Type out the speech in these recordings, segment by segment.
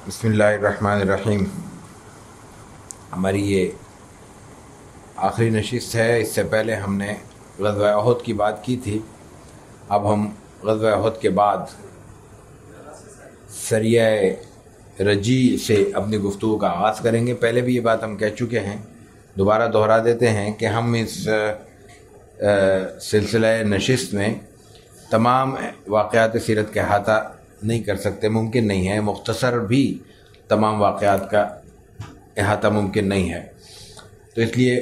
بسم اللہ الرحمن الرحیم۔ ہماری یہ آخری نشست ہے۔ اس سے پہلے ہم نے غزوہ احد کی بات کی تھی۔ اب ہم غزوہ احد کے بعد سریہ رجی سے اپنی گفتگو کا آغاز کریں گے۔ پہلے بھی یہ بات ہم کہہ چکے ہیں، دوبارہ دہرا دیتے ہیں کہ ہم اس سلسلہ نشست میں تمام واقعات سیرت کا احاطہ نہیں کر سکتے، ممکن نہیں ہے۔ مختصر بھی تمام واقعات کا احاطہ ممکن نہیں ہے، تو اس لیے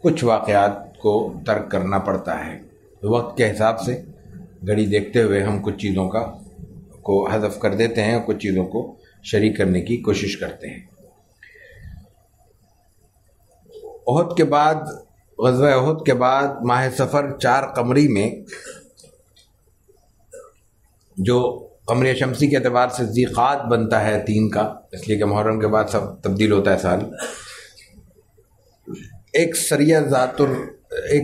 کچھ واقعات کو ترک کرنا پڑتا ہے۔ وقت کے حساب سے گھڑی دیکھتے ہوئے ہم کچھ چیزوں کو حذف کر دیتے ہیں اور کچھ چیزوں کو شریک کرنے کی کوشش کرتے ہیں۔ احد کے بعد، غزوہ احد کے بعد ماہ صفر 4 قمری میں، جو قمری شمسی کے اعتبار سے ذیقعات بنتا ہے 3 کا، اس لیے کہ محرم کے بعد سب تبدیل ہوتا ہے سال، ایک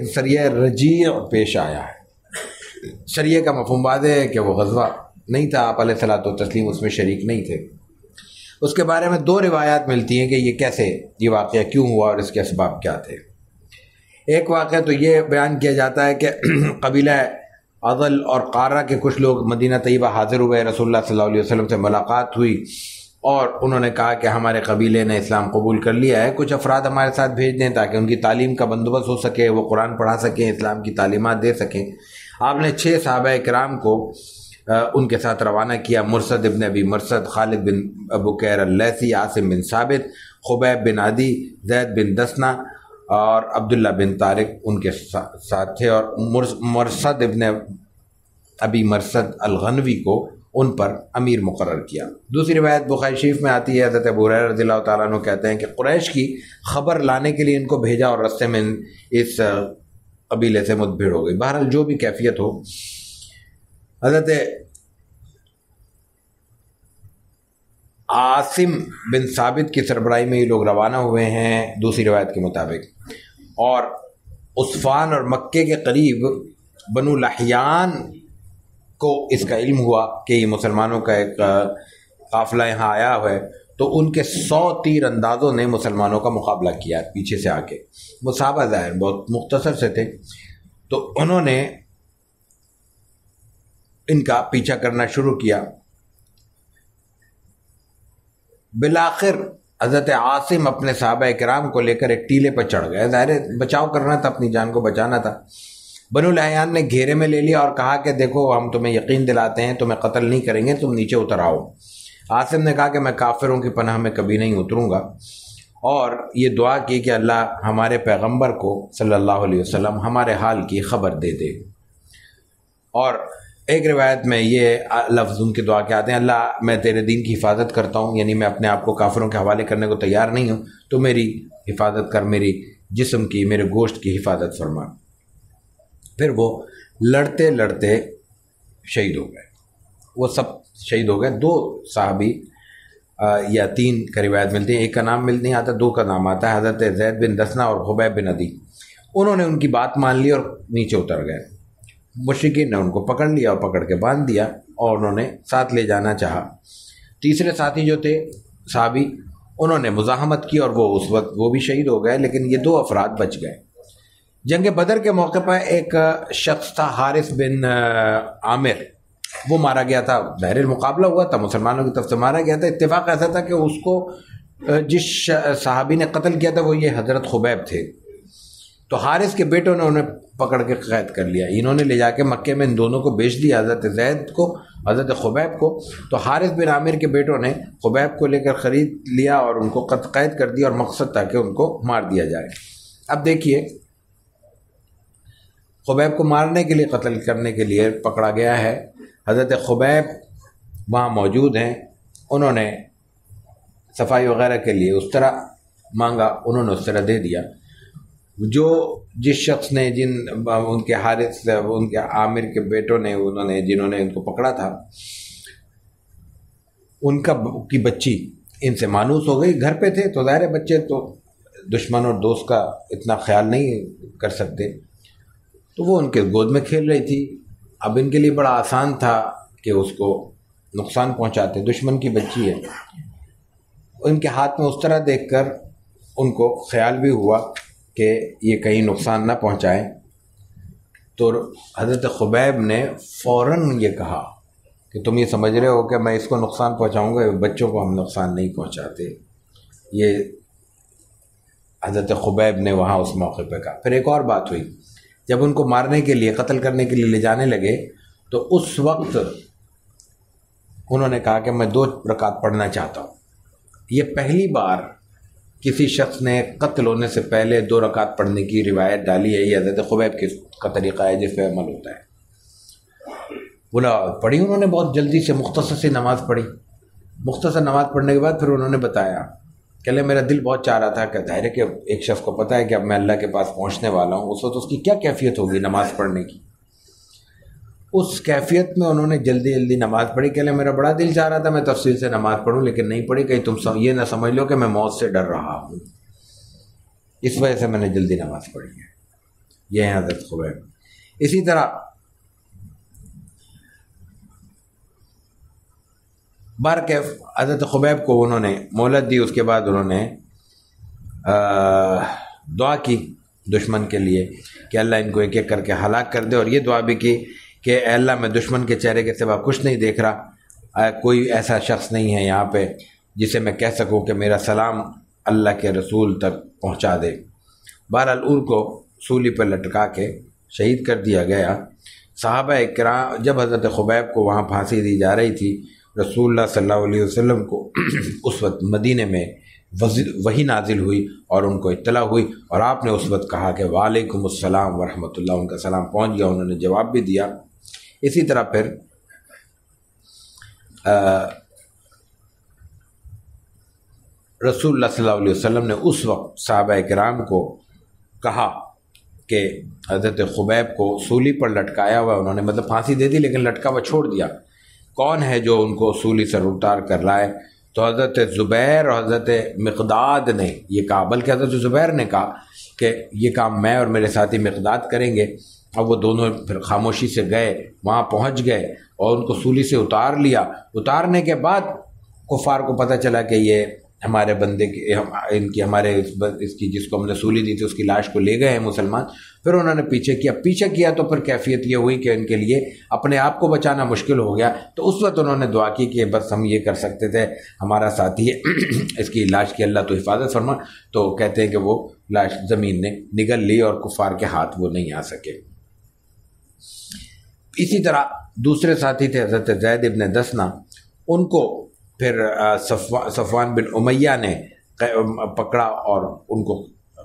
سریہ رجیع پیش آیا ہے۔ سریہ کا مفہوم واضح ہے کہ وہ غزوہ نہیں تھا، آپ علیہ الصلوۃ والتسلیم اس میں شریک نہیں تھے۔ اس کے بارے میں 2 روایات ملتی ہیں کہ یہ کیسے، یہ واقعہ کیوں ہوا اور اس کے اسباب کیا تھے۔ ایک واقعہ تو یہ بیان کیا جاتا ہے کہ قبیلہ عضل اور قارہ کے کچھ لوگ مدینہ طیبہ حاضر ہوئے، رسول اللہ صلی اللہ علیہ وسلم سے ملاقات ہوئی اور انہوں نے کہا کہ ہمارے قبیلے نے اسلام قبول کر لیا ہے، کچھ افراد ہمارے ساتھ بھیج دیں تاکہ ان کی تعلیم کا بندوبست ہو سکے، وہ قرآن پڑھا سکیں، اسلام کی تعلیمات دے سکیں۔ آپ نے 6 صحابہ کرام کو ان کے ساتھ روانہ کیا، مرثد ابن ابی مرثد، خالد بن بکیر اللیثی، عاصم بن ثابت، خبیب بن عدی، زید بن دسنہ اور عبداللہ بن طارق ان کے ساتھ تھے، اور مرثد ابن ابی مرثد الغنوی کو ان پر امیر مقرر کیا۔ دوسری روایت بخاری شریف میں آتی ہے، حضرت ابو ہریرہ رضی اللہ تعالیٰ عنہ کہتے ہیں کہ قریش کی خبر لانے کے لیے ان کو بھیجا اور رستے میں اس قبیلے سے مدبھیڑ ہو گئی۔ بہرحال جو بھی کیفیت ہو، حضرت عاصم بن ثابت کی سربراہی میں یہ لوگ روانہ ہوئے ہیں دوسری روایت کے مطابق، اور عصفان اور مکے کے قریب بنو لحیان کو اس کا علم ہوا کہ یہ مسلمانوں کا ایک قافلہ یہاں آیا ہوا ہے، تو ان کے 100 تیر اندازوں نے مسلمانوں کا مقابلہ کیا پیچھے سے آ کے۔ وہ صحابہ ظاہر بہت مختصر سے تھے، تو انہوں نے ان کا پیچھا کرنا شروع کیا۔ بالآخر حضرت عاصم اپنے صحابہ کرام کو لے کر ایک ٹیلے پر چڑھ گئے، ظاہر بچاؤ کرنا تھا، اپنی جان کو بچانا تھا۔ بنو لحیان نے گھیرے میں لے لیا اور کہا کہ دیکھو ہم تمہیں یقین دلاتے ہیں، تمہیں قتل نہیں کریں گے، تم نیچے اتر آؤ۔ عاصم نے کہا کہ میں کافروں کی پناہ میں کبھی نہیں اتروں گا، اور یہ دعا کی کہ اللہ ہمارے پیغمبر کو صلی اللہ علیہ وسلم ہمارے حال کی خبر دے دے۔ اور ایک روایت میں یہ لفظ ان کی دعا کے آتے ہیں، اللہ میں تیرے دین کی حفاظت کرتا ہوں، یعنی میں اپنے آپ کو کافروں کے حوالے کرنے کو تیار نہیں ہوں، تو میری حفاظت کر، میری جسم کی، میرے گوشت کی حفاظت فرما۔ پھر وہ لڑتے لڑتے شہید ہو گئے، وہ سب شہید ہو گئے۔ 2 صحابی یا 3 کا روایت ملتی ہے، ایک کا نام نہیں آتا، 2 کا نام آتا ہے، حضرت زید بن دسنہ اور خبیب بن عدی۔ انہوں نے ان کی بات مان لی اور نیچے اتر گئے۔ مشرکین نے ان کو پکڑ لیا اور پکڑ کے باندھ دیا، اور انہوں نے ساتھ لے جانا چاہا۔ تیسرے ساتھی جو تھے صحابی، انہوں نے مزاحمت کی اور وہ اس وقت وہ بھی شہید ہو گئے، لیکن یہ 2 افراد بچ گئے۔ جنگ بدر کے موقع پر ایک شخص تھا حارث بن عامر، وہ مارا گیا تھا، ظاہر مقابلہ ہوا تھا، مسلمانوں کی طرف سے مارا گیا تھا۔ اتفاق ایسا تھا کہ اس کو جس صحابی نے قتل کیا تھا وہ یہ حضرت خبیب تھے، تو حارث کے بیٹوں نے انہیں پکڑ کے قید کر لیا۔ انہوں نے لے جا کے مکے میں ان دونوں کو بیچ دیا، حضرت زید کو، حضرت خبیب کو۔ تو حارث بن عامر کے بیٹوں نے خبیب کو لے کر خرید لیا اور ان کو قید کر دیا، اور مقصد تھا کہ ان کو مار دیا جائے۔ اب دیکھیے، خبیب کو مارنے کے لیے، قتل کرنے کے لیے پکڑا گیا ہے۔ حضرت خبیب وہاں موجود ہیں، انہوں نے صفائی وغیرہ کے لیے اس طرح مانگا، انہوں نے اس طرح دے دیا۔ جس شخص نے ان کے حارث، ان کے عامر کے بیٹوں نے، جنہوں نے ان کو پکڑا تھا، ان کی بچی ان سے مانوس ہو گئی، گھر پہ تھے تو ظاہر بچے تو دشمن اور دوست کا اتنا خیال نہیں کر سکتے، تو وہ ان کے گود میں کھیل رہی تھی۔ اب ان کے لیے بڑا آسان تھا کہ اس کو نقصان پہنچاتے، دشمن کی بچی ہے۔ ان کے ہاتھ میں اس طرح دیکھ کر ان کو خیال بھی ہوا کہ یہ کہیں نقصان نہ پہنچائیں، تو حضرت خبیب نے فوراً یہ کہا کہ تم یہ سمجھ رہے ہو کہ میں اس کو نقصان پہنچاؤں گا؟ بچوں کو ہم نقصان نہیں پہنچاتے۔ یہ حضرت خبیب نے وہاں اس موقع پہ کہا۔ پھر ایک اور بات ہوئی، جب ان کو مارنے کے لیے، قتل کرنے کے لیے لے جانے لگے تو اس وقت انہوں نے کہا کہ میں 2 رکعت پڑھنا چاہتا ہوں۔ یہ پہلی بار کسی شخص نے قتل ہونے سے پہلے 2 رکعت پڑھنے کی روایت ڈالی ہے۔ یہ حضرت خبیب کا طریقہ ہے جس پہ عمل ہوتا ہے۔ بولا پڑھی انہوں نے، بہت جلدی سے مختصر سی نماز پڑھی۔ مختصر نماز پڑھنے کے بعد پھر انہوں نے بتایا کہ لے میرا دل بہت چاہ رہا تھا کہ ظاہر ہے کہ ایک شخص کو پتہ ہے کہ اب میں اللہ کے پاس پہنچنے والا ہوں، اس وقت اس کی کیا کیفیت ہوگی نماز پڑھنے کی۔ اس کیفیت میں انہوں نے جلدی جلدی نماز پڑھی کہ لے میرا بڑا دل چاہ رہا تھا میں تفصیل سے نماز پڑھوں، لیکن نہیں پڑھی، کہیں تم یہ نہ سمجھ لو کہ میں موت سے ڈر رہا ہوں، اس وجہ سے میں نے جلدی نماز پڑھی ہے۔ یہ ہے حضرت خبیب۔ اسی طرح بارکیف حضرت خبیب کو انہوں نے مہلت دی، اس کے بعد انہوں نے دعا کی دشمن کے لیے کہ اللہ ان کو ایک ایک کر کے ہلاک کر دے، اور یہ دعا بھی کی کہ اے اللہ میں دشمن کے چہرے کے سوا کچھ نہیں دیکھ رہا، کوئی ایسا شخص نہیں ہے یہاں پہ جسے میں کہہ سکوں کہ میرا سلام اللہ کے رسول تک پہنچا دے۔ بہرحال ان کو سولی پر لٹکا کے شہید کر دیا گیا۔ صحابہ کرام جب حضرت خبیب کو وہاں پھانسی دی جا رہی تھی، رسول اللہ صلی اللہ علیہ وسلم کو اس وقت مدینے میں وحی نازل ہوئی اور ان کو اطلاع ہوئی، اور آپ نے اس وقت کہا کہ وعلیکم السلام ورحمۃ اللہ، ان کا سلام پہنچ گیا، انہوں نے جواب بھی دیا۔ اسی طرح پھر رسول اللہ صلی اللہ علیہ وسلم نے اس وقت صحابہ کرام کو کہا کہ حضرت خبیب کو سولی پر لٹکایا ہوا، انہوں نے مطلب پھانسی دے دی لیکن لٹکا ہوا چھوڑ دیا، کون ہے جو ان کو سولی سے اتار کر لائے؟ تو حضرت زبیر اور حضرت مقداد نے یہ کہا، بلکہ حضرت زبیر نے کہا کہ یہ کام میں اور میرے ساتھی مقداد کریں گے۔ اب وہ دونوں پھر خاموشی سے گئے، وہاں پہنچ گئے اور ان کو سولی سے اتار لیا۔ اتارنے کے بعد کفار کو پتہ چلا کہ یہ ہمارے بندے کی اس کی جس کو ہم نے سولی دی تھی اس کی لاش کو لے گئے ہیں مسلمان۔ پھر انہوں نے پیچھے کیا تو پھر کیفیت یہ ہوئی کہ ان کے لیے اپنے آپ کو بچانا مشکل ہو گیا، تو اس وقت انہوں نے دعا کی کہ بس ہم یہ کر سکتے تھے، ہمارا ساتھی ہے اس کی لاش کی اللہ تو حفاظت فرما، تو کہتے ہیں کہ وہ لاش زمین نے نگل لی اور کفار کے ہاتھ وہ نہیں آ سکے۔ اسی طرح دوسرے ساتھی تھے حضرت زید ابن دسنا، ان کو پھر صفوان بن امیہ نے پکڑا اور ان کو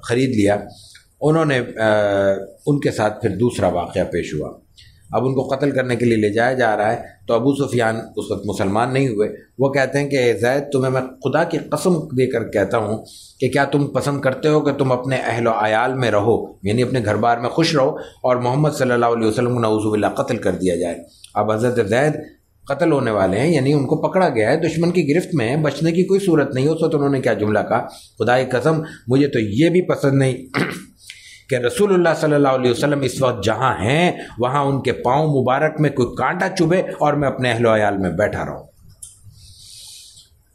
خرید لیا۔ انہوں نے ان کے ساتھ پھر دوسرا واقعہ پیش ہوا۔ اب ان کو قتل کرنے کے لیے لے جایا جا رہا ہے، تو ابو سفیان اس وقت مسلمان نہیں ہوئے۔ وہ کہتے ہیں کہ اے زید تمہیں میں خدا کی قسم دے کر کہتا ہوں کہ کیا تم پسند کرتے ہو کہ تم اپنے اہل و عیال میں رہو، یعنی اپنے گھر بار میں خوش رہو، اور محمد صلی اللہ علیہ وسلم کو نعوذ باللہ قتل کر دیا جائے؟ اب حضرت زید قتل ہونے والے ہیں، یعنی ان کو پکڑا گیا ہے، دشمن کی گرفت میں ہے، بچنے کی کوئی صورت نہیں۔ اس وقت انہوں نے کیا جملہ کہا، خدا کی قسم مجھے تو یہ بھی پسند نہیں کہ رسول اللہ صلی اللہ علیہ وسلم اس وقت جہاں ہیں وہاں ان کے پاؤں مبارک میں کوئی کانٹا چبھے اور میں اپنے اہل و عیال میں بیٹھا رہوں۔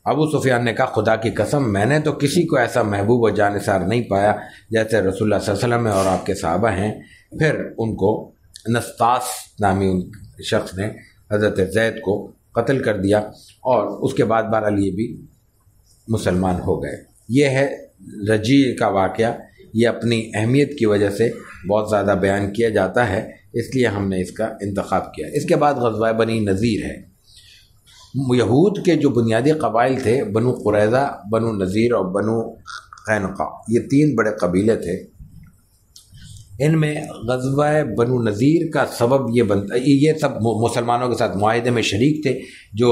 ابو سفیان نے کہا خدا کی قسم میں نے تو کسی کو ایسا محبوب و جانثار نہیں پایا جیسے رسول اللہ صلی اللہ علیہ وسلم اور آپ کے صحابہ ہیں۔ پھر ان کو نستاس نامی شخص نے حضرت زید کو قتل کر دیا، اور اس کے بعد بہرحال یہ بھی مسلمان ہو گئے۔ یہ ہے رجیع کا واقعہ، یہ اپنی اہمیت کی وجہ سے بہت زیادہ بیان کیا جاتا ہے، اس لیے ہم نے اس کا انتخاب کیا۔ اس کے بعد غزوہ بنی نذیر ہے۔ یہود کے جو بنیادی قبائل تھے، بنو قریظہ، بنو نذیر اور بنو قینقاع، یہ 3 بڑے قبیلے تھے۔ ان میں غزوہ بنو نذیر کا سبب یہ بنتا، یہ سب مسلمانوں کے ساتھ معاہدے میں شریک تھے، جو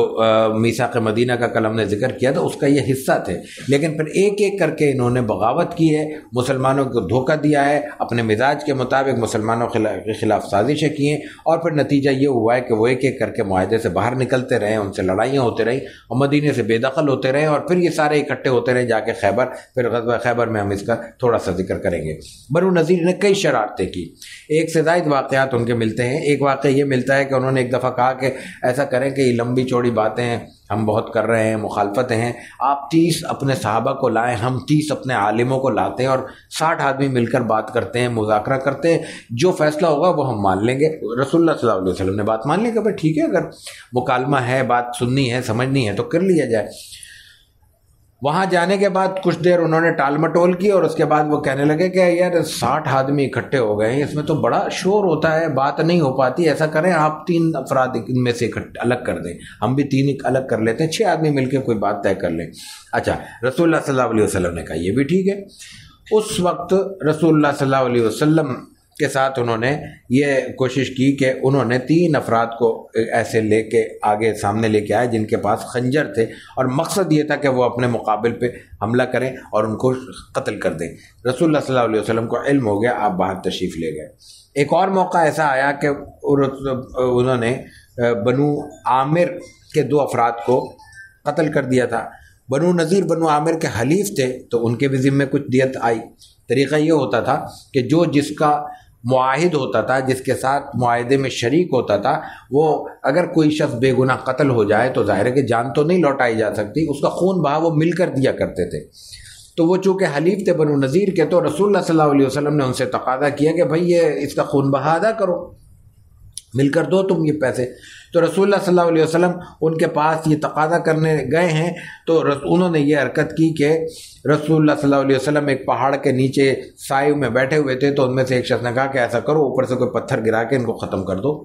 میثاق مدینہ کا کل ہم نے ذکر کیا تھا اس کا یہ حصہ تھے، لیکن پھر ایک ایک کر کے انہوں نے بغاوت کی ہے، مسلمانوں کو دھوکہ دیا ہے، اپنے مزاج کے مطابق مسلمانوں کے خلاف سازشیں کی ہیں، اور پھر نتیجہ یہ ہوا ہے کہ وہ ایک ایک کر کے معاہدے سے باہر نکلتے رہے، ان سے لڑائیاں ہوتے رہیں اور مدینے سے بے دخل ہوتے رہے، اور پھر یہ سارے اکٹھے ہوتے رہے جا کے خیبر۔ پھر غزوہ خیبر میں ہم اس کا تھوڑا سا ذکر کریں گے۔ بنو نذیر نے کئی شرارتیں کی، ایک سے زائد واقعات ان کے ملتے ہیں۔ ایک واقعہ یہ ملتا ہے کہ انہوں نے ایک دفعہ کہا کہ ایسا کریں کہ یہ لمبی چوڑی باتیں ہم بہت کر رہے ہیں، مخالفتیں ہیں، آپ 30 اپنے صحابہ کو لائیں، ہم 30 اپنے عالموں کو لاتے ہیں اور 60 آدمی مل کر بات کرتے ہیں، مذاکرہ کرتے ہیں، جو فیصلہ ہوگا وہ ہم مان لیں گے۔ رسول اللہ صلی اللہ علیہ وسلم نے بات مان لی کہ بھائی ٹھیک ہے، اگر مکالمہ ہے، بات سننی ہے، سمجھنی ہے تو کر لیا جائے۔ وہاں جانے کے بعد کچھ دیر انہوں نے ٹال مٹول کی اور اس کے بعد وہ کہنے لگے کہ یار 60 آدمی اکٹھے ہو گئے ہیں، اس میں تو بڑا شور ہوتا ہے، بات نہیں ہو پاتی، ایسا کریں آپ 3 افراد ان میں سے الگ کر دیں، ہم بھی 3 الگ کر لیتے ہیں، 6 آدمی مل کے کوئی بات طے کر لیں۔ اچھا، رسول اللہ صلی اللہ علیہ وسلم نے کہا یہ بھی ٹھیک ہے۔ اس وقت رسول اللہ صلی اللہ علیہ وسلم کے ساتھ انہوں نے یہ کوشش کی کہ انہوں نے 3 افراد کو ایسے لے کے آگے سامنے لے کے آئے جن کے پاس خنجر تھے، اور مقصد یہ تھا کہ وہ اپنے مقابل پہ حملہ کریں اور ان کو قتل کر دیں۔ رسول اللہ صلی اللہ علیہ وسلم کو علم ہو گیا، آپ باہر تشریف لے گئے۔ ایک اور موقع ایسا آیا کہ انہوں نے بنو عامر کے 2 افراد کو قتل کر دیا تھا۔ بنو نذیر بنو عامر کے حلیف تھے تو ان کے بھی ذمے کچھ دیت آئی۔ طریقہ یہ ہوتا تھا کہ جو جس کا معاہد ہوتا تھا، جس کے ساتھ معاہدے میں شریک ہوتا تھا، وہ اگر کوئی شخص بے گناہ قتل ہو جائے تو ظاہر ہے کہ جان تو نہیں لوٹائی جا سکتی، اس کا خون بہا وہ مل کر دیا کرتے تھے۔ تو وہ چونکہ حلیف تھے بنو نذیر کے، تو رسول اللہ صلی اللہ علیہ وسلم نے ان سے تقاضا کیا کہ بھائی یہ اس کا خون بہا ادا کرو، مل کر دو تم یہ پیسے۔ تو رسول اللہ صلی اللہ علیہ وسلم ان کے پاس یہ تقاضا کرنے گئے ہیں تو انہوں نے یہ حرکت کی کہ رسول اللہ صلی اللہ علیہ وسلم ایک پہاڑ کے نیچے سائے میں بیٹھے ہوئے تھے، تو ان میں سے ایک شخص نے کہا کہ ایسا کرو اوپر سے کوئی پتھر گرا کے ان کو ختم کر دو،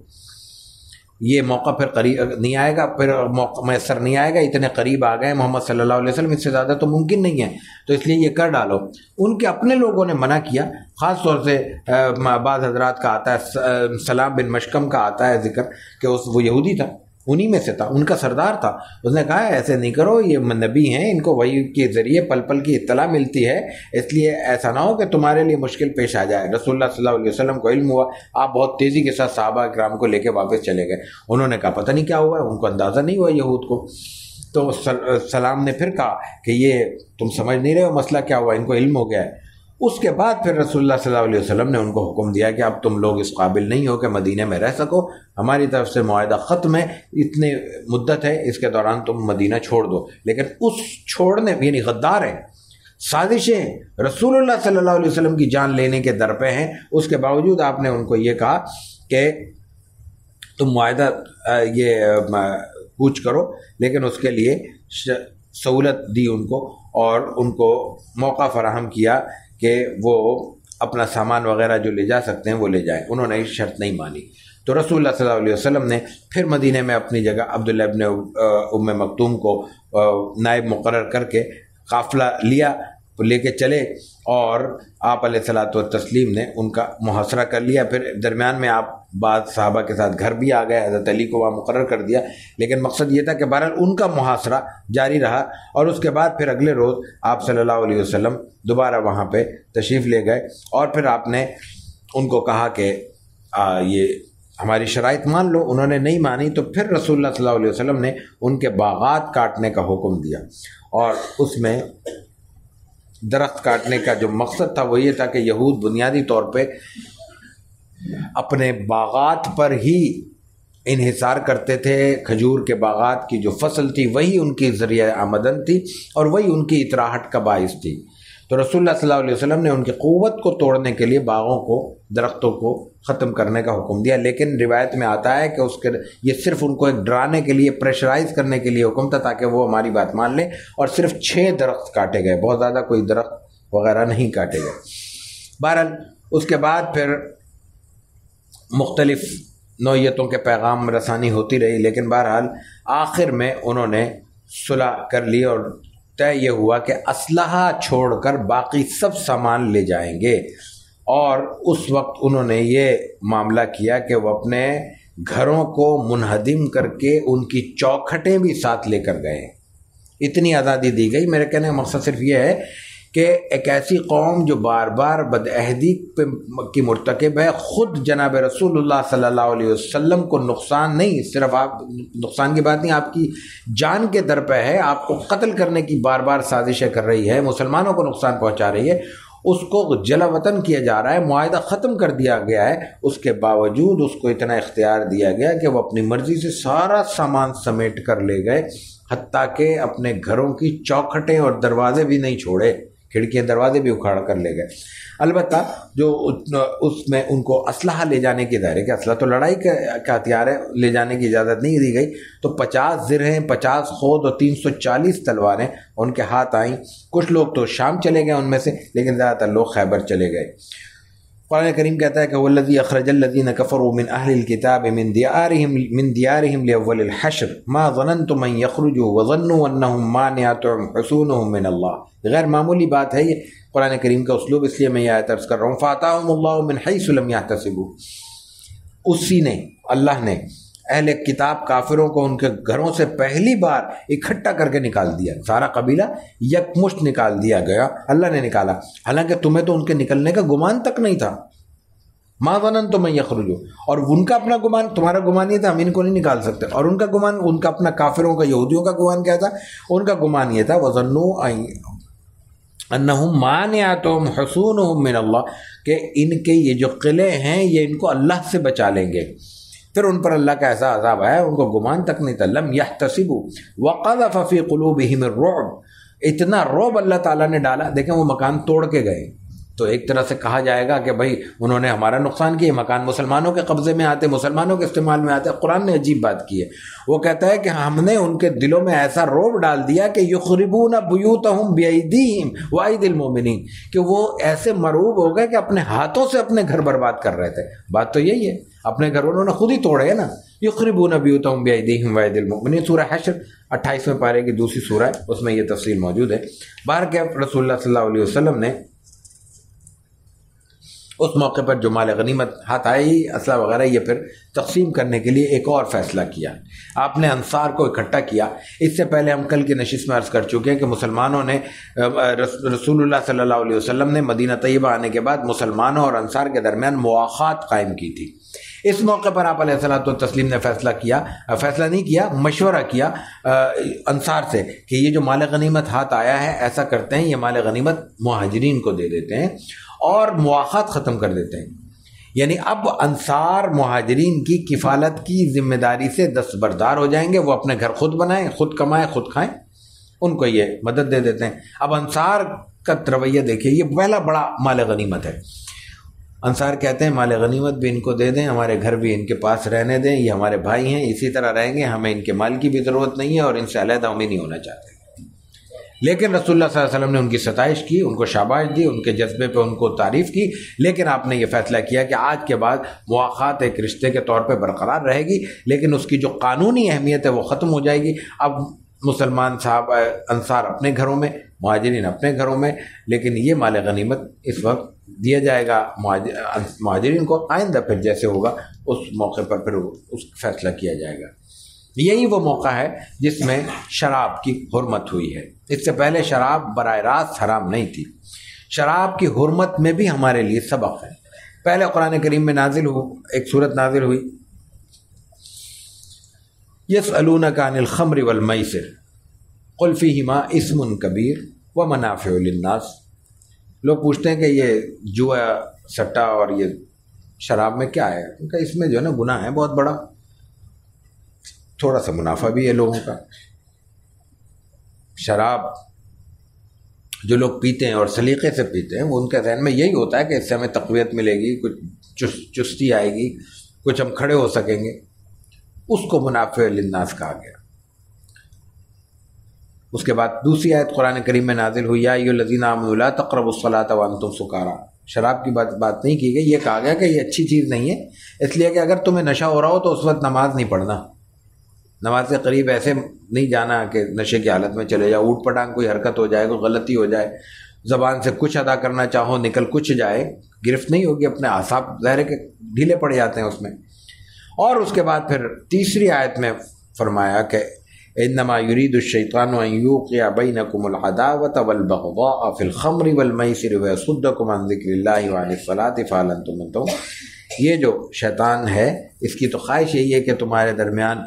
یہ موقع پھر قریب نہیں آئے گا، پھر موقع میسر نہیں آئے گا، اتنے قریب آ گئے محمد صلی اللہ علیہ وسلم، اس سے زیادہ تو ممکن نہیں ہے، تو اس لیے یہ کر ڈالو۔ ان کے اپنے لوگوں نے منع کیا، خاص طور سے بعض حضرات کا آتا ہے، سلام بن مشکم کا آتا ہے ذکر کہ وہ یہودی تھا، انہی میں سے تھا، ان کا سردار تھا، اس نے کہا ایسے نہیں کرو، یہ نبی ہیں، ان کو وحی کے ذریعے پل پل کی اطلاع ملتی ہے، اس لیے ایسا نہ ہو کہ تمہارے لیے مشکل پیش آ جائے۔ رسول اللہ صلی اللہ علیہ وسلم کو علم ہوا، آپ بہت تیزی کے ساتھ صحابہ اکرام کو لے کے واپس چلے گئے۔ انہوں نے کہا پتہ نہیں کیا ہوا ہے، ان کو اندازہ نہیں ہوا یہود کو۔ تو سلام نے پھر کہا کہ یہ تم سمجھ نہیں رہے ہو مسئلہ کیا ہوا، ان کو علم ہو گیا ہے۔ اس کے بعد پھر رسول اللہ صلی اللہ علیہ وسلم نے ان کو حکم دیا کہ اب تم لوگ اس قابل نہیں ہو کہ مدینہ میں رہ سکو، ہماری طرف سے معاہدہ ختم ہے، اتنے مدت ہے، اس کے دوران تم مدینہ چھوڑ دو۔ لیکن اس چھوڑنے یعنی غدار ہیں، سازشیں رسول اللہ صلی اللہ علیہ وسلم کی جان لینے کے در پہ ہیں، اس کے باوجود آپ نے ان کو یہ کہا کہ تم معاہدہ یہ کوچ کرو، لیکن اس کے لیے سہولت دی ان کو اور ان کو موقع فراہم کیا کہ وہ اپنا سامان وغیرہ جو لے جا سکتے ہیں وہ لے جائیں۔ انہوں نے شرط نہیں مانی، تو رسول اللہ صلی اللہ علیہ وسلم نے پھر مدینہ میں اپنی جگہ عبداللہ ابن ام مکتوم کو نائب مقرر کر کے قافلہ لے کے چلے، اور آپ علیہ الصلوۃ والتسلیم نے ان کا محاصرہ کر لیا۔ پھر درمیان میں آپ بعض صحابہ کے ساتھ گھر بھی آ گئے، حضرت علی کو وہاں مقرر کر دیا، لیکن مقصد یہ تھا کہ بہرحال ان کا محاصرہ جاری رہا، اور اس کے بعد پھر اگلے روز آپ صلی اللہ علیہ وسلم دوبارہ وہاں پہ تشریف لے گئے، اور پھر آپ نے ان کو کہا کہ یہ ہماری شرائط مان لو۔ انہوں نے نہیں مانی، تو پھر رسول اللہ صلی اللہ علیہ وسلم نے ان کے باغات کاٹنے کا حکم دیا، اور اس میں درخت کاٹنے کا جو مقصد تھا وہ یہ تھا کہ یہود بنیادی طور پہ اپنے باغات پر ہی انحصار کرتے تھے، کھجور کے باغات کی جو فصل تھی وہی ان کی ذریعہ آمدن تھی اور وہی ان کی اطراحت کا باعث تھی۔ تو رسول اللہ صلی اللہ علیہ وسلم نے ان کی قوت کو توڑنے کے لیے باغوں کو، درختوں کو ختم کرنے کا حکم دیا، لیکن روایت میں آتا ہے کہ یہ صرف ان کو ایک ڈرانے کے لیے، پریشرائز کرنے کے لیے حکم تھا تاکہ وہ ہماری بات مان لیں، اور صرف 6 درخت کاٹے گئے، بہت زیادہ کوئی درخت وغیرہ نہیں کاٹے گئے۔ بہرحال اس کے بعد پھر مختلف نوعیتوں کے پیغام رسانی ہوتی رہی، لیکن بہرحال آخر میں انہوں نے صلح کر لی اور طے یہ ہوا کہ اسلحہ چھوڑ کر باقی سب سامان لے جائیں گے، اور اس وقت انہوں نے یہ معاملہ کیا کہ وہ اپنے گھروں کو منہدم کر کے ان کی چوکھٹیں بھی ساتھ لے کر گئے۔ اتنی آزادی دی گئی۔ میرے کہنے کا مقصد صرف یہ ہے کہ ایک ایسی قوم جو بار بار بدعہدی کی مرتکب ہے، خود جناب رسول اللہ صلی اللہ علیہ وسلم کو نقصان نہیں، صرف آپ نقصان کی بات نہیں، آپ کی جان کے در پہ ہے، آپ کو قتل کرنے کی بار بار سازشیں کر رہی ہے، مسلمانوں کو نقصان پہنچا رہی ہے، اس کو جلا وطن کیا جا رہا ہے، معاہدہ ختم کر دیا گیا ہے، اس کے باوجود اس کو اتنا اختیار دیا گیا کہ وہ اپنی مرضی سے سارا سامان سمیٹ کر لے گئے، حتیٰ کہ اپنے گھروں کی چوکھٹیں اور دروازے بھی نہیں چھوڑے، کھڑکیاں دروازے بھی اکھاڑ کر لے گئے۔ البتہ جو اس میں ان کو اسلحہ لے جانے کی دائرے کہ اسلحہ تو لڑائی کا ہتھیار ہے، لے جانے کی اجازت نہیں دی گئی، تو 50 زرہیں، 50 خود اور 340 تلواریں ان کے ہاتھ آئیں۔ کچھ لوگ تو شام چلے گئے ان میں سے، لیکن زیادہ تر لوگ خیبر چلے گئے۔ قرآن کریم کہتا ہے کہ والذی اخرج الذین کفروا من اہل الکتاب من دیارہم لاول الحشر ما ظننتم ان یخرجوا وظنوا انہم مانعتهم حصونہم من اللہ۔ غیر معمولی بات ہے یہ قرآن کریم کا اسلوب، اس لیے میں یہ آیت عرض کر رہا ہوں، فاتاہم اللہ من حیث لم یحتسبوا، اسی نے، اللہ نے اہل کتاب کافروں کو ان کے گھروں سے پہلی بار اکٹھا کر کے نکال دیا، سارا قبیلہ یکمشت نکال دیا گیا، اللہ نے نکالا، حالانکہ تمہیں تو ان کے نکلنے کا گمان تک نہیں تھا۔ ما ظننتم ان یخرجوا، اور ان کا اپنا گمان، تمہارا گمان یہ تھا ہم ان کو نہیں نکال سکتے، اور ان کا گمان، ان کا اپنا کافروں کا، یہودیوں کا گمان کیا تھا؟ ان کا گمان یہ تھا وظنوا انہم مانعتہم حصونہم من اللہ، کہ ان کے یہ جو قلعے ہیں یہ ان کو اللہ سے بچا لیں گے۔ پھر ان پر اللہ کا ایسا عذاب آیا، ان کو گمان تک نہیں تھا، لم یحتسبوا وقذف فی قلوبہم الرعب، اتنا رعب اللہ تعالیٰ نے ڈالا۔ دیکھیں وہ مکان توڑ کے گئے، تو ایک طرح سے کہا جائے گا کہ بھائی انہوں نے ہمارا نقصان کیا، مکان مسلمانوں کے قبضے میں آتے، مسلمانوں کے استعمال میں آتے۔ قرآن نے عجیب بات کی ہے، وہ کہتا ہے کہ ہم نے ان کے دلوں میں ایسا رعب ڈال دیا کہ یخربون بیوتہم بایدیہم وایدی المؤمنین، کہ وہ ایسے مرعوب ہو گئے کہ اپنے ہاتھوں سے اپنے گھر برباد کر رہے تھے۔ بات تو یہی ہے، اپنے گھر انہوں نے خود ہی توڑے ہیں نا۔ یخربون بیوتہم بایدیہم وایدی المؤمنین، سورہ حشر 28ویں پارے کی دوسری سورہ ہے، اس میں یہ تفصیل موجود ہے۔ بہرکیف رسول اللہ صلی اللہ علیہ وسلم نے اس موقع پر جو مال غنیمت ہاتھ آئی، اسلحہ وغیرہ، یہ پھر تقسیم کرنے کے لیے ایک اور فیصلہ کیا، آپ نے انصار کو اکٹھا کیا۔ اس سے پہلے ہم کل کی نشست میں عرض کر چکے ہیں کہ مسلمانوں نے، رسول اللہ صلی اللہ علیہ وسلم نے مدینہ طیبہ آنے کے بعد مسلمانوں اور انصار کے درمیان مواخات قائم کی تھی۔ اس موقع پر آپ علیہ الصلوۃ والتسلیم نے فیصلہ نہیں کیا، مشورہ کیا انصار سے کہ یہ جو مال غنیمت ہاتھ آیا ہے، ایسا کرتے ہیں یہ مال غنیمت مہاجرین کو دے دیتے ہیں اور مواخات ختم کر دیتے ہیں۔ یعنی اب انصار مہاجرین کی کفالت کی ذمہ داری سے دستبردار ہو جائیں گے، وہ اپنے گھر خود بنائیں، خود کمائیں، خود کھائیں، ان کو یہ مدد دے دیتے ہیں۔ اب انصار کا رویہ دیکھیے، یہ پہلا بڑا مال غنیمت ہے۔ انصار کہتے ہیں مال غنیمت بھی ان کو دے دیں، ہمارے گھر بھی ان کے پاس رہنے دیں، یہ ہمارے بھائی ہیں، اسی طرح رہیں گے، ہمیں ان کے مال کی بھی ضرورت نہیں ہے اور ان سے علیحدہ ہم ہی نہیں ہونا چاہتے۔ لیکن رسول اللہ صلی اللہ علیہ وسلم نے ان کی ستائش کی، ان کو شاباش دی، ان کے جذبے پہ ان کو تعریف کی، لیکن آپ نے یہ فیصلہ کیا کہ آج کے بعد مواخات ایک رشتے کے طور پہ برقرار رہے گی، لیکن اس کی جو قانونی اہمیت ہے وہ ختم ہو جائے گی۔ اب مسلمان صاحب انصار اپنے گھروں میں، مہاجرین اپنے گھروں میں، لیکن یہ مال غنیمت اس وقت دیا جائے گا مہاجرین کو، آئندہ پھر جیسے ہوگا اس موقع پر پھر اس فیصلہ کیا جائے گا۔ یہی وہ موقع ہے جس میں شراب کی حرمت ہوئی ہے۔ اس سے پہلے شراب براہ راست حرام نہیں تھی۔ شراب کی حرمت میں بھی ہمارے لیے سبق ہے۔ پہلے قرآن کریم میں ایک صورت نازل ہوئی، یسألونک عن الخمر والمیسر قل فیہما اسم کبیر ومنافع للناس، لوگ پوچھتے ہیں کہ یہ جوا، سٹا اور یہ شراب میں کیا ہے؟ ان کا اس میں جو ہے نا گناہ ہے بہت بڑا، تھوڑا سا منافع بھی ہے لوگوں کا۔ شراب جو لوگ پیتے ہیں اور سلیقے سے پیتے ہیں، وہ ان کے ذہن میں یہی ہوتا ہے کہ اس سے ہمیں تقویت ملے گی، کچھ چستی آئے گی، کچھ ہم کھڑے ہو سکیں گے، اس کو منافع للناس کہا گیا۔ اس کے بعد دوسری آیت قرآن کریم میں نازل ہوئی، یا ایھا الذین آمنوا لا تقربوا الصلاۃ وانتم سکارا، شراب کی بات نہیں کی گئی، یہ کہا گیا کہ یہ اچھی چیز نہیں ہے، اس لیے کہ اگر تمہیں نشہ ہو رہا ہو تو اس وقت نماز نہیں پڑھنا، نماز کے قریب ایسے نہیں جانا کہ نشے کی حالت میں چلے جاؤ، اوٹ پٹانگ کوئی حرکت ہو جائے، کوئی غلطی ہو جائے، زبان سے کچھ ادا کرنا چاہو نکل کچھ جائے، گرفت نہیں ہوگی، اپنے اعصاب ظاہر ہے کہ ڈھیلے پڑ جاتے ہیں اس میں۔ اور اس کے بعد پھر تیسری آیت میں فرمایا کہ انما یرید الشیطان ان یوقع بینکم العداوۃ والبغضاء فی الخمر والمیسر ویصدکم عن ذکر اللہ وعن الصلاۃ فہل انتم منتہون، یہ جو شیطان ہے اس کی تو خواہش یہی ہے کہ تمہارے درمیان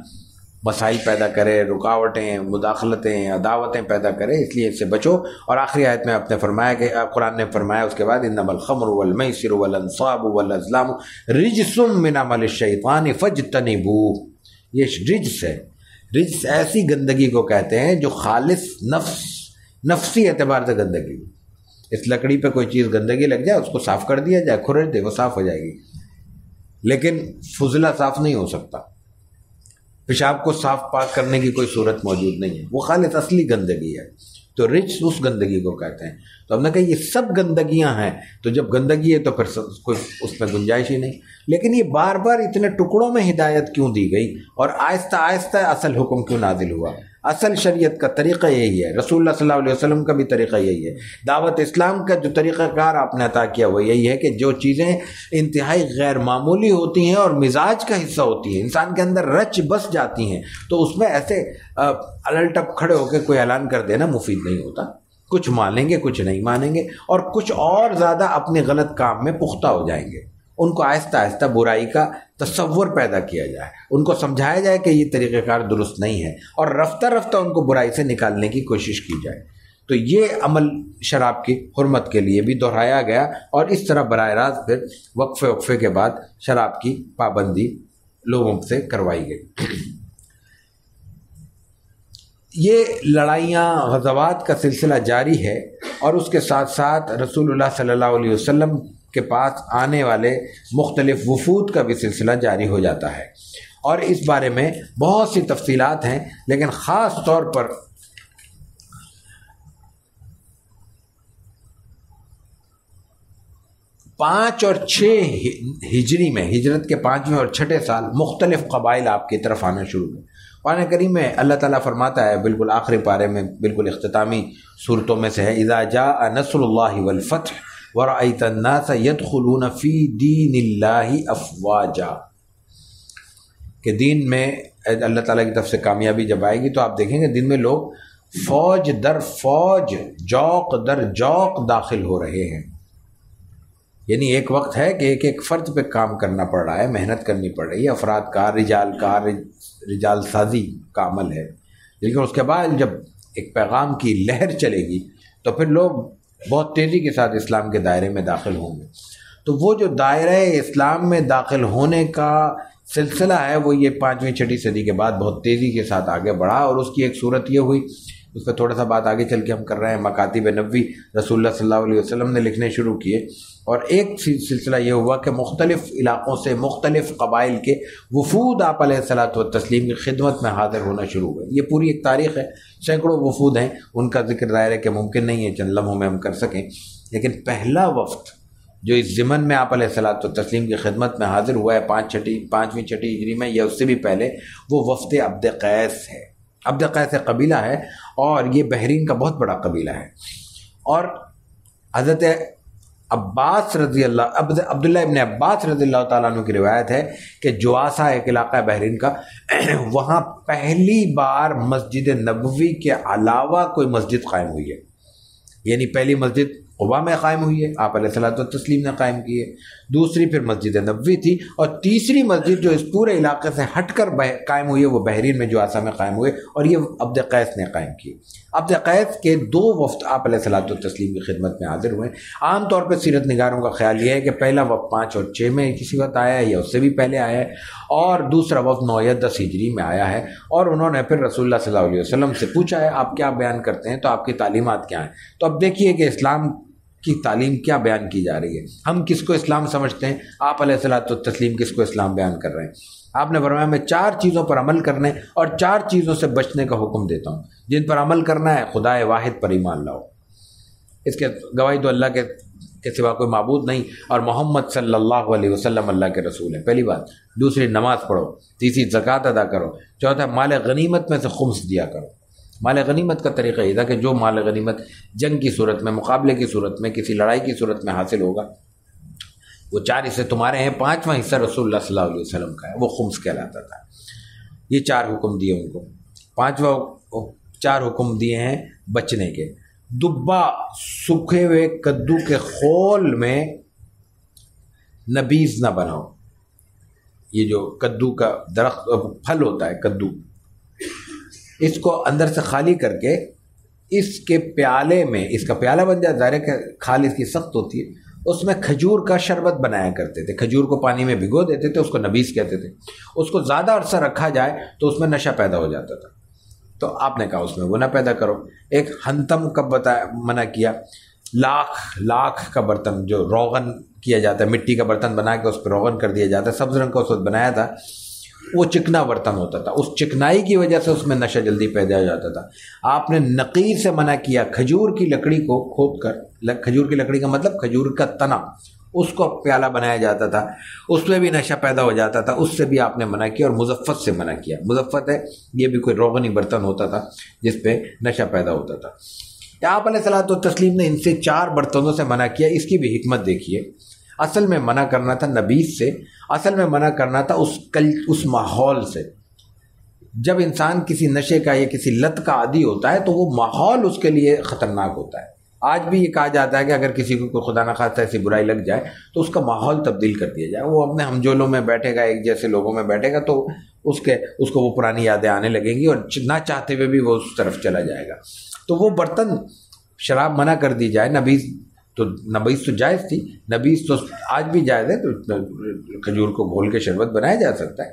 مسائل پیدا کرے، رکاوٹیں، مداخلتیں، عداوتیں پیدا کرے، اس لیے اس سے بچو۔ اور آخری آیت میں آپ نے فرمایا کہ قرآن نے فرمایا اس کے بعد انما الخمر والمیسر والانصاب والازلام رجس من عمل الشیطان فاجتنبوہ، یہ رجس ہے۔ رجس ایسی گندگی کو کہتے ہیں جو خالص نفسی اعتبار سے گندگی، اس لکڑی پہ کوئی چیز گندگی لگ جائے اس کو صاف کر دیا جائے، کھرچ دے، وہ صاف ہو جائے گی، لیکن فضلہ صاف نہیں ہو سکتا۔ پیشاب کو صاف پاک کرنے کی کوئی صورت موجود نہیں ہے، وہ خالص اصلی گندگی ہے، تو رچ اس گندگی کو کہتے ہیں۔ تو ہم نے کہا یہ سب گندگیاں ہیں، تو جب گندگی ہے تو پھر کوئی اس میں گنجائش ہی نہیں۔ لیکن یہ بار بار اتنے ٹکڑوں میں ہدایت کیوں دی گئی اور آہستہ آہستہ اصل حکم کیوں نازل ہوا؟ اصل شریعت کا طریقہ یہی ہے، رسول اللہ صلی اللہ علیہ وسلم کا بھی طریقہ یہی ہے، دعوت اسلام کا جو طریقہ کار آپ نے عطا کیا وہ یہی ہے کہ جو چیزیں انتہائی غیر معمولی ہوتی ہیں اور مزاج کا حصہ ہوتی ہیں، انسان کے اندر رچ بس جاتی ہیں، تو اس میں ایسے الٹپ کھڑے ہو کے کوئی اعلان کر دینا مفید نہیں ہوتا۔ کچھ مانیں گے، کچھ نہیں مانیں گے، اور کچھ اور زیادہ اپنے غلط کام میں پختہ ہو جائیں گے۔ ان کو آہستہ آہستہ برائی کا تصور پیدا کیا جائے، ان کو سمجھایا جائے کہ یہ طریقہ کار درست نہیں ہے، اور رفتہ رفتہ ان کو برائی سے نکالنے کی کوشش کی جائے۔ تو یہ عمل شراب کی حرمت کے لیے بھی دہرایا گیا، اور اس طرح براہ راست پھر وقفے کے بعد شراب کی پابندی لوگوں سے کروائی گئی۔ یہ لڑائیاں، غزوات کا سلسلہ جاری ہے، اور اس کے ساتھ ساتھ رسول اللہ صلی اللہ علیہ وسلم کے پاس آنے والے مختلف وفود کا بھی سلسلہ جاری ہو جاتا ہے، اور اس بارے میں بہت سی تفصیلات ہیں، لیکن خاص طور پر 5 اور 6 ہجری میں، ہجرت کے 5ویں اور 6ٹھے سال مختلف قبائل آپ کی طرف آنا شروع ہوئے۔ قرآن کریم میں اللہ تعالیٰ فرماتا ہے، بالکل آخری پارے میں، بالکل اختتامی صورتوں میں سے ہے، اذا جاء نصر اللہ والفتح ورأیت الناس يدخلون فی دین اللہ افواجا، کہ دین میں اللہ تعالیٰ کی طرف سے کامیابی جب آئے گی تو آپ دیکھیں گے دن میں لوگ فوج در فوج، جوق در جوق داخل ہو رہے ہیں۔ یعنی ایک وقت ہے کہ ایک ایک فرد پہ کام کرنا پڑ رہا ہے، محنت کرنی پڑ رہی ہے، افراد کار، رجال سازی کا عمل ہے، لیکن اس کے بعد جب ایک پیغام کی لہر چلے گی تو پھر لوگ بہت تیزی کے ساتھ اسلام کے دائرے میں داخل ہوں گے۔ تو وہ جو دائرہ اسلام میں داخل ہونے کا سلسلہ ہے وہ یہ 5ویں 6ٹھی صدی کے بعد بہت تیزی کے ساتھ آگے بڑھا، اور اس کی ایک صورت یہ ہوئی، اس پہ تھوڑا سا بات آگے چل کے ہم کر رہے ہیں۔ مکاتب نبوی رسول اللہ صلی اللہ علیہ وسلم نے لکھنے شروع کیے، اور ایک سلسلہ یہ ہوا کہ مختلف علاقوں سے مختلف قبائل کے وفود آپ علیہ الصلوۃ والتسلیم کی خدمت میں حاضر ہونا شروع ہوئے۔ یہ پوری ایک تاریخ ہے، سینکڑوں وفود ہیں، ان کا ذکر ظاہر ہے کہ ممکن نہیں ہے چند لمحوں میں ہم کر سکیں، لیکن پہلا وفد جو اس ضمن میں آپ علیہ الصلوۃ والتسلیم کی خدمت میں حاضر ہوا ہے 5ویں 6ٹھی ہجری میں یا اس سے بھی پہلے، وہ وفد عبد قیس ہے۔ عبد قیس قبیلہ ہے، اور یہ بحرین کا بہت بڑا قبیلہ ہے، اور حضرت عباس رضی اللہ عبداللہ ابن عباس رضی اللہ تعالیٰ عنہ کی روایت ہے کہ جواسہ ایک علاقہ ہے بحرین کا، وہاں پہلی بار مسجد نبوی کے علاوہ کوئی مسجد قائم ہوئی ہے، یعنی پہلی مسجد قباء میں قائم ہوئی ہے، آپ علیہ الصلوۃ والتسلیم نے قائم کی ہے، دوسری پھر مسجد نبوی تھی، اور تیسری مسجد جو اس پورے علاقے سے ہٹ کر قائم ہوئی ہے وہ بحرین میں جواسہ میں قائم ہوئے، اور یہ عبد قیس نے قائم کی۔ عبد قیس کے 2 وفد آپ علیہ الصلوۃ والتسلیم کی خدمت میں حاضر ہوئے۔ عام طور پہ سیرت نگاروں کا خیال یہ ہے کہ پہلا وفد 5 اور 6 میں کسی وقت آیا ہے یا اس سے بھی پہلے آیا ہے، اور دوسرا وفد 9 یا 10 ہجری میں آیا ہے، اور انہوں نے پھر رسول اللہ صلی اللہ علیہ وسلم سے پوچھا ہے آپ کیا بیان کرتے ہیں، تو آپ کی تعلیمات کیا ہیں؟ تو اب دیکھیے کہ اسلام کی تعلیم کیا بیان کی جا رہی ہے، ہم کس کو اسلام سمجھتے ہیں، آپ علیہ الصلوۃ والتسلیم کس کو اسلام بیان کر رہے ہیں۔ آپ نے فرمایا میں 4 چیزوں پر عمل کرنے اور 4 چیزوں سے بچنے کا حکم دیتا ہوں، جن پر عمل کرنا ہے خدائے واحد پر ایمان لاؤ، اس کے گواہی دو اللہ کے سوا کوئی معبود نہیں، اور محمد صلی اللہ علیہ وسلم اللہ کے رسول ہیں، پہلی بات۔ دوسری نماز پڑھو، تیسری زکوٰۃ ادا کرو، چوتھا مال غنیمت میں سے خمس دیا کرو۔ مال غنیمت کا طریقہ یہ تھا کہ جو مال غنیمت جنگ کی صورت میں، مقابلے کی صورت میں، کسی لڑائی کی صورت میں حاصل ہوگا، وہ 4 حصے تمہارے ہیں، 5واں حصہ رسول اللہ صلی اللہ علیہ وسلم کا ہے، وہ خمس کہلاتا تھا۔ یہ 4 حکم دیے ان کو، 5واں 4 حکم دیے ہیں بچنے کے۔ دبا، سوکھے ہوئے کدو کے خول میں نبیذ نہ بناؤ، یہ جو کدو کا درخت پھل ہوتا ہے کدو، اس کو اندر سے خالی کر کے اس کے پیالے میں، اس کا پیالہ بن جائے، ظاہر ہے کہ کھال اس کی سخت ہوتی ہے، اس میں کھجور کا شربت بنایا کرتے تھے، کھجور کو پانی میں بھگو دیتے تھے، اس کو نبیذ کہتے تھے، اس کو زیادہ عرصہ رکھا جائے تو اس میں نشہ پیدا ہو جاتا تھا، تو آپ نے کہا اس میں وہ نہ پیدا کرو۔ ایک ہنتم کا منع کیا، لاکھ کا برتن جو روغن کیا جاتا ہے، مٹی کا برتن بنا کے اس پہ روغن کر دیا جاتا ہے، سبز رنگ کا اس وقت بنایا تھا، وہ چکنا برتن ہوتا تھا، اس چکنائی کی وجہ سے اس میں نشہ جلدی پیدا ہو جاتا تھا۔ آپ نے نقیر سے منع کیا، کھجور کی لکڑی کو کھود کر، کھجور کی لکڑی کا مطلب کھجور کا تنا، اس کو پیالہ بنایا جاتا تھا، اس میں بھی نشہ پیدا ہو جاتا تھا، اس سے بھی آپ نے منع کیا، اور مزفت سے منع کیا۔ مزفت ہے، یہ بھی کوئی روغنی برتن ہوتا تھا جس پہ نشہ پیدا ہوتا تھا۔ آپ علیہ الصلوۃ والتسلیم نے ان سے 4 برتنوں سے منع کیا، اس کی بھی حکمت دیکھیے۔ اصل میں منع کرنا تھا نبیذ سے، اصل میں منع کرنا تھا اس ماحول سے۔ جب انسان کسی نشے کا یا کسی لت کا عادی ہوتا ہے تو وہ ماحول اس کے لیے خطرناک ہوتا ہے۔ آج بھی یہ کہا جاتا ہے کہ اگر کسی کو کوئی خدا نخواستہ ایسی برائی لگ جائے تو اس کا ماحول تبدیل کر دیا جائے، وہ اپنے ہمجولوں میں بیٹھے گا، ایک جیسے لوگوں میں بیٹھے گا، تو اس کو وہ پرانی یادیں آنے لگیں گی، اور نہ چاہتے ہوئے بھی وہ اس طرف چلا جائے گا۔ تو وہ برتن، شراب منع کر دی جائے، نبیذ تو جائز تھی، نبیذ تو آج بھی جائز ہے، تو کھجور کو گھول کے شربت بنایا جا سکتا ہے۔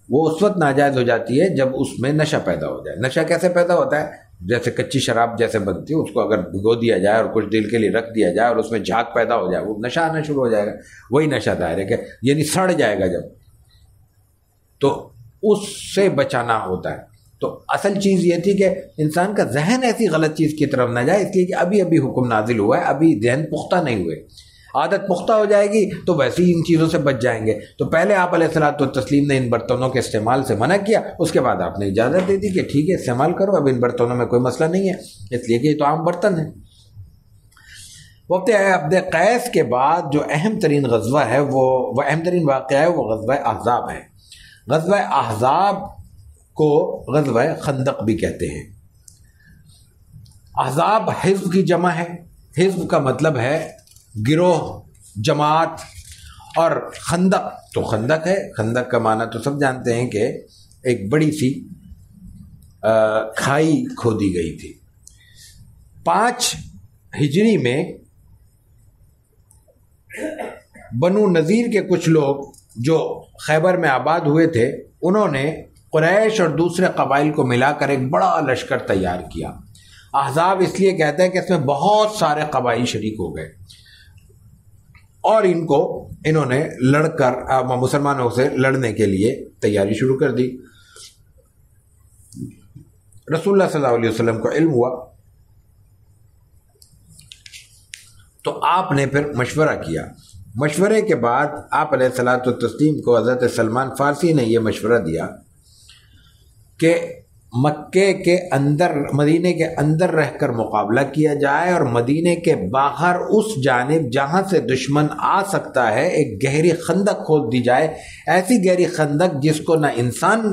وہ اس وقت ناجائز ہو جاتی ہے جب اس میں نشہ پیدا ہو جائے۔ نشہ کیسے پیدا ہوتا ہے؟ جیسے کچی شراب جیسے بنتی ہے، اس کو اگر بھگو دیا جائے اور کچھ دیر کے لیے رکھ دیا جائے اور اس میں جھاگ پیدا ہو جائے، وہ نشہ آنا شروع ہو جائے گا، وہی نشہ دائر ہے، کہ یعنی سڑ جائے گا جب، تو اس سے بچانا ہوتا ہے۔ تو اصل چیز یہ تھی کہ انسان کا ذہن ایسی غلط چیز کی طرف نہ جائے، اس لیے کہ ابھی حکم نازل ہوا ہے، ابھی ذہن پختہ نہیں ہوئے، عادت پختہ ہو جائے گی تو ویسے ہی ان چیزوں سے بچ جائیں گے۔ تو پہلے آپ علیہ الصلوۃ والتسلیم نے ان برتنوں کے استعمال سے منع کیا، اس کے بعد آپ نے اجازت دے دی کہ ٹھیک ہے استعمال کرو، اب ان برتنوں میں کوئی مسئلہ نہیں ہے، اس لیے کہ یہ تو عام برتن ہیں۔ وقت عبد قیس کے بعد جو اہم ترین غزوہ ہے، وہ اہم ترین واقعہ ہے، وہ غزوہ احزاب ہے۔ غزوہ احزاب کو غزوہ خندق بھی کہتے ہیں۔ احزاب حزب کی جمع ہے، حزب کا مطلب ہے گروہ، جماعت، اور خندق تو خندق ہے، خندق کا معنی تو سب جانتے ہیں کہ ایک بڑی سی کھائی کھودی گئی تھی۔ 5 ہجری میں بنو نذیر کے کچھ لوگ جو خیبر میں آباد ہوئے تھے، انہوں نے قریش اور دوسرے قبائل کو ملا کر ایک بڑا لشکر تیار کیا۔ احزاب اس لیے کہتے ہیں کہ اس میں بہت سارے قبائل شریک ہو گئے، اور انہوں نے لڑ کر مسلمانوں سے لڑنے کے لیے تیاری شروع کر دی۔ رسول اللہ صلی اللہ علیہ وسلم کو علم ہوا تو آپ نے پھر مشورہ کیا۔ مشورے کے بعد آپ علیہ الصلوۃ والتسلیم کو حضرت سلمان فارسی نے یہ مشورہ دیا کہ مکے کے اندر، مدینے کے اندر رہ کر مقابلہ کیا جائے، اور مدینے کے باہر اس جانب جہاں سے دشمن آ سکتا ہے ایک گہری خندق کھود دی جائے، ایسی گہری خندق جس کو نہ انسان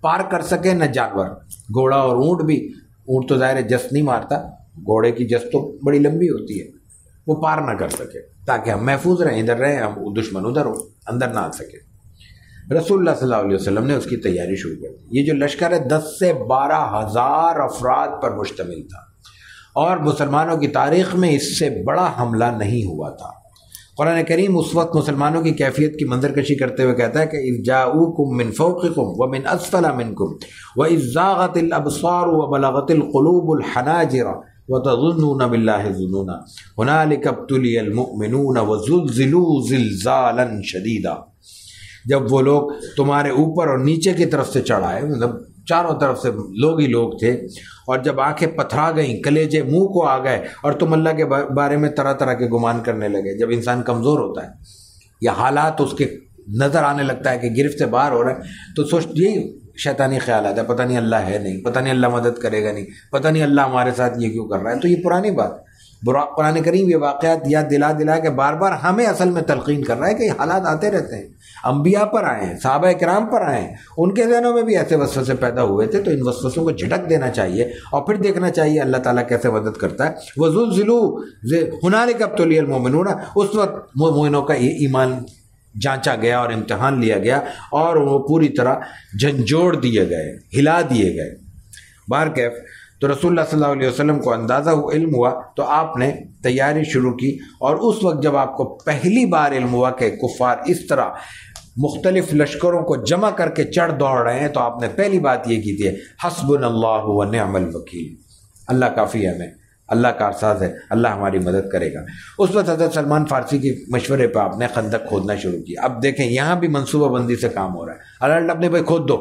پار کر سکے نہ جانور، گھوڑا اور اونٹ بھی۔ اونٹ تو ظاہر جست نہیں مارتا، گھوڑے کی جست تو بڑی لمبی ہوتی ہے، وہ پار نہ کر سکے، تاکہ ہم محفوظ رہیں، ادھر رہیں ہم، دشمن ادھر ہو، اندر نہ آ سکے۔ رسول اللہ صلی اللہ علیہ وسلم نے اس کی تیاری شروع کر دی۔ یہ جو لشکر ہے 10 سے 12 ہزار افراد پر مشتمل تھا، اور مسلمانوں کی تاریخ میں اس سے بڑا حملہ نہیں ہوا تھا۔ قرآن کریم اس وقت مسلمانوں کی کیفیت کی منظر کشی کرتے ہوئے کہتا ہے کہ اذ جاؤوکم من فوقکم ومن اسفل منکم واذ زاغت الابصار وبلغت القلوب الحناجر وتظنون بالله الظنونا هنالك ابتلي المؤمنون وزلزلوا زلزالا شديدا۔ جب وہ لوگ تمہارے اوپر اور نیچے کی طرف سے چڑھ آئے، مطلب چاروں طرف سے لوگ ہی لوگ تھے، اور جب آنکھیں پتھرا گئیں، کلیجے منہ کو آ گئے، اور تم اللہ کے بارے میں طرح طرح کے گمان کرنے لگے۔ جب انسان کمزور ہوتا ہے یا حالات اس کے نظر آنے لگتا ہے کہ گرفت سے باہر ہو رہا ہے، تو یہی شیطانی خیال آتا ہے، پتہ نہیں اللہ ہے نہیں، پتہ نہیں اللہ مدد کرے گا نہیں، پتہ نہیں اللہ ہمارے ساتھ یہ کیوں کر رہا ہے۔ تو یہ پرانی بات، قرآن کریم یہ واقعات یاد دلا کے بار بار ہمیں اصل میں تلقین کر رہا ہے کہ یہ حالات آتے رہتے ہیں، انبیاء پر آئے ہیں، صحابہ کرام پر آئے ہیں، ان کے ذہنوں میں بھی ایسے وسوسے پیدا ہوئے تھے، تو ان وسوسوں کو جھٹک دینا چاہیے اور پھر دیکھنا چاہیے اللہ تعالیٰ کیسے مدد کرتا ہے۔ وَزُلْزِلُوا هُنَالِكَ ابْتُلِيَ الْمُؤْمِنُونَ، اس وقت مومنوں کا یہ ایمان جانچا گیا اور امتحان لیا گیا، اور وہ پوری طرح جھنجھوڑ دیے گئے، ہلا دیے گئے۔ بہرکیف تو رسول اللہ صلی اللہ علیہ وسلم کو اندازہ علم ہوا تو آپ نے تیاری شروع کی، اور اس وقت جب آپ کو پہلی بار علم ہوا کہ کفار اس طرح مختلف لشکروں کو جمع کر کے چڑھ دوڑ رہے ہیں، تو آپ نے پہلی بات یہ کی تھی، حسبنا اللہ و نعم الوکیل، اللہ کافی ہے ہمیں، اللہ کارساز ہے، اللہ ہماری مدد کرے گا۔ اس وقت حضرت سلمان فارسی کے مشورے پہ آپ نے خندق کھودنا شروع کیا۔ اب دیکھیں یہاں بھی منصوبہ بندی سے کام ہو رہا ہے۔ اللہ اپنے بھائی کھود دو،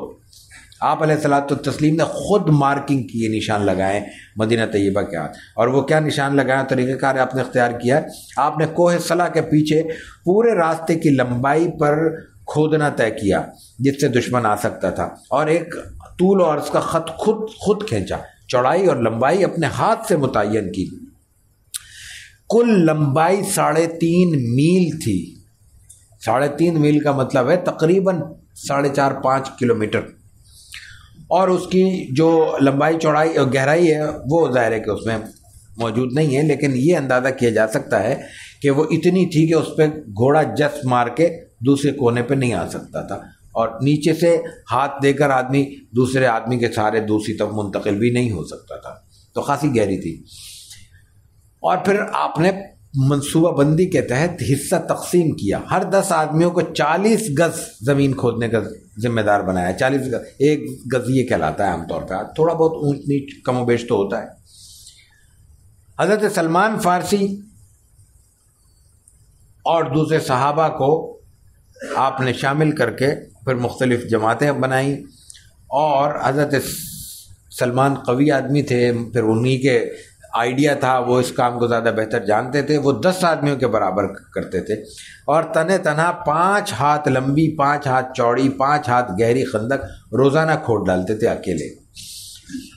آپ علیہ الصلوۃ والتسلیم نے خود مارکنگ کی، نشان لگائے مدینہ طیبہ کے ہاتھ، اور وہ کیا نشان لگایا، طریقہ کار آپ نے اختیار کیا ہے، آپ نے کوہ صلا کے پیچھے پورے راستے کی لمبائی پر کھودنا طے کیا جس سے دشمن آ سکتا تھا، اور ایک طول اور عرض کا خط خود کھینچا، چوڑائی اور لمبائی اپنے ہاتھ سے متعین کی۔ کل لمبائی 3.5 میل تھی۔ 3.5 میل کا مطلب ہے تقریباً 4.5-5 کلومیٹر، اور اس کی جو لمبائی چوڑائی اور گہرائی ہے وہ ظاہر ہے کہ اس میں موجود نہیں ہے، لیکن یہ اندازہ کیا جا سکتا ہے کہ وہ اتنی تھی کہ اس پہ گھوڑا جس مار کے دوسرے کونے پہ نہیں آ سکتا تھا، اور نیچے سے ہاتھ دے کر آدمی دوسرے آدمی کے سہارے دوسری طرف منتقل بھی نہیں ہو سکتا تھا، تو خاصی گہری تھی۔ اور پھر آپ نے منصوبہ بندی کے تحت حصہ تقسیم کیا، ہر 10 آدمیوں کو 40 گز زمین کھودنے کا ذمہ دار بنایا۔ 40 گز، 1 گز یہ کہلاتا ہے عام طور پہ، تھوڑا بہت اونچ نیچ کم و بیش تو ہوتا ہے۔ حضرت سلمان فارسی اور دوسرے صحابہ کو آپ نے شامل کر کے پھر مختلف جماعتیں بنائیں، اور حضرت سلمان قوی آدمی تھے، پھر انہی کے آئیڈیا تھا، وہ اس کام کو زیادہ بہتر جانتے تھے، وہ 10 آدمیوں کے برابر کرتے تھے، اور تنہا 5 ہاتھ لمبی، 5 ہاتھ چوڑی، 5 ہاتھ گہری خندق روزانہ کھود ڈالتے تھے اکیلے۔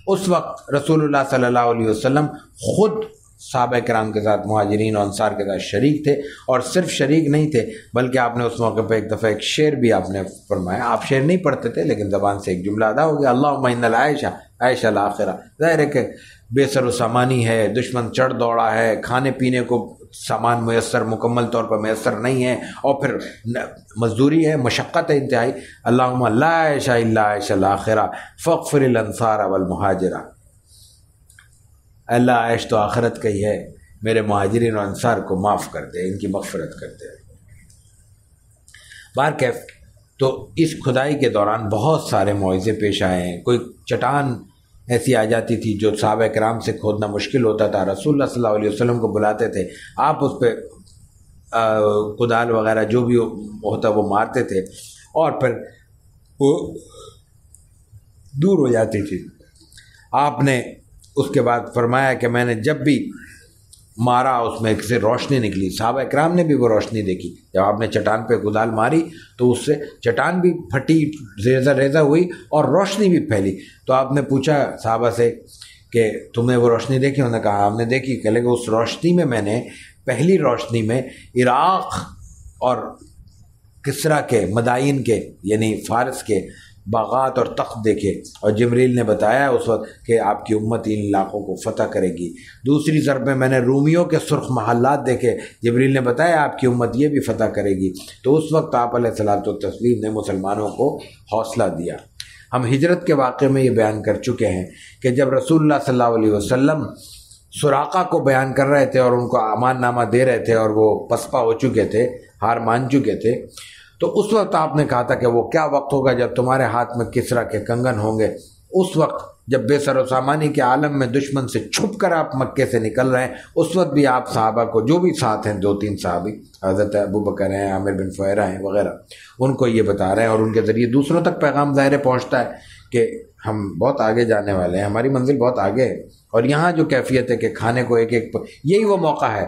اس وقت رسول اللہ صلی اللہ علیہ وسلم خود صحابہ کرام کے ساتھ، مہاجرین و انصار کے ساتھ شریک تھے، اور صرف شریک نہیں تھے بلکہ آپ نے اس موقع پہ ایک دفعہ ایک شعر بھی آپ نے فرمایا۔ آپ شعر نہیں پڑھتے تھے لیکن زبان سے ایک جملہ ادا ہو گیا، اللہم ان العیش عیش الاخرہ۔ ظاہر ہے کہ بے سر و سامانی ہے، دشمن چڑھ دوڑا ہے، کھانے پینے کو سامان میسر مکمل طور پر میسر نہیں ہے، اور پھر مزدوری ہے، مشقت ہے انتہائی۔ اللہم لا عیش الا عیش الاخرہ فاغفر الانصار والمہاجرہ، اللہ عیش تو آخرت کا ہی ہے، میرے مہاجرین و انصار کو معاف کر دے، ان کی مغفرت کر دے۔ بہرکیف تو اس کھدائی کے دوران بہت سارے معجزے پیش آئے ہیں۔ کوئی چٹان ایسی آ جاتی تھی جو صحابہ کرام سے کھودنا مشکل ہوتا تھا، رسول اللہ صلی اللہ علیہ وسلم کو بلاتے تھے، آپ اس پہ کدال وغیرہ جو بھی ہوتا وہ مارتے تھے، اور پھر وہ دور ہو جاتی تھی۔ آپ نے اس کے بعد فرمایا کہ میں نے جب بھی مارا اس میں سے روشنی نکلی، صحابہ اکرام نے بھی وہ روشنی دیکھی۔ جب آپ نے چٹان پہ کدال ماری تو اس سے چٹان بھی پھٹی، ریزہ ریزہ ہوئی، اور روشنی بھی پھیلی۔ تو آپ نے پوچھا صحابہ سے کہ تم نے وہ روشنی دیکھی؟ انہوں نے کہا ہم نے دیکھی۔ کہ لگے اس روشنی میں نے پہلی روشنی میں عراق اور کسرا کے مدائن کے یعنی فارس کے باغات اور تخت دیکھے، اور جبریل نے بتایا اس وقت کہ آپ کی امت ان علاقوں کو فتح کرے گی۔ دوسری ضرب میں نے رومیوں کے سرخ محلات دیکھے، جبریل نے بتایا آپ کی امت یہ بھی فتح کرے گی۔ تو اس وقت آپ علیہ الصلوۃ والتسلیم نے مسلمانوں کو حوصلہ دیا۔ ہم ہجرت کے واقعے میں یہ بیان کر چکے ہیں کہ جب رسول اللہ صلی اللہ علیہ وسلم سراقہ کو بیان کر رہے تھے اور ان کو امان نامہ دے رہے تھے، اور وہ پسپا ہو چکے تھے، ہار مان چکے تھے، تو اس وقت آپ نے کہا تھا کہ وہ کیا وقت ہوگا جب تمہارے ہاتھ میں کسرا کے کنگن ہوں گے۔ اس وقت جب بے سر و سامانی کے عالم میں دشمن سے چھپ کر آپ مکے سے نکل رہے ہیں، اس وقت بھی آپ صحابہ کو، جو بھی ساتھ ہیں 2-3 صحابی، حضرت ابوبکر ہیں، عامر بن فہیرہ ہیں وغیرہ، ان کو یہ بتا رہے ہیں، اور ان کے ذریعے دوسروں تک پیغام ظاہر پہنچتا ہے کہ ہم بہت آگے جانے والے ہیں، ہماری منزل بہت آگے ہے۔ اور یہاں جو کیفیت ہے کہ کھانے کو ایک ایک، یہی وہ موقع ہے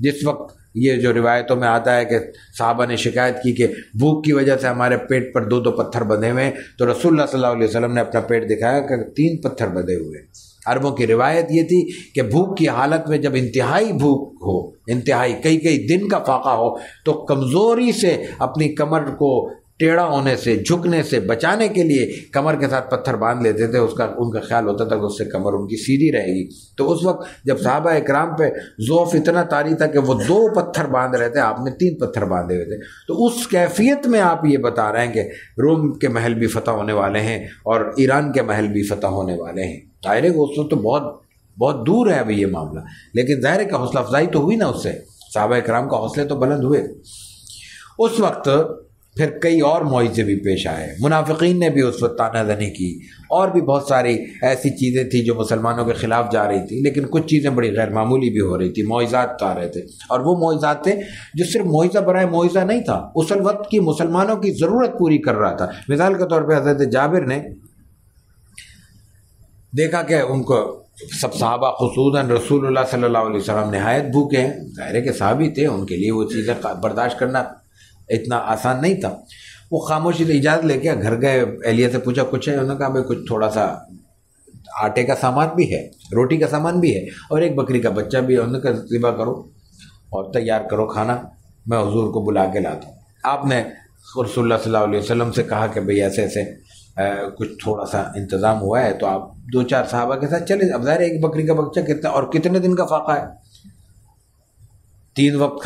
جس وقت یہ جو روایتوں میں آتا ہے کہ صحابہ نے شکایت کی کہ بھوک کی وجہ سے ہمارے پیٹ پر 2 پتھر بندھے ہوئے ہیں، تو رسول اللہ صلی اللہ علیہ وسلم نے اپنا پیٹ دکھایا کہ 3 پتھر بندھے ہوئے۔ عربوں کی روایت یہ تھی کہ بھوک کی حالت میں جب انتہائی بھوک ہو، انتہائی کئی دن کا فاقہ ہو، تو کمزوری سے اپنی کمر کو ٹیڑھا ہونے سے، جھکنے سے بچانے کے لیے کمر کے ساتھ پتھر باندھ لیتے تھے۔ ان کا خیال ہوتا تھا کہ اس سے کمر ان کی سیدھی رہے گی۔ تو اس وقت جب صحابہ اکرام پہ ضعف اتنا طاری تھا کہ وہ 2 پتھر باندھ رہے تھے، آپ نے 3 پتھر باندھے ہوئے تھے۔ تو اس کیفیت میں آپ یہ بتا رہے ہیں کہ روم کے محل بھی فتح ہونے والے ہیں اور ایران کے محل بھی فتح ہونے والے ہیں۔ ظاہر ہے کہ اس وقت تو بہت بہت دور ہے ابھی یہ معاملہ، لیکن ظاہر ہے کہ حوصلہ افزائی تو ہوئی نا اس سے، صحابہ کرام کا حوصلے تو بلند ہوئے۔ اس وقت پھر کئی اور معجزے بھی پیش آئے، منافقین نے بھی اس وقت تانہ زنی کی، اور بھی بہت ساری ایسی چیزیں تھیں جو مسلمانوں کے خلاف جا رہی تھی، لیکن کچھ چیزیں بڑی غیر معمولی بھی ہو رہی تھی، معجزات آ رہے تھے، اور وہ معجزات تھے جو صرف معجزہ برائے معجزہ نہیں تھا، اس وقت کی مسلمانوں کی ضرورت پوری کر رہا تھا۔ مثال کے طور پہ حضرت جابر نے دیکھا کہ ان کو سب صحابہ خصوصاً رسول اللہ صلی اللہ علیہ وسلم نہایت بھوکے ہیں، ظاہر ہے کہ صحابی تھے، ان کے لیے وہ چیزیں برداشت کرنا اتنا آسان نہیں تھا۔ وہ خاموشی سے اجازت لے کے گھر گئے، اہلیہ سے پوچھا کچھ ہے؟ انہوں نے کہا بھائی کچھ تھوڑا سا آٹے کا سامان بھی ہے، روٹی کا سامان بھی ہے، اور ایک بکری کا بچہ بھی ہے، انہوں نے کہا ذبح کرو اور تیار کرو کھانا، میں حضور کو بلا کے لاتا ہوں۔ آپ نے رسول اللہ صلی اللہ علیہ وسلم سے کہا کہ بھئی ایسے ایسے کچھ تھوڑا سا انتظام ہوا ہے، تو آپ 2-4 صحابہ کے ساتھ چلے۔ اب ظاہر ہے ایک بکری کا بچہ کتنا اور کتنے دن کا فاقہ ہے، 3 وقت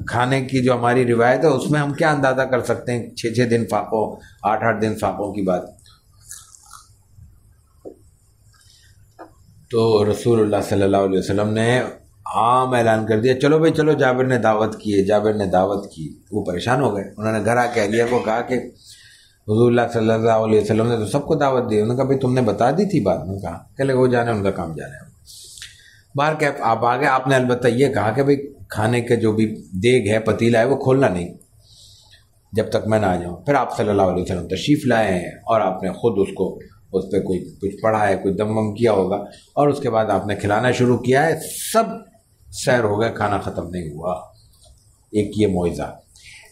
کھانے کی جو ہماری روایت ہے اس میں ہم کیا اندازہ کر سکتے ہیں، 6 دن فاقوں، 8 دن فاقوں کی بات۔ تو رسول اللہ صلی اللہ علیہ وسلم نے عام اعلان کر دیا، چلو بھائی چلو، جابر نے دعوت کی ہے، جابر نے دعوت کی۔ وہ پریشان ہو گئے، انہوں نے گھر آ کے اہلیہ کو کہا کہ حضور اللہ صلی اللہ علیہ وسلم نے تو سب کو دعوت دی۔ انہوں نے کہا بھائی تم نے بتا دی تھی بات؟ میں کہا کہ وہ جانے، ان کا کام جانے۔ باہر کہ آپ آگے آپ نے البتہ یہ کہا کہ بھائی کھانے کے جو بھی دیگ ہے، پتیلا ہے، وہ کھولنا نہیں جب تک میں نہ آ جاؤں۔ پھر آپ صلی اللہ علیہ وسلم تشریف لائے ہیں، اور آپ نے خود اس پہ کوئی کچھ پڑھا ہے، کوئی دم وم کیا ہوگا، اور اس کے بعد آپ نے کھلانا شروع کیا ہے۔ سب سیر ہو گئے، کھانا ختم نہیں ہوا۔ ایک یہ معجزہ۔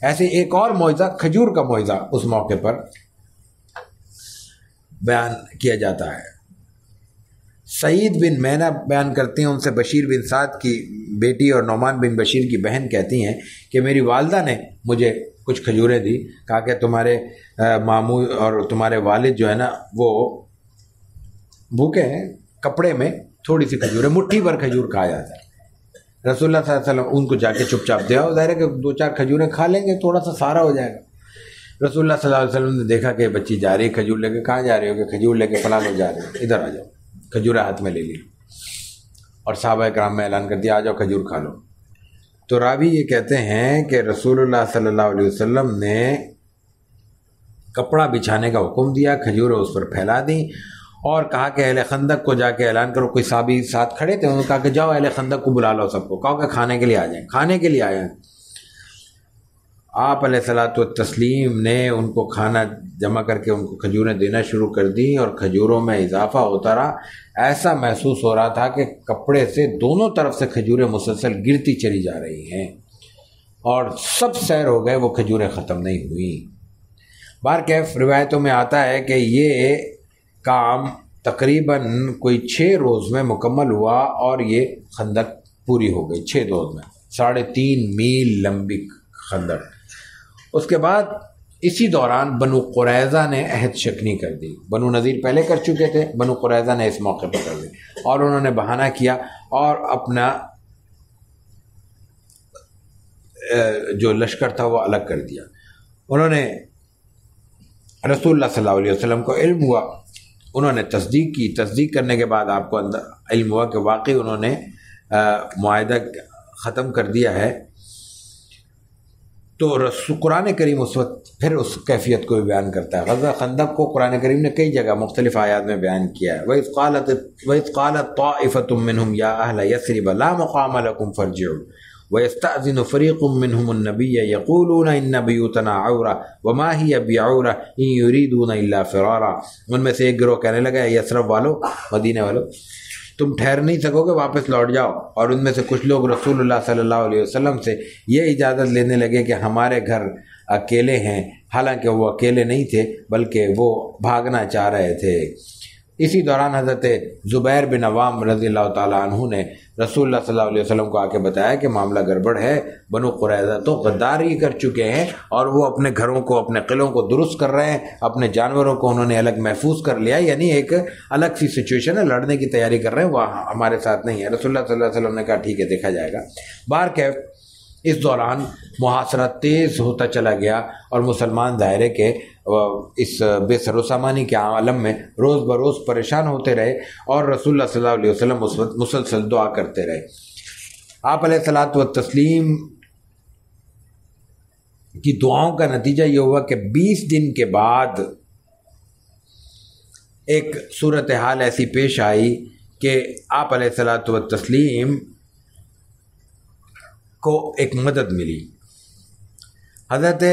ایسے ایک اور معجزہ، کھجور کا معجزہ اس موقع پر بیان کیا جاتا ہے۔ سعید بن مینا بیان کرتے ہیں، ان سے بشیر بن سعد کی بیٹی اور نعمان بن بشیر کی بہن کہتی ہیں کہ میری والدہ نے مجھے کچھ کھجوریں دی، کہا کہ تمہارے ماموں اور تمہارے والد جو ہے نا وہ بھوکے ہیں، کپڑے میں تھوڑی سی کھجوریں، مٹھی بھر کھجور کھایا جاتا ہے۔ رسول اللہ صلی اللہ علیہ وسلم ان کو جا کے چپ چاپ دیا، ظاہر ہے کہ 2-4 کھجوریں کھا لیں گے، تھوڑا سا سارا ہو جائے گا۔ رسول اللہ صلی اللہ علیہ وسلم نے دیکھا کہ بچی جا رہی ہے کھجور لے کے۔ کہاں جا رہی ہو؟ کہ کھجور لے کے فلاں لوگ جا رہے ہیں، ادھر آ جاؤ۔ کھجوریں ہاتھ میں لے لی، اور صحابہ کرام میں اعلان کر دیا آ جاؤ کھجور کھا لو۔ تو راوی یہ کہتے ہیں کہ رسول اللہ صلی اللہ علیہ وسلم نے کپڑا بچھانے کا حکم دیا، کھجوریں اس پر پھیلا دیں، اور کہا کہ اہل خندق کو جا کے اعلان کرو۔ کوئی صحابی ساتھ کھڑے تھے، انہوں نے کہا کہ جاؤ اہل خندق کو بلا لو، سب کو کہو کہ کھانے کے لیے آ جائیں، کھانے کے لیے آئے ہیں۔ آپ علیہ الصلوۃ والتسلیم نے ان کو کھانا جمع کر کے ان کو کھجوریں دینا شروع کر دی، اور کھجوروں میں اضافہ ہوتا رہا۔ ایسا محسوس ہو رہا تھا کہ کپڑے سے دونوں طرف سے کھجوریں مسلسل گرتی چلی جا رہی ہیں، اور سب سیر ہو گئے، وہ کھجوریں ختم نہیں ہوئیں۔ بہرکیف روایتوں میں آتا ہے کہ یہ کام تقریباً کوئی 6 روز میں مکمل ہوا، اور یہ خندق پوری ہو گئی 6 روز میں، 3.5 میل لمبی خندق۔ اس کے بعد اسی دوران بنو قریظہ نے عہد شکنی کر دی۔ بنو نذیر پہلے کر چکے تھے، بنو قریظہ نے اس موقع پر کر دی، اور انہوں نے بہانہ کیا اور اپنا جو لشکر تھا وہ الگ کر دیا۔ انہوں نے رسول اللہ صلی اللہ علیہ وسلم کو علم ہوا، انہوں نے تصدیق کی، تصدیق کرنے کے بعد آپ کو علم ہوا کہ واقعی انہوں نے معاہدہ ختم کر دیا ہے۔ تو قرآن کریم اس وقت پھر اس کیفیت کو بھی بیان کرتا ہے۔ غزوہ خندق کو قرآن کریم نے کئی جگہ مختلف آیات میں بیان کیا ہے۔ وَإِذْ قَالَتْ طَائِفَةٌ مِّنْهُمْ يَا أَهْلَ يَثْرِبَ لَا مُقَامَ لَكُمْ فَارْجِعُوا وَيَسْتَأْذِنُ فَرِيقٌ مِّنْهُمُ النَّبِيَّ يَقُولُونَ إِنَّ بِيُوتَنَا عَوْرَةٌ وَمَا هِيَ بِعَوْرَةٍ إِن يُرِيدُونَ إِلَّا فِرَارًا۔ ان میں سے ایک گروہ کہنے لگا، یثرب والو، مدینہ والو، تم ٹھہر نہیں سکو گے، واپس لوٹ جاؤ۔ اور ان میں سے کچھ لوگ رسول اللہ صلی اللہ علیہ وسلم سے یہ اجازت لینے لگے کہ ہمارے گھر اکیلے ہیں، حالانکہ وہ اکیلے نہیں تھے بلکہ وہ بھاگنا چاہ رہے تھے۔ اسی دوران حضرت زبیر بن عوام رضی اللہ تعالیٰ عنہ نے رسول اللہ صلی اللہ علیہ وسلم کو آ کے بتایا کہ معاملہ گڑبڑ ہے، بنو قریظہ تو غداری کر چکے ہیں، اور وہ اپنے گھروں کو، اپنے قلعوں کو درست کر رہے ہیں، اپنے جانوروں کو انہوں نے الگ محفوظ کر لیا، یعنی ایک الگ سی سچویشن ہے، لڑنے کی تیاری کر رہے ہیں، وہ ہمارے ساتھ نہیں ہے۔ رسول اللہ صلی اللہ علیہ وسلم نے کہا ٹھیک ہے، دیکھا جائے گا۔ بہرکیف اس دوران محاصرہ تیز ہوتا چلا گیا، اور مسلمان ظاہر ہے کہ اس بے سر و سامانی کے عالم میں روز بروز پریشان ہوتے رہے اور رسول اللہ صلی اللہ علیہ وسلم اس وقت مسلسل دعا کرتے رہے۔ آپ علیہ الصلوۃ والتسلیم کی دعاؤں کا نتیجہ یہ ہوا کہ 20 دن کے بعد ایک صورتحال ایسی پیش آئی کہ آپ علیہ الصلوۃ والتسلیم کو ایک مدد ملی۔ حضرت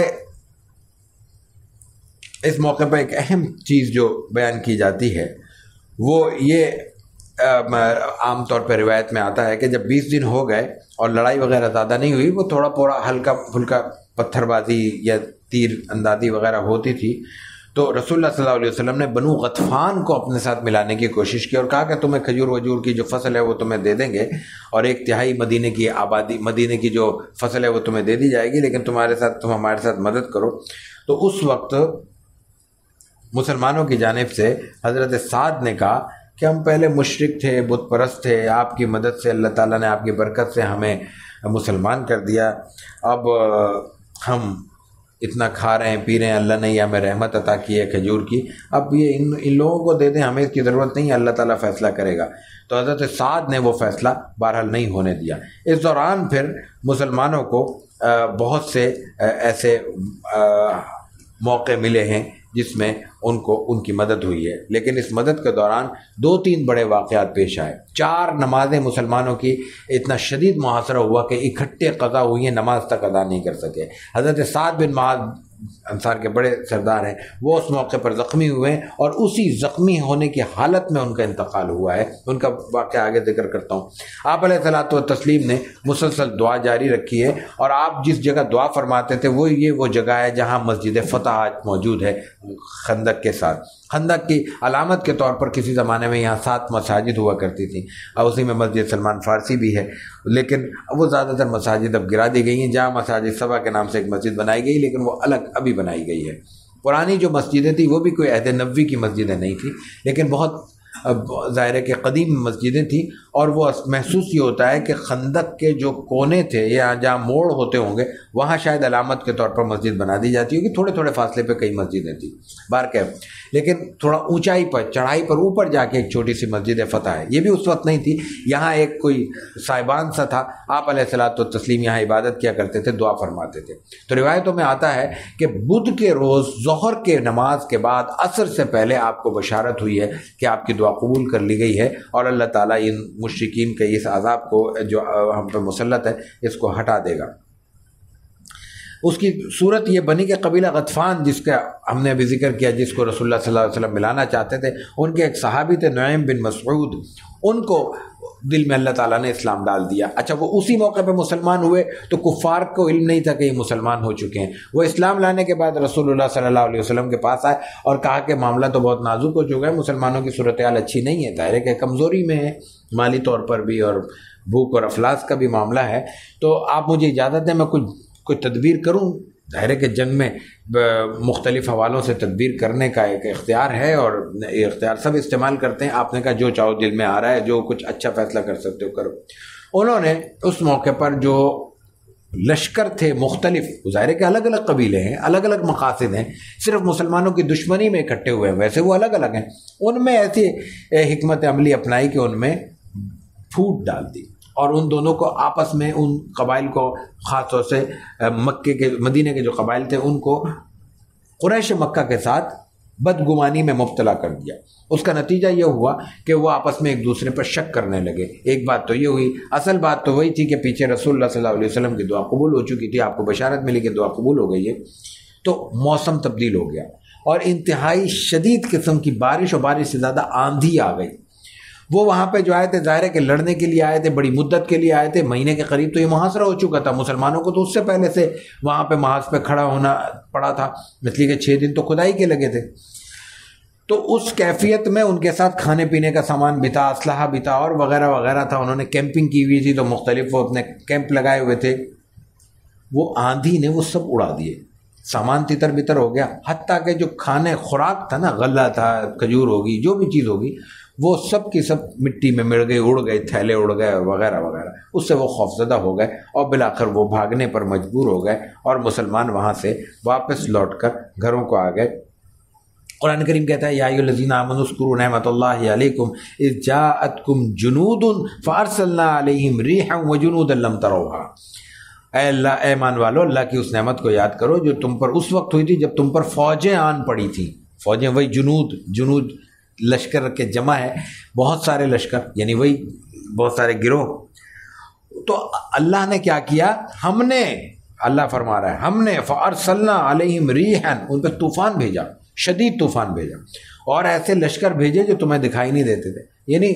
اس موقع پر ایک اہم چیز جو بیان کی جاتی ہے وہ یہ عام طور پہ روایت میں آتا ہے کہ جب 20 دن ہو گئے اور لڑائی وغیرہ زیادہ نہیں ہوئی، وہ تھوڑا پورا ہلکا پھلکا پتھر بازی یا تیر اندازی وغیرہ ہوتی تھی، تو رسول اللہ صلی اللہ علیہ وسلم نے بنو غطفان کو اپنے ساتھ ملانے کی کوشش کی اور کہا کہ تمہیں کھجور وجور کی جو فصل ہے وہ تمہیں دے دیں گے، اور 1/3 مدینے کی آبادی، مدینے کی جو فصل ہے وہ تمہیں دے دی جائے گی، لیکن تم ہمارے ساتھ مدد کرو۔ تو اس وقت مسلمانوں کی جانب سے حضرت سعد نے کہا کہ ہم پہلے مشرک تھے، بت پرست تھے، آپ کی مدد سے اللہ تعالیٰ نے آپ کی برکت سے ہمیں مسلمان کر دیا، اب ہم اتنا کھا رہے ہیں پی رہے ہیں، اللہ نے یہ ہمیں رحمت عطا کی ہے کھجور کی، اب یہ ان لوگوں کو دے دیں، ہمیں اس کی ضرورت نہیں ہے، اللہ تعالیٰ فیصلہ کرے گا۔ تو حضرت سعد نے وہ فیصلہ بہرحال نہیں ہونے دیا۔ اس دوران پھر مسلمانوں کو بہت سے ایسے موقع ملے ہیں جس میں ان کی مدد ہوئی ہے، لیکن اس مدد کے دوران 2-3 بڑے واقعات پیش آئے۔ 4 نمازیں مسلمانوں کی اتنا شدید محاصرہ ہوا کہ اکٹھے قضا ہوئی ہیں، نماز تک ادا نہیں کر سکے۔ حضرت سعد بن معاذ انصار کے بڑے سردار ہیں، وہ اس موقع پر زخمی ہوئے ہیں اور اسی زخمی ہونے کی حالت میں ان کا انتقال ہوا ہے۔ ان کا واقعہ آگے ذکر کرتا ہوں۔ آپ علیہ الصلوۃ والتسلیم نے مسلسل دعا جاری رکھی ہے، اور آپ جس جگہ دعا فرماتے تھے وہ جگہ ہے جہاں مسجد فتح آج موجود ہے خندق کے ساتھ۔ خندق کی علامت کے طور پر کسی زمانے میں یہاں 7 مساجد ہوا کرتی تھیں، اور اسی میں مسجد سلمان فارسی بھی ہے، لیکن وہ زیادہ تر مساجد اب گرا دی گئی ہیں۔ جہاں مساجد سبا کے نام سے ایک مسجد بنائی گئی، لیکن وہ الگ ابھی بنائی گئی ہے۔ پرانی جو مسجدیں تھیں وہ بھی کوئی عہد نبوی کی مسجدیں نہیں تھیں، لیکن بہت ظاہر ہے کہ قدیم مسجدیں تھیں، اور وہ محسوس یہ ہوتا ہے کہ خندق کے جو کونے تھے یا جہاں موڑ ہوتے ہوں گے وہاں شاید علامت کے طور پر مسجد بنا دی جاتی ہوگی، تھوڑے تھوڑے فاصلے پہ کئی مسجدیں تھیں بارکیف، لیکن تھوڑا اونچائی پر، چڑھائی پر اوپر جا کے ایک چھوٹی سی مسجد فتح ہے، یہ بھی اس وقت نہیں تھی۔ یہاں ایک کوئی صاحبان سا تھا، آپ علیہ الصلوۃ والتسلیم یہاں عبادت کیا کرتے تھے، دعا فرماتے تھے۔ تو روایتوں میں آتا ہے کہ بدھ کے روز ظہر کے نماز کے بعد عصر سے پہلے آپ کو بشارت ہوئی ہے کہ آپ کی دعا قبول کر لی گئی ہے، اور اللہ تعالیٰ ان مشرکین کے اس عذاب کو جو ہم پہ مسلط ہے اس کو ہٹا دے گا۔ اس کی صورت یہ بنی کہ قبیلہ غطفان، جس کا ہم نے ابھی ذکر کیا، جس کو رسول اللہ صلی اللہ علیہ وسلم ملانا چاہتے تھے، ان کے ایک صحابی تھے نعیم بن مسعود، ان کو دل میں اللہ تعالیٰ نے اسلام ڈال دیا۔ اچھا، وہ اسی موقع پہ مسلمان ہوئے تو کفار کو علم نہیں تھا کہ یہ مسلمان ہو چکے ہیں۔ وہ اسلام لانے کے بعد رسول اللہ صلی اللہ علیہ وسلم کے پاس آئے اور کہا کہ معاملہ تو بہت نازک ہو چکا ہے، مسلمانوں کی صورتحال اچھی نہیں ہے، ظاہر ہے کہ کمزوری میں ہے، مالی طور پر بھی اور بھوک اور افلاس کا بھی معاملہ ہے، تو آپ مجھے اجازت دیں میں کوئی تدبیر کروں۔ ظاہر ہے کہ جنگ میں مختلف حوالوں سے تدبیر کرنے کا ایک اختیار ہے، اور یہ اختیار سب استعمال کرتے ہیں۔ آپ نے کہا جو چاہو دل میں آ رہا ہے، جو کچھ اچھا فیصلہ کر سکتے ہو کرو۔ انہوں نے اس موقع پر جو لشکر تھے مختلف، ظاہر ہے کہ الگ الگ قبیلے ہیں، الگ الگ مقاصد ہیں، صرف مسلمانوں کی دشمنی میں اکٹھے ہوئے ہیں، ویسے وہ الگ الگ ہیں، ان میں ایسی حکمت عملی اپنائی کہ ان میں پھوٹ ڈال دی، اور ان دونوں کو آپس میں، ان قبائل کو خاص طور سے مدینے کے جو قبائل تھے ان کو قریش مکہ کے ساتھ بدگمانی میں مبتلا کر دیا۔ اس کا نتیجہ یہ ہوا کہ وہ آپس میں ایک دوسرے پر شک کرنے لگے۔ ایک بات تو یہ ہوئی، اصل بات تو وہی تھی کہ پیچھے رسول اللہ صلی اللہ علیہ وسلم کی دعا قبول ہو چکی تھی، آپ کو بشارت ملی کہ دعا قبول ہو گئی ہے، تو موسم تبدیل ہو گیا اور انتہائی شدید قسم کی بارش، اور بارش سے زیادہ آندھی آ گئی۔ وہ وہاں پہ جو آئے تھے ظاہر ہے کہ لڑنے کے لیے آئے تھے، بڑی مدت کے لیے آئے تھے، مہینے کے قریب تو یہ محاصرہ ہو چکا تھا مسلمانوں کو، تو اس سے پہلے سے وہاں پہ محاذ پہ کھڑا ہونا پڑا تھا، اس لیے کہ 6 دن تو کھدائی کے لگے تھے۔ تو اس کیفیت میں ان کے ساتھ کھانے پینے کا سامان بھی تھا، اسلحہ بھی تھا، اور وغیرہ وغیرہ تھا، انہوں نے کیمپنگ کی ہوئی تھی، تو مختلف وہ اپنے کیمپ لگائے ہوئے تھے۔ وہ آندھی نے وہ سب اڑا دیے، سامان تتر بتر ہو گیا، حتیٰ کہ جو کھانے خوراک تھا نا، غلہ تھا، کھجور ہوگی، جو بھی چیز ہوگی، وہ سب کی سب مٹی میں مل گئے، اڑ گئے، تھیلے اڑ گئے اور وغیرہ وغیرہ. اس سے وہ خوفزدہ ہو گئے اور بالآخر وہ بھاگنے پر مجبور ہو گئے اور مسلمان وہاں سے واپس لوٹ کر گھروں کو آ گئے. قرآن کریم کہتا ہے یا ایھا الذین آمنوا اذکروا نعمت اللہ علیکم اذ جاءتکم جنود فارسلنا علیہم ریحا وجنودا لم تروها. اے اللہ، اے ایمان والو، اللہ کی اس نعمت کو یاد کرو جو تم پر اس وقت ہوئی تھی جب تم پر فوجیں آن پڑی تھیں. فوجیں وہی جنود لشکر کے جمع ہے، بہت سارے لشکر، یعنی وہی بہت سارے گروہ. تو اللہ نے کیا کیا؟ ہم نے، اللہ فرما رہا ہے، ہم نے فارسلنا علیہم ریحا، ان پہ طوفان بھیجا، شدید طوفان بھیجا، اور ایسے لشکر بھیجے جو تمہیں دکھائی نہیں دیتے تھے. یعنی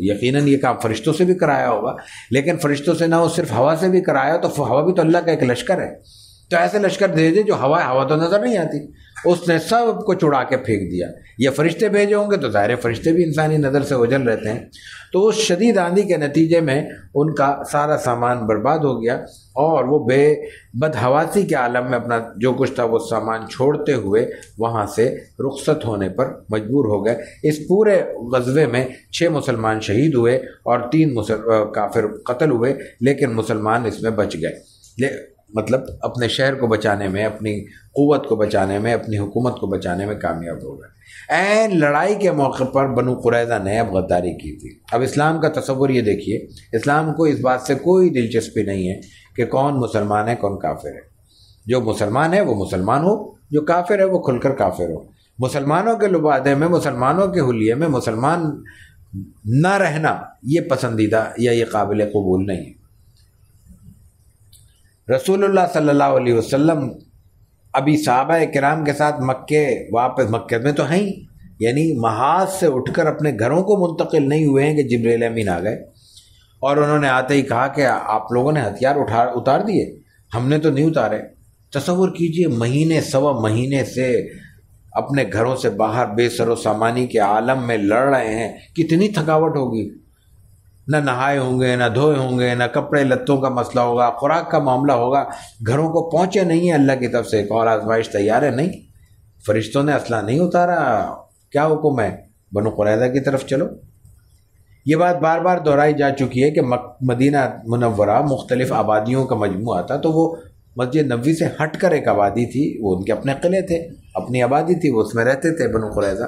یقیناً یہ کام فرشتوں سے بھی کرایا ہوگا، لیکن فرشتوں سے نہ ہو، صرف ہوا سے بھی کرایا، تو ہوا بھی تو اللہ کا ایک لشکر ہے. تو ایسے لشکر بھیجے جو ہوا تو نظر نہیں آتی، اس نے سب کو چڑا کے پھینک دیا. یہ فرشتے بھیجے ہوں گے تو ظاہر فرشتے بھی انسانی نظر سے اوجھل رہتے ہیں. تو اس شدید آندھی کے نتیجے میں ان کا سارا سامان برباد ہو گیا اور وہ بے بدحواسی کے عالم میں اپنا جو کچھ تھا وہ سامان چھوڑتے ہوئے وہاں سے رخصت ہونے پر مجبور ہو گئے. اس پورے غزوے میں 6 مسلمان شہید ہوئے اور 3 کافر قتل ہوئے، لیکن مسلمان اس میں بچ گئے. مطلب اپنے شہر کو بچانے میں، اپنی قوت کو بچانے میں، اپنی حکومت کو بچانے میں کامیاب ہو گئے. عین لڑائی کے موقع پر بنو قریظہ نے اب غداری کی تھی. اب اسلام کا تصور یہ دیکھیے، اسلام کو اس بات سے کوئی دلچسپی نہیں ہے کہ کون مسلمان ہے کون کافر ہے. جو مسلمان ہے وہ مسلمان ہو، جو کافر ہے وہ کھل کر کافر ہو. مسلمانوں کے لبادے میں، مسلمانوں کے حلیے میں مسلمان نہ رہنا یہ پسندیدہ یا یہ قابل قبول نہیں ہے. رسول اللہ صلی اللہ علیہ وسلم ابھی صحابہ کرام کے ساتھ مکہ میں تو ہیں، یعنی محاذ سے اٹھ کر اپنے گھروں کو منتقل نہیں ہوئے ہیں کہ جبرائیل امین آ گئے اور انہوں نے آتے ہی کہا کہ آپ لوگوں نے ہتھیار اتار دیے. ہم نے تو نہیں اتارے. تصور کیجئے، مہینے سوا مہینے سے اپنے گھروں سے باہر بے سر و سامانی کے عالم میں لڑ رہے ہیں، کتنی تھکاوٹ ہوگی. نہ نہائے ہوں گے، نہ دھوئے ہوں گے، نہ کپڑے لتوں کا مسئلہ ہوگا، خوراک کا معاملہ ہوگا. گھروں کو پہنچے نہیں ہیں، اللہ کی طرف سے ایک اور آزمائش تیار ہے. نہیں، فرشتوں نے اسلحہ نہیں اتارا. کیا حکم ہے؟ بنو قریظہ کی طرف چلو. یہ بات بار بار دہرائی جا چکی ہے کہ مدینہ منورہ مختلف آبادیوں کا مجموعہ تھا، تو وہ مسجد نبوی سے ہٹ کر ایک آبادی تھی، وہ ان کے اپنے قلعے تھے، اپنی آبادی تھی، وہ اس میں رہتے تھے بنو قریظہ.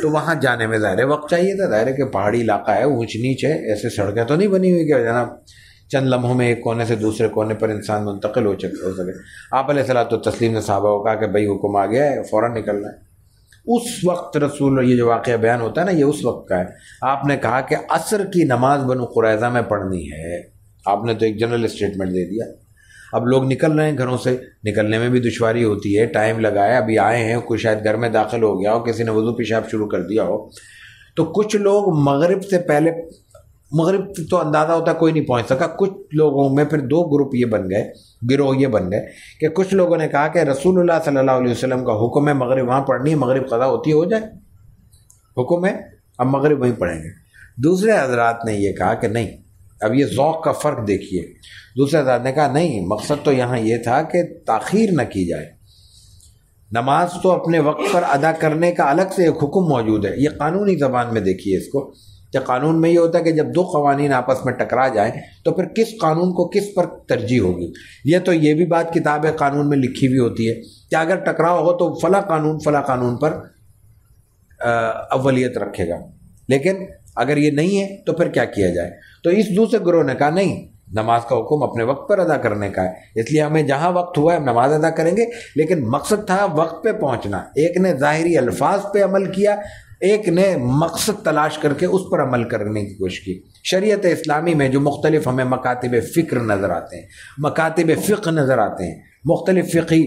تو وہاں جانے میں ظاہر وقت چاہیے تھا. ظاہر ہے کہ پہاڑی علاقہ ہے، اونچ نیچ ہے، ایسے سڑکیں تو نہیں بنی ہوئی کہ جناب چند لمحوں میں ایک کونے سے دوسرے کونے پر انسان منتقل ہو سکے. آپ علیہ الصلوۃ والتسلیم نے صحابہ کو کہا کہ بھائی حکم آ گیا ہے، فوراً نکلنا ہے. اس وقت یہ جو واقعہ بیان ہوتا ہے نا، یہ اس وقت کا ہے. آپ نے کہا کہ عصر کی نماز بنو قریظہ میں پڑھنی ہے. آپ نے تو ایک جنرل اسٹیٹمنٹ دے دیا. اب لوگ نکل رہے ہیں گھروں سے، نکلنے میں بھی دشواری ہوتی ہے، ٹائم لگا ہے. ابھی آئے ہیں، کوئی شاید گھر میں داخل ہو گیا ہو، کسی نے وضو پیشاب شروع کر دیا ہو. تو کچھ لوگ مغرب سے پہلے، مغرب تو اندازہ ہوتا کوئی نہیں پہنچ سکا. کچھ لوگوں میں پھر 2 گروہ یہ بن گئے کہ کچھ لوگوں نے کہا کہ رسول اللہ صلی اللہ علیہ وسلم کا حکم ہے مغرب وہاں پڑھنی ہے، مغرب قضا ہوتی ہو جائے، حکم ہے اب مغرب وہیں پڑھیں گے. دوسرے حضرات نے یہ کہا کہ نہیں. اب یہ ذوق کا فرق دیکھیے. دوسرے حضرات نے کہا نہیں، مقصد تو یہاں یہ تھا کہ تاخیر نہ کی جائے. نماز تو اپنے وقت پر ادا کرنے کا الگ سے ایک حکم موجود ہے. یہ قانونی زبان میں دیکھیے اس کو، کہ قانون میں یہ ہوتا ہے کہ جب 2 قوانین آپس میں ٹکرا جائیں تو پھر کس قانون کو کس پر ترجیح ہوگی. یہ بھی بات کتاب قانون میں لکھی ہوئی ہوتی ہے کہ اگر ٹکراؤ ہو تو فلاں قانون پر اولیت رکھے گا، لیکن اگر یہ نہیں ہے تو پھر کیا کیا جائے. تو اس دوسرے گروہ نے کہا نہیں، نماز کا حکم اپنے وقت پر ادا کرنے کا ہے، اس لیے ہمیں جہاں وقت ہوا ہے ہم نماز ادا کریں گے. لیکن مقصد تھا وقت پہ پہنچنا. ایک نے ظاہری الفاظ پہ عمل کیا، ایک نے مقصد تلاش کر کے اس پر عمل کرنے کی کوشش کی. شریعت اسلامی میں جو مختلف ہمیں مکاتب فکر نظر آتے ہیں، مکاتب فقہ نظر آتے ہیں، مختلف فقہی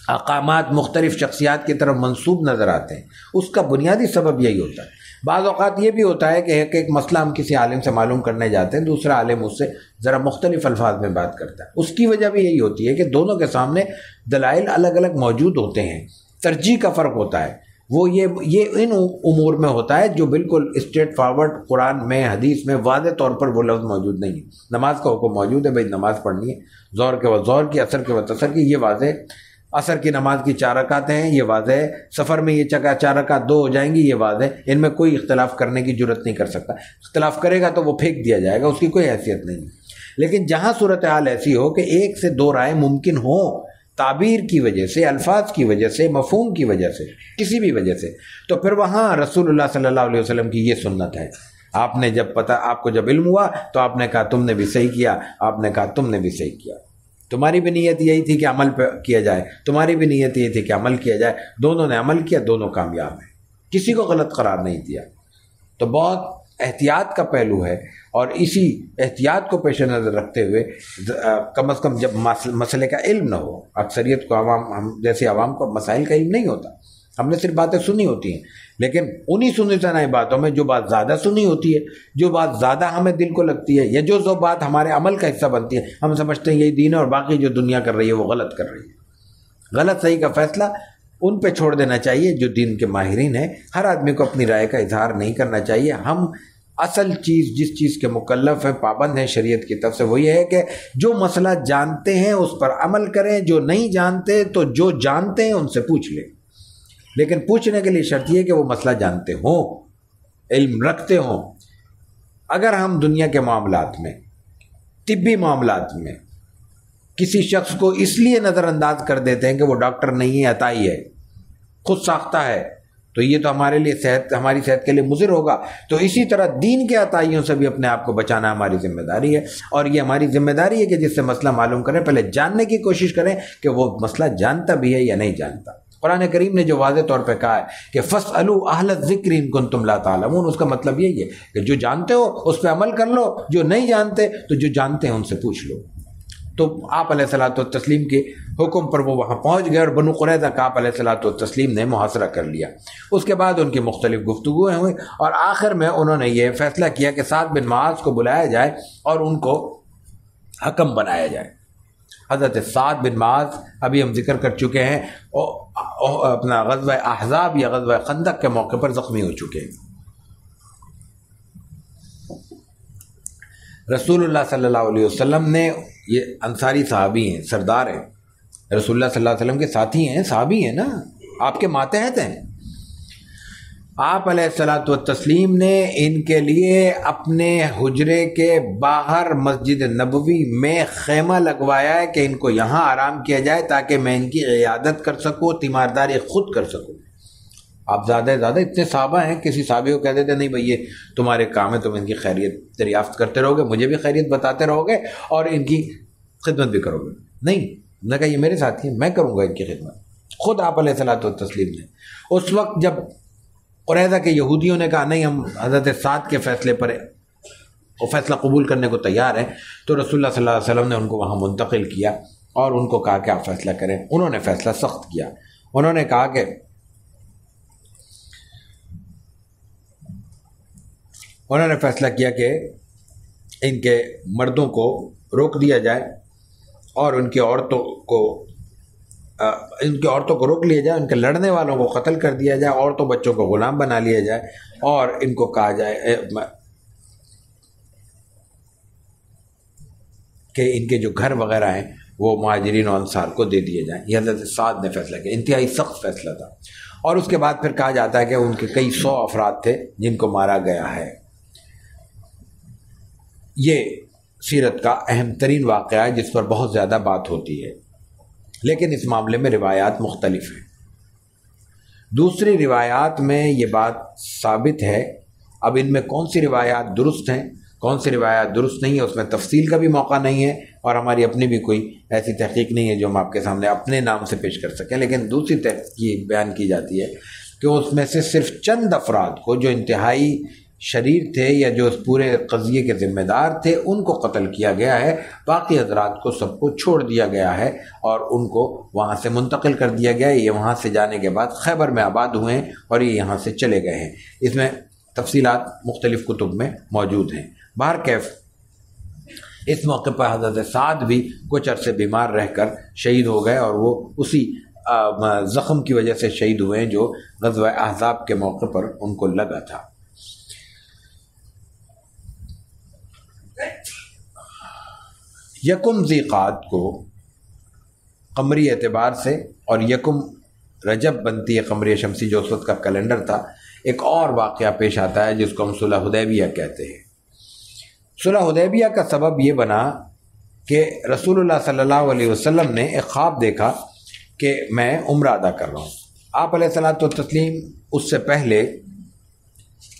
اقامات مختلف شخصیات کی طرف منسوب نظر آتے ہیں، اس کا بنیادی سبب یہی ہوتا ہے. بعض اوقات یہ بھی ہوتا ہے کہ ایک مسئلہ ہم کسی عالم سے معلوم کرنے جاتے ہیں، دوسرا عالم اس سے ذرا مختلف الفاظ میں بات کرتا ہے. اس کی وجہ بھی یہی ہوتی ہے کہ دونوں کے سامنے دلائل الگ الگ موجود ہوتے ہیں، ترجیح کا فرق ہوتا ہے. وہ یہ ان امور میں ہوتا ہے جو بالکل اسٹریٹ فارورڈ قرآن میں حدیث میں واضح طور پر وہ لفظ موجود نہیں ہے. نماز کا حکم موجود ہے، بھائی نماز پڑھنی ہے، ظہر کے وقت ظہر کی، عصر کے وقت عصر کی، یہ واضح عصر کی نماز کی 4 رکعتیں ہیں، یہ واضح ہے، سفر میں یہ 4 رکعت 2 ہو جائیں گی، یہ واضح ہے، ان میں کوئی اختلاف کرنے کی جرت نہیں کر سکتا، اختلاف کرے گا تو وہ پھینک دیا جائے گا، اس کی کوئی حیثیت نہیں۔ لیکن جہاں صورتحال ایسی ہو کہ 1 سے 2 رائے ممکن ہوں، تعبیر کی وجہ سے، الفاظ کی وجہ سے، مفہوم کی وجہ سے، کسی بھی وجہ سے، تو پھر وہاں رسول اللہ صلی اللہ علیہ وسلم کی یہ سنت ہے۔ آپ کو جب علم ہوا تو آپ نے کہا تم نے بھی صحیح کیا، آپ نے کہا تم نے بھی صحیح کیا، تمہاری بھی نیت یہی تھی کہ عمل پہ کیا جائے، تمہاری بھی نیت یہی تھی کہ عمل کیا جائے، دونوں نے عمل کیا، دونوں کامیاب ہیں، کسی کو غلط قرار نہیں دیا۔ تو بہت احتیاط کا پہلو ہے، اور اسی احتیاط کو پیش نظر رکھتے ہوئے کم از کم جب مسئلے کا علم نہ ہو، اکثریت کو ہم جیسے عوام کو مسائل کا علم نہیں ہوتا، ہم نے صرف باتیں سنی ہوتی ہیں، لیکن انہی سنی سنائی باتوں میں جو بات زیادہ سنی ہوتی ہے، جو بات زیادہ ہمیں دل کو لگتی ہے، یا جو بات ہمارے عمل کا حصہ بنتی ہے، ہم سمجھتے ہیں یہی دین ہے، اور باقی جو دنیا کر رہی ہے وہ غلط کر رہی ہے۔ غلط صحیح کا فیصلہ ان پہ چھوڑ دینا چاہیے جو دین کے ماہرین ہیں، ہر آدمی کو اپنی رائے کا اظہار نہیں کرنا چاہیے۔ ہم اصل چیز جس چیز کے مکلف ہے، پابند ہیں شریعت کی طرف سے، وہ یہ ہے کہ جو مسئلہ جانتے ہیں اس پر عمل کریں، جو نہیں جانتے تو جو جانتے ہیں ان سے پوچھ لیں، لیکن پوچھنے کے لیے شرط یہ کہ وہ مسئلہ جانتے ہوں، علم رکھتے ہوں۔ اگر ہم دنیا کے معاملات میں، طبی معاملات میں کسی شخص کو اس لیے نظر انداز کر دیتے ہیں کہ وہ ڈاکٹر نہیں ہے، عطائی ہے، خود ساختہ ہے، تو یہ تو ہمارے لیے ہماری صحت کے لیے مضر ہوگا۔ تو اسی طرح دین کے عطائیوں سے بھی اپنے آپ کو بچانا ہماری ذمہ داری ہے، اور یہ ہماری ذمہ داری ہے کہ جس سے مسئلہ معلوم کریں پہلے جاننے کی کوشش کریں کہ وہ مسئلہ جانتا بھی ہے یا نہیں جانتا۔ قرآن کریم نے جو واضح طور پہ کہا ہے کہ فَاسْأَلُوا أَهْلَ الذِّكْرِ إِن كُنتُمْ لَا تَعْلَمُونَ، اس کا مطلب یہی ہے کہ جو جانتے ہو اس پہ عمل کر لو، جو نہیں جانتے تو جو جانتے ہیں ان سے پوچھ لو۔ تو آپ علیہ الصلوۃ والتسلیم کے حکم پر وہ وہاں پہنچ گئے، اور بنو قریظہ کا آپ علیہ الصلوۃ والتسلیم نے محاصرہ کر لیا۔ اس کے بعد ان کی مختلف گفتگویں ہوئیں، اور آخر میں انہوں نے یہ فیصلہ کیا کہ سعد بن معاذ کو بلایا جائے اور ان کو حکم بنایا جائے۔ حضرت سعد بن معاذ ابھی ہم ذکر کر چکے ہیں، اپنا غزوہ احزاب یا غزوہ خندق کے موقع پر زخمی ہو چکے ہیں۔ رسول اللہ صلی اللہ علیہ وسلم نے، یہ انصاری صحابی ہیں، سردار ہیں، رسول اللہ صلی اللہ علیہ وسلم کے ساتھی ہیں، صحابی ہیں نا، آپ کے ماتحت ہیں۔ آپ علیہ الصلوۃ والتسلیم نے ان کے لیے اپنے حجرے کے باہر مسجد نبوی میں خیمہ لگوایا ہے کہ ان کو یہاں آرام کیا جائے تاکہ میں ان کی عیادت کر سکوں، تیمارداری خود کر سکوں۔ آپ زیادہ اتنے صحابہ ہیں، کسی صحابی کو کہہ دیتے نہیں بھئی یہ تمہارے کام ہے، تم ان کی خیریت دریافت کرتے رہو گے، مجھے بھی خیریت بتاتے رہو گے اور ان کی خدمت بھی کرو گے، نہیں، نے کہا یہ میرے ساتھی ہیں، میں کروں گا ان کی خدمت۔ خود آپ علیہ الصلوۃ والتسلیم نے اس وقت جب قریظہ کے یہودیوں نے کہا نہیں ہم حضرت سعد کے فیصلے پر وہ فیصلہ قبول کرنے کو تیار ہیں، تو رسول اللہ صلی اللہ علیہ وسلم نے ان کو وہاں منتقل کیا اور ان کو کہا کہ آپ فیصلہ کریں۔ انہوں نے فیصلہ سخت کیا، انہوں نے کہا کہ انہوں نے فیصلہ کیا کہ ان کے مردوں کو روک دیا جائے اور ان کی عورتوں کو روک لیا جائے، ان کے لڑنے والوں کو قتل کر دیا جائے، عورتوں بچوں کو غلام بنا لیا جائے، اور ان کو کہا جائے کہ ان کے جو گھر وغیرہ ہیں وہ مہاجرین و انصار کو دے دیے جائیں۔ یہ حضرت سعد نے فیصلہ کیا، انتہائی سخت فیصلہ تھا۔ اور اس کے بعد پھر کہا جاتا ہے کہ ان کے کئی 100 افراد تھے جن کو مارا گیا ہے۔ یہ سیرت کا اہم ترین واقعہ ہے جس پر بہت زیادہ بات ہوتی ہے، لیکن اس معاملے میں روایات مختلف ہیں۔ دوسری روایات میں یہ بات ثابت ہے، اب ان میں کون سی روایات درست ہیں کون سی روایات درست نہیں ہے اس میں تفصیل کا بھی موقع نہیں ہے، اور ہماری اپنی بھی کوئی ایسی تحقیق نہیں ہے جو ہم آپ کے سامنے اپنے نام سے پیش کر سکیں، لیکن دوسری تحقیق بیان کی جاتی ہے کہ اس میں سے صرف چند افراد کو جو انتہائی شریر تھے یا جو اس پورے قضیے کے ذمہ دار تھے ان کو قتل کیا گیا ہے، باقی حضرات کو سب کو چھوڑ دیا گیا ہے اور ان کو وہاں سے منتقل کر دیا گیا ہے۔ یہ وہاں سے جانے کے بعد خیبر میں آباد ہوئے ہیں اور یہ یہاں سے چلے گئے ہیں۔ اس میں تفصیلات مختلف کتب میں موجود ہیں۔ بہرکیف اس موقع پر حضرت سعد بھی کچھ عرصے بیمار رہ کر شہید ہو گئے، اور وہ اسی زخم کی وجہ سے شہید ہوئے ہیں جو غزوہ احزاب کے موقع پر ان کو لگا تھا۔ یکم ذی قعدہ کو قمری اعتبار سے، اور یکم رجب بنتی ہے قمری شمسی جو اس وقت کا کیلنڈر تھا، ایک اور واقعہ پیش آتا ہے جس کو ہم صلح حدیبیہ کہتے ہیں۔ صلح حدیبیہ کا سبب یہ بنا کہ رسول اللہ صلی اللہ علیہ وسلم نے ایک خواب دیکھا کہ میں عمرہ ادا کر رہا ہوں۔ آپ علیہ الصلوۃ والتسلیم اس سے پہلے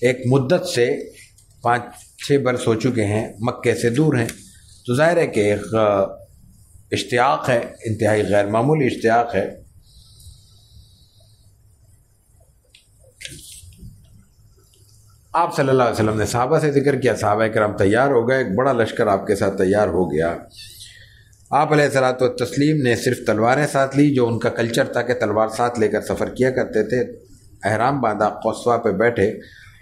ایک مدت سے 5-6 برس ہو چکے ہیں مکے سے دور ہیں، تو ظاہر ہے کہ ایک اشتیاق ہے، انتہائی غیر معمولی اشتیاق ہے۔ آپ صلی اللہ علیہ وسلم نے صحابہ سے ذکر کیا، صحابہ کرام تیار ہو گئے، ایک بڑا لشکر آپ کے ساتھ تیار ہو گیا۔ آپ علیہ الصلوۃ والتسلیم نے صرف تلواریں ساتھ لی، جو ان کا کلچر تھا کہ تلوار ساتھ لے کر سفر کیا کرتے تھے۔ احرام باندھا، قصوہ پہ بیٹھے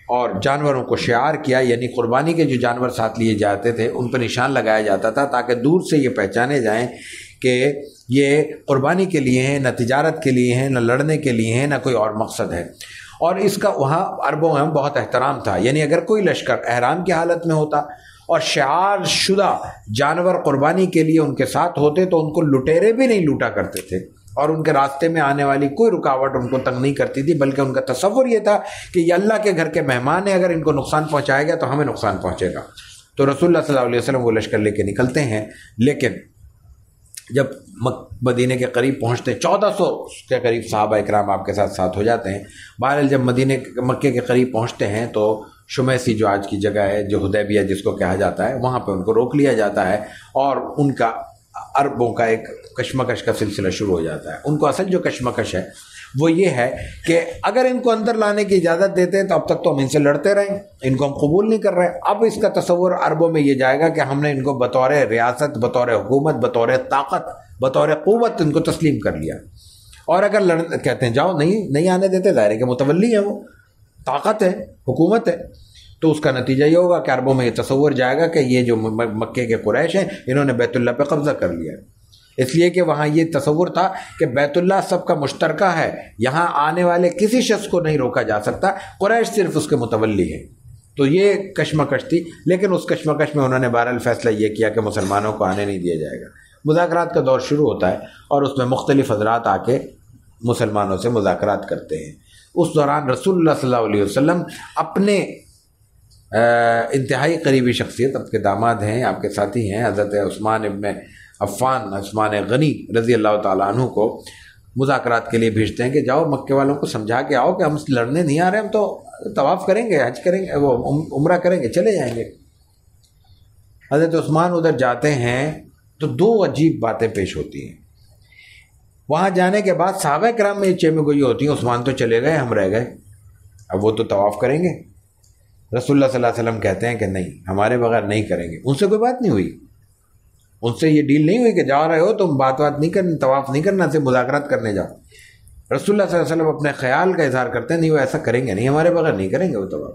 اور جانوروں کو شعار کیا، یعنی قربانی کے جو جانور ساتھ لیے جاتے تھے ان پہ نشان لگایا جاتا تھا تاکہ دور سے یہ پہچانے جائیں کہ یہ قربانی کے لیے ہیں، نہ تجارت کے لیے ہیں، نہ لڑنے کے لیے ہیں، نہ کوئی اور مقصد ہے۔ اور اس کا وہاں عربوں میں بہت احترام تھا، یعنی اگر کوئی لشکر احرام کی حالت میں ہوتا اور شعار شدہ جانور قربانی کے لیے ان کے ساتھ ہوتے تو ان کو لٹیرے بھی نہیں لوٹا کرتے تھے، اور ان کے راستے میں آنے والی کوئی رکاوٹ ان کو تنگ نہیں کرتی تھی، بلکہ ان کا تصور یہ تھا کہ یہ اللہ کے گھر کے مہمان ہیں، اگر ان کو نقصان پہنچائے گا تو ہمیں نقصان پہنچے گا۔ تو رسول اللہ صلی اللہ علیہ وسلم وہ لشکر لے کے نکلتے ہیں، لیکن جب مدینے کے قریب پہنچتے ہیں 1400 کے قریب صحابہ اکرام آپ کے ساتھ ہو جاتے ہیں۔ بہرحال جب مکے کے قریب پہنچتے ہیں تو شمیسی جو آج کی جگہ ہے، جو حدیبیہ جس کو کہا جاتا ہے، وہاں پہ ان کو روک لیا جاتا ہے، اور ان کا عربوں کا ایک کشمکش کا سلسلہ شروع ہو جاتا ہے۔ ان کو اصل جو کشمکش ہے وہ یہ ہے کہ اگر ان کو اندر لانے کی اجازت دیتے ہیں تو اب تک تو ہم ان سے لڑتے رہیں، ان کو ہم قبول نہیں کر رہے۔ اب اس کا تصور عربوں میں یہ جائے گا کہ ہم نے ان کو بطور ریاست، بطور حکومت، بطور طاقت، بطور قوت ان کو تسلیم کر لیا، اور اگر کہتے ہیں جاؤ، نہیں آنے دیتے، ظاہر ہے کہ متولی ہے، وہ طاقت ہے، حکومت ہے، تو اس کا نتیجہ یہ ہوگا کہ عربوں میں یہ تصور جائے گا کہ یہ جو مکے کے قریش ہیں انہوں نے بیت اللہ پہ قبضہ کر لیا ہے، اس لیے کہ وہاں یہ تصور تھا کہ بیت اللہ سب کا مشترکہ ہے، یہاں آنے والے کسی شخص کو نہیں روکا جا سکتا، قریش صرف اس کے متولی ہے۔ تو یہ کشمکش تھی، لیکن اس کشمکش میں انہوں نے بہرحال فیصلہ یہ کیا کہ مسلمانوں کو آنے نہیں دیا جائے گا۔ مذاکرات کا دور شروع ہوتا ہے اور اس میں مختلف حضرات آ کے مسلمانوں سے مذاکرات کرتے ہیں۔ اس دوران رسول اللہ صلی اللہ علیہ وسلم اپنے انتہائی قریبی شخصیت، آپ کے داماد ہیں، آپ کے ساتھی ہیں، حضرت عثمان ابن عفان، عثمان غنی رضی اللہ تعالیٰ عنہ کو مذاکرات کے لیے بھیجتے ہیں کہ جاؤ مکے والوں کو سمجھا کے آؤ کہ ہم لڑنے نہیں آ رہے، ہم تو طواف کریں گے، حج کریں گے، وہ عمرہ کریں گے، چلے جائیں گے۔ حضرت عثمان ادھر جاتے ہیں تو دو عجیب باتیں پیش ہوتی ہیں۔ وہاں جانے کے بعد صحابہ کرام میں چہ میں گوئی ہوتی ہیں، عثمان تو چلے گئے، ہم رہ گئے، اب وہ تو طواف کریں گے۔ رسول اللہ صلی اللہ علیہ وسلم کہتے ہیں کہ نہیں، ہمارے بغیر نہیں کریں گے۔ ان سے کوئی بات نہیں ہوئی، ان سے یہ ڈیل نہیں ہوئی کہ جا رہے ہو تم بات نہیں کرنا، طواف نہیں کرنا، صرف مذاکرات کرنے جاؤ۔ رسول اللہ صلی اللہ علیہ وسلم اپنے خیال کا اظہار کرتے ہیں، نہیں وہ ایسا کریں گے نہیں، ہمارے بغیر نہیں کریں گے وہ طواف۔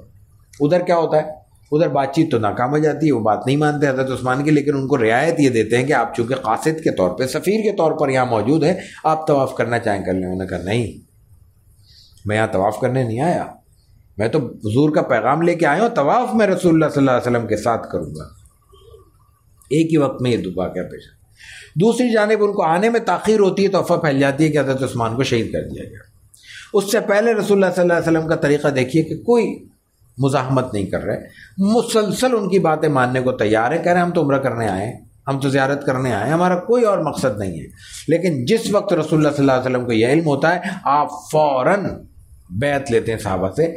ادھر کیا ہوتا ہے، ادھر بات چیت تو ناکام ہو جاتی ہے، وہ بات نہیں مانتے حضرت عثمان کی، لیکن ان کو رعایت یہ دیتے ہیں کہ آپ چونکہ قاصد کے طور پہ، سفیر کے طور پر یہاں موجود ہیں، آپ طواف کرنا چاہیں کر لیں۔ انہوں نے کہا نہیں، میں یہاں طواف کرنے نہیں آیا، میں تو حضور کا پیغام لے کے آیا ہوں، طواف میں رسول اللہ صلی اللہ علیہ وسلم کے ساتھ کروں گا۔ ایک ہی وقت میں یہ دو واقعہ پیش ہے۔ دوسری جانب ان کو آنے میں تاخیر ہوتی ہے تو افواہ پھیل جاتی ہے کہ حضرت عثمان کو شہید کر دیا گیا۔ اس سے پہلے رسول اللہ صلی اللہ علیہ وسلم کا طریقہ دیکھیے کہ کوئی مزاحمت نہیں کر رہے، مسلسل ان کی باتیں ماننے کو تیار ہے، کہہ رہے ہیں ہم تو عمرہ کرنے آئے ہیں، ہم تو زیارت کرنے آئے ہیں، ہمارا کوئی اور مقصد نہیں ہے۔ لیکن جس وقت رسول اللہ صلی اللہ علیہ وسلم کو یہ علم ہوتا ہے، آپ فوراً بیعت لیتے ہیں صحابہ سے،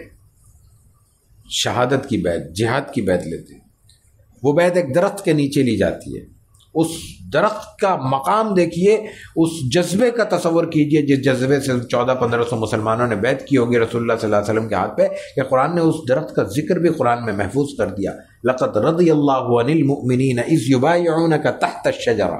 شہادت کی بیعت، جہاد کی بیعت لیتے ہیں۔ وہ بیعت ایک درخت کے نیچے لی جاتی ہے، اس درخت کا مقام دیکھیے، اس جذبے کا تصور کیجئے جس جذبے سے 1400-1500 مسلمانوں نے بیعت کی ہوگی رسول اللہ صلی اللہ علیہ وسلم کے ہاتھ پہ، کہ قرآن نے اس درخت کا ذکر بھی قرآن میں محفوظ کر دیا۔ لقد رضی اللہ عن المؤمنین اذ یبایعونک تحت الشجرہ،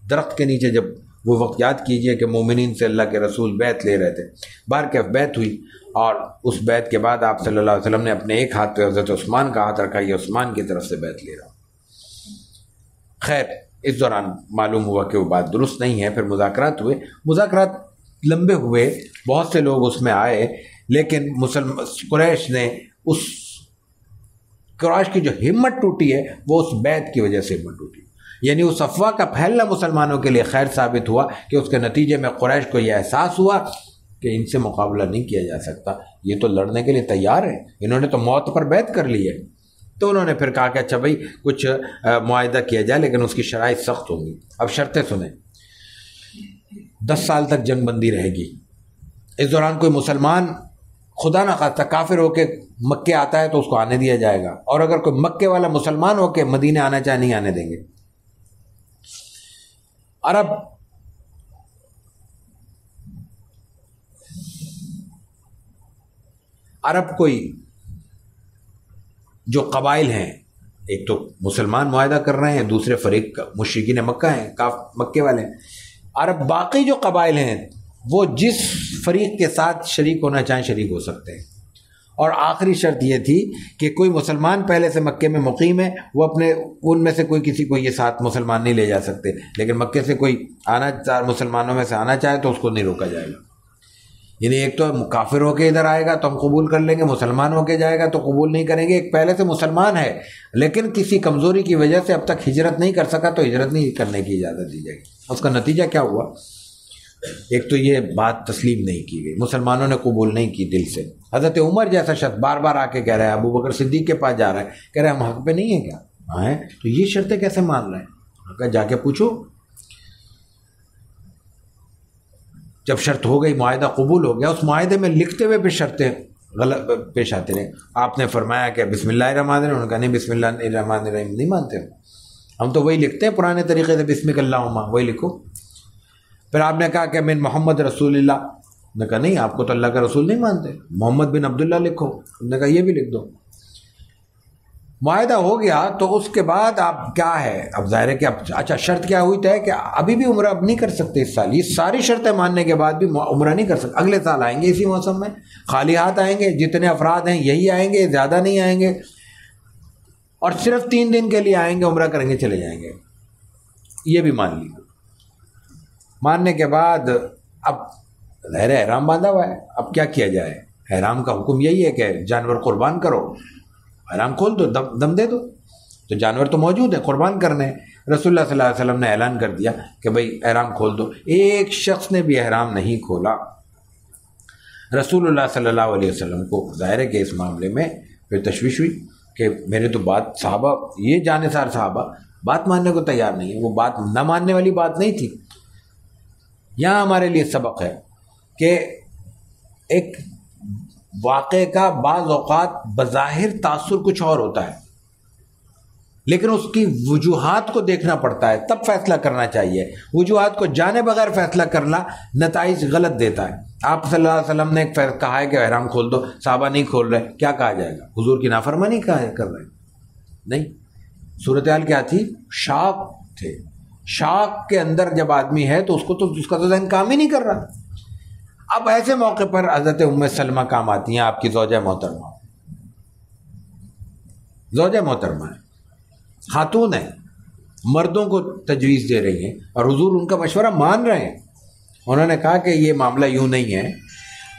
درخت کے نیچے جب وہ وقت یاد کیجئے کہ مومنین سے اللہ کے رسول بیعت لے رہے تھے۔ بہرکیف بیعت ہوئی، اور اس بیعت کے بعد آپ صلی اللہ علیہ وسلم نے اپنے ایک ہاتھ پہ حضرت عثمان کا ہاتھ رکھا، یہ عثمان کی طرف سے بیعت لے رہا ہوں۔ خیر اس دوران معلوم ہوا کہ وہ بات درست نہیں ہے، پھر مذاکرات ہوئے، مذاکرات لمبے ہوئے، بہت سے لوگ اس میں آئے، لیکن قریش نے قریش کی جو ہمت ٹوٹی ہے وہ اس بیعت کی وجہ سے ہمت ٹوٹی۔ یعنی اس افواہ کا پھیلنا مسلمانوں کے لیے خیر ثابت ہوا کہ اس کے نتیجے میں قریش کو یہ احساس ہوا کہ ان سے مقابلہ نہیں کیا جا سکتا، یہ تو لڑنے کے لیے تیار ہیں، انہوں نے تو موت پر بیعت کر لی ہے۔ تو انہوں نے پھر کہا کہ اچھا بھائی کچھ معاہدہ کیا جائے لیکن اس کی شرائط سخت ہوں گی۔ اب شرطیں سنیں، 10 سال تک جنگ بندی رہے گی، اس دوران کوئی مسلمان خدا نہ خواستہ کافر ہو کے مکے آتا ہے تو اس کو آنے دیا جائے گا، اور اگر کوئی مکے والا مسلمان ہو کے مدینے آنا چاہے نہیں آنے دیں گے۔ عرب کوئی جو قبائل ہیں، ایک تو مسلمان معاہدہ کر رہے ہیں، دوسرے فریق مشرکین مکہ ہیں، مکے والے ہیں۔ عرب باقی جو قبائل ہیں وہ جس فریق کے ساتھ شریک ہونا چاہیں شریک ہو سکتے ہیں، اور آخری شرط یہ تھی کہ کوئی مسلمان پہلے سے مکے میں مقیم ہے، وہ اپنے ان میں سے کوئی کسی کو یہ ساتھ مسلمان نہیں لے جا سکتے، لیکن مکے سے کوئی مسلمانوں میں سے آنا چاہے تو اس کو نہیں روکا جائے گا۔ یعنی ایک تو کافر ہو کے ادھر آئے گا تو ہم قبول کر لیں گے، مسلمان ہو کے جائے گا تو قبول نہیں کریں گے۔ ایک پہلے سے مسلمان ہے لیکن کسی کمزوری کی وجہ سے اب تک ہجرت نہیں کر سکا تو ہجرت نہیں کرنے کی اجازت دی جائے گی۔ اس کا نتیجہ کیا ہوا؟ ایک تو یہ بات تسلیم نہیں کی گئی، مسلمانوں نے قبول نہیں کی دل سے۔ حضرت عمر جیسا شخص بار بار آ کے کہہ رہا ہے، ابو بکر صدیق کے پاس جا رہا ہے، کہہ رہا ہے ہم حق پہ نہیں ہیں کیا؟ ہاں ہیں، تو یہ شرطیں کیسے مان رہے ہیں؟ کہا جا کے پوچھو۔ جب شرط ہو گئی، معاہدہ قبول ہو گیا، اس معاہدے میں لکھتے ہوئے بھی شرطیں غلط پیش آتے رہے۔ آپ نے فرمایا کہ بسم اللہ الرحمن الرحیم، انہوں نے کہا نہیں بسم اللہ الرحمن الرحیم نہیں مانتے ہم تو وہی لکھتے ہیں پرانے طریقے سے، بسمک اللہم وہی لکھو۔ پھر آپ نے کہا کہ من محمد رسول اللہ، انہوں نے کہا نہیں آپ کو تو اللہ کا رسول نہیں مانتے، محمد بن عبداللہ لکھو۔ انہوں نے کہا یہ بھی لکھ دو۔ معاہدہ ہو گیا تو اس کے بعد آپ کیا ہے، اب ظاہر ہے کہ اب اچھا شرط کیا ہوئی طے کہ ابھی بھی عمرہ اب نہیں کر سکتے اس سال، یہ ساری شرطیں ماننے کے بعد بھی عمرہ نہیں کر سکتے۔ اگلے سال آئیں گے اسی موسم میں، خالی ہاتھ آئیں گے، جتنے افراد ہیں یہی آئیں گے، زیادہ نہیں آئیں گے، اور صرف 3 دن کے لیے آئیں گے، عمرہ کریں گے چلے جائیں گے۔ یہ بھی مان لی۔ ماننے کے بعد اب ظاہر ہے احرام باندھا ہوا ہے، اب کیا کیا جائے؟ احرام کا حکم یہی ہے کہ جانور قربان کرو، احرام کھول دو، دم دے دو، تو جانور تو موجود ہیں، قربان کرنے۔ رسول اللہ صلی اللہ علیہ وسلم نے اعلان کر دیا کہ بھئی احرام کھول دو۔ ایک شخص نے بھی احرام نہیں کھولا۔ رسول اللہ صلی اللہ علیہ وسلم کو ظاہر ہے کہ اس معاملے میں پھر تشویش ہوئی کہ میرے تو بات صحابہ، یہ جانثار صحابہ بات ماننے کو تیار نہیں ہے، وہ بات نہ ماننے والی بات نہیں تھی۔ یہاں ہمارے لیے سبق ہے کہ ایک واقعے کا بعض اوقات بظاہر تاثر کچھ اور ہوتا ہے، لیکن اس کی وجوہات کو دیکھنا پڑتا ہے، تب فیصلہ کرنا چاہیے۔ وجوہات کو جانے بغیر فیصلہ کرنا نتائج غلط دیتا ہے۔ آپ صلی اللہ علیہ وسلم نے ایک کہا ہے کہ احرام کھول دو، صحابہ نہیں کھول رہے، کیا کہا جائے گا؟ حضور کی نافرمانی کر رہے؟ نہیں۔ صورتحال کیا تھی؟ شاک تھے۔ شاک کے اندر جب آدمی ہے تو اس کا تو ذہن کام ہی نہیں کر رہا۔ اب ایسے موقع پر حضرت ام سلمہ کام آتی ہیں، آپ کی زوجہ محترمہ، زوجہ محترمہ ہے، خاتون ہیں، مردوں کو تجویز دے رہی ہیں، اور حضور ان کا مشورہ مان رہے ہیں۔ انہوں نے کہا کہ یہ معاملہ یوں نہیں ہے،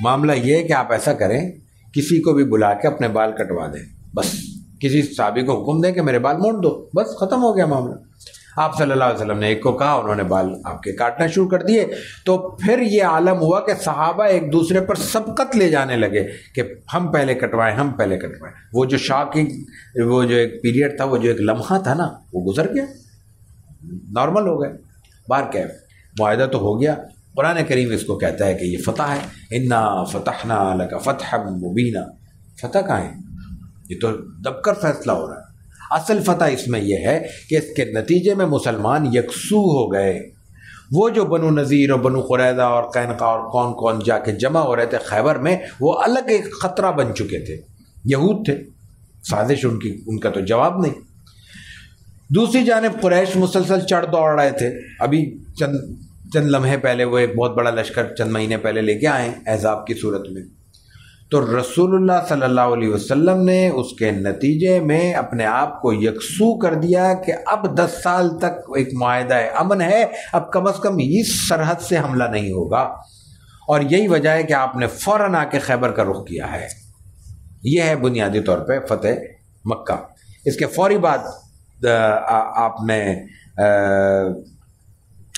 معاملہ یہ ہے کہ آپ ایسا کریں، کسی کو بھی بلا کے اپنے بال کٹوا دیں، بس کسی صحابی کو حکم دیں کہ میرے بال موڑ دو، بس ختم ہو گیا معاملہ۔ آپ صلی اللہ علیہ وسلم نے ایک کو کہا، انہوں نے بال آپ کے کاٹنا شروع کر دیے۔ تو پھر یہ عالم ہوا کہ صحابہ ایک دوسرے پر سبقت لے جانے لگے کہ ہم پہلے کٹوائیں، ہم پہلے کٹوائیں۔ وہ جو شاکنگ، وہ جو ایک پیریڈ تھا، وہ جو ایک لمحہ تھا نا، وہ گزر گیا، نارمل ہو گئے۔ بار کیف معاہدہ تو ہو گیا۔ قرآن کریم اس کو کہتا ہے کہ یہ فتح ہے، انا فتحنا لک فتحا مبینا۔ فتح کہاں ہے؟ یہ تو دب کر فیصلہ ہو رہا ہے۔ اصل فتح اس میں یہ ہے کہ اس کے نتیجے میں مسلمان یکسو ہو گئے۔ وہ جو بنو نذیر اور بنو قریظہ اور قینقاع اور کون کون جا کے جمع ہو رہے تھے خیبر میں، وہ الگ ایک خطرہ بن چکے تھے، یہود تھے، سازش ان کا تو جواب نہیں۔ دوسری جانب قریش مسلسل چڑھ دوڑ رہے تھے۔ ابھی چند لمحے پہلے وہ ایک بہت بڑا لشکر چند مہینے پہلے لے کے آئے احزاب کی صورت میں۔ تو رسول اللہ صلی اللہ علیہ وسلم نے اس کے نتیجے میں اپنے آپ کو یکسو کر دیا کہ اب 10 سال تک ایک معاہدہ امن ہے، اب کم از کم اس سرحد سے حملہ نہیں ہوگا، اور یہی وجہ ہے کہ آپ نے فوراً آ کے خیبر کا رخ کیا ہے۔ یہ ہے بنیادی طور پہ فتح مکہ۔ اس کے فوری بعد آپ نے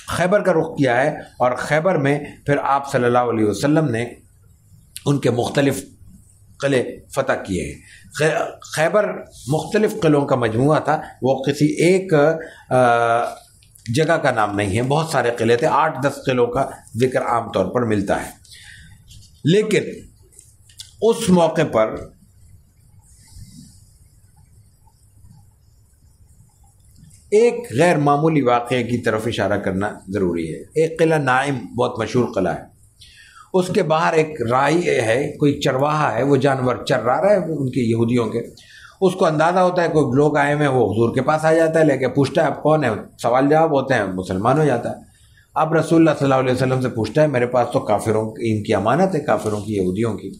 خیبر کا رخ کیا ہے، اور خیبر میں پھر آپ صلی اللہ علیہ وسلم نے ان کے مختلف قلعے فتح کیے ہیں۔ خیبر مختلف قلعوں کا مجموعہ تھا، وہ کسی ایک جگہ کا نام نہیں ہے، بہت سارے قلعے تھے، 8-10 قلعوں کا ذکر عام طور پر ملتا ہے۔ لیکن اس موقع پر ایک غیر معمولی واقعے کی طرف اشارہ کرنا ضروری ہے۔ ایک قلعہ نائم بہت مشہور قلعہ ہے، اس کے باہر ایک راعی ہے، کوئی چرواہا ہے، وہ جانور چر رہا ہے ان کے یہودیوں کے، اس کو اندازہ ہوتا ہے کوئی لوگ آئے ہیں، وہ حضور کے پاس آ جاتا ہے، لے کے پوچھتا ہے آپ کون ہے، سوال جواب ہوتے ہیں، مسلمان ہو جاتا ہے۔ اب رسول اللہ صلی اللہ علیہ وسلم سے پوچھتا ہے میرے پاس تو کافروں ان کی امانت ہے، کافروں کی، یہودیوں کی،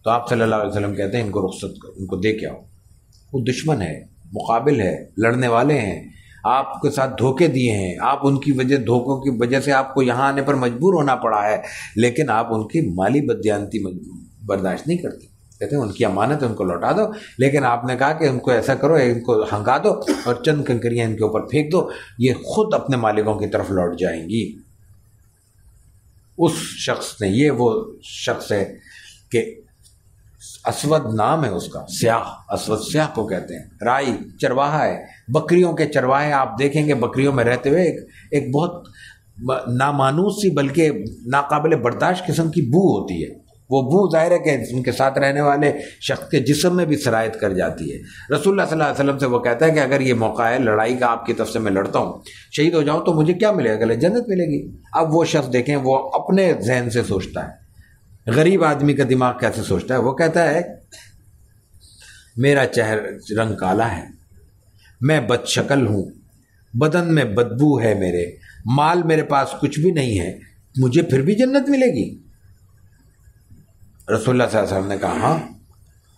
تو آپ صلی اللہ علیہ وسلم کہتے ہیں ان کو رخصت کرو، ان کو دے کے آؤ، وہ دشمن ہے، مقابل ہے، لڑنے والے ہیں، آپ کے ساتھ دھوکے دیے ہیں، آپ ان کی وجہ، دھوکوں کی وجہ سے آپ کو یہاں آنے پر مجبور ہونا پڑا ہے، لیکن آپ ان کی مالی بددیانتی برداشت نہیں کرتے، کہتے ہیں ان کی امانت ہے، ان کو لوٹا دو، لیکن آپ نے کہا کہ ان کو ایسا کرو، ان کو ہنگا دو اور چند کنکریاں ان کے اوپر پھینک دو، یہ خود اپنے مالکوں کی طرف لوٹ جائیں گی۔ اس شخص نے، یہ وہ شخص ہے کہ اسود نام ہے اس کا، سیاہ، اسود سیاہ کو کہتے ہیں، رائی چرواہا ہے، بکریوں کے چرواہے آپ دیکھیں گے بکریوں میں رہتے ہوئے ایک بہت نامانوس سی بلکہ ناقابل برداشت قسم کی بو ہوتی ہے، وہ بو ظاہر ہے کہ ان کے ساتھ رہنے والے شخص کے جسم میں بھی سرایت کر جاتی ہے۔ رسول اللہ صلی اللہ علیہ وسلم سے وہ کہتا ہے کہ اگر یہ موقع ہے لڑائی کا آپ کی طرف سے، میں لڑتا ہوں، شہید ہو جاؤں تو مجھے کیا ملے گا؟ کہ جنت ملے گی۔ اب وہ شخص دیکھیں وہ اپنے ذہن سے سوچتا ہے، غریب آدمی کا دماغ کیسے سوچتا ہے، وہ کہتا ہے میرا چہرہ رنگ کالا ہے، میں بد شکل ہوں، بدن میں بدبو ہے، میرے مال میرے پاس کچھ بھی نہیں ہے، مجھے پھر بھی جنت ملے گی؟ رسول اللہ صلی اللہ علیہ وسلم نے کہا ہاں،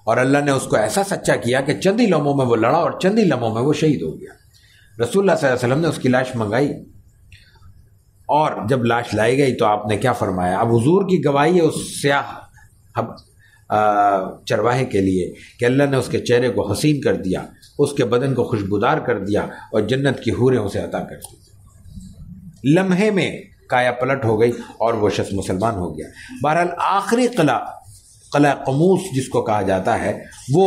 اور اللہ نے اس کو ایسا سچا کیا کہ چند ہی لمحوں میں وہ لڑا اور چند ہی لمحوں میں وہ شہید ہو گیا۔ رسول اللہ صلی اللہ علیہ وسلم نے اس کی لاش منگائی، اور جب لاش لائی گئی تو آپ نے کیا فرمایا؟ اب حضور کی گواہی ہے اس سیاہ چرواہے کے لیے کہ اللہ نے اس کے چہرے کو حسین کر دیا، اس کے بدن کو خوشبودار کر دیا، اور جنت کی حوریں اسے عطا کر دی۔ لمحے میں کایا پلٹ ہو گئی اور وہ شخص مسلمان ہو گیا۔ بہرحال آخری قلعہ قموس جس کو کہا جاتا ہے وہ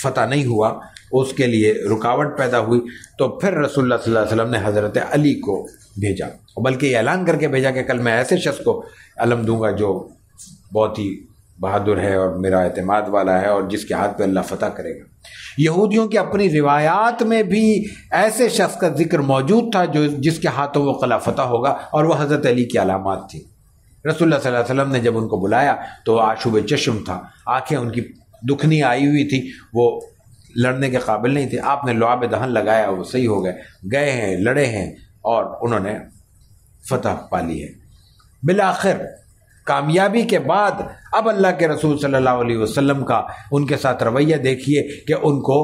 فتح نہیں ہوا، اس کے لیے رکاوٹ پیدا ہوئی، تو پھر رسول اللہ صلی اللہ علیہ وسلم نے حضرت علی کو بھیجا، بلکہ یہ اعلان کر کے بھیجا کہ کل میں ایسے شخص کو علم دوں گا جو بہت ہی بہادر ہے اور میرا اعتماد والا ہے اور جس کے ہاتھ پہ اللہ فتح کرے گا۔ یہودیوں کی اپنی روایات میں بھی ایسے شخص کا ذکر موجود تھا جس کے ہاتھوں وہ قلعہ فتح ہوگا، اور وہ حضرت علی کی علامات تھی۔ رسول اللہ صلی اللہ علیہ وسلم نے جب ان کو بلایا تو آشوب چشم تھا، آنکھیں ان کی دکھنی آئی ہوئی تھی، وہ لڑنے کے قابل نہیں تھے، آپ نے لعاب دہن لگایا، وہ صحیح ہو گئے ہیں، لڑے ہیں اور انہوں نے فتح پا لی ہے۔ بالآخر کامیابی کے بعد اب اللہ کے رسول صلی اللہ علیہ وسلم کا ان کے ساتھ رویہ دیکھیے کہ ان کو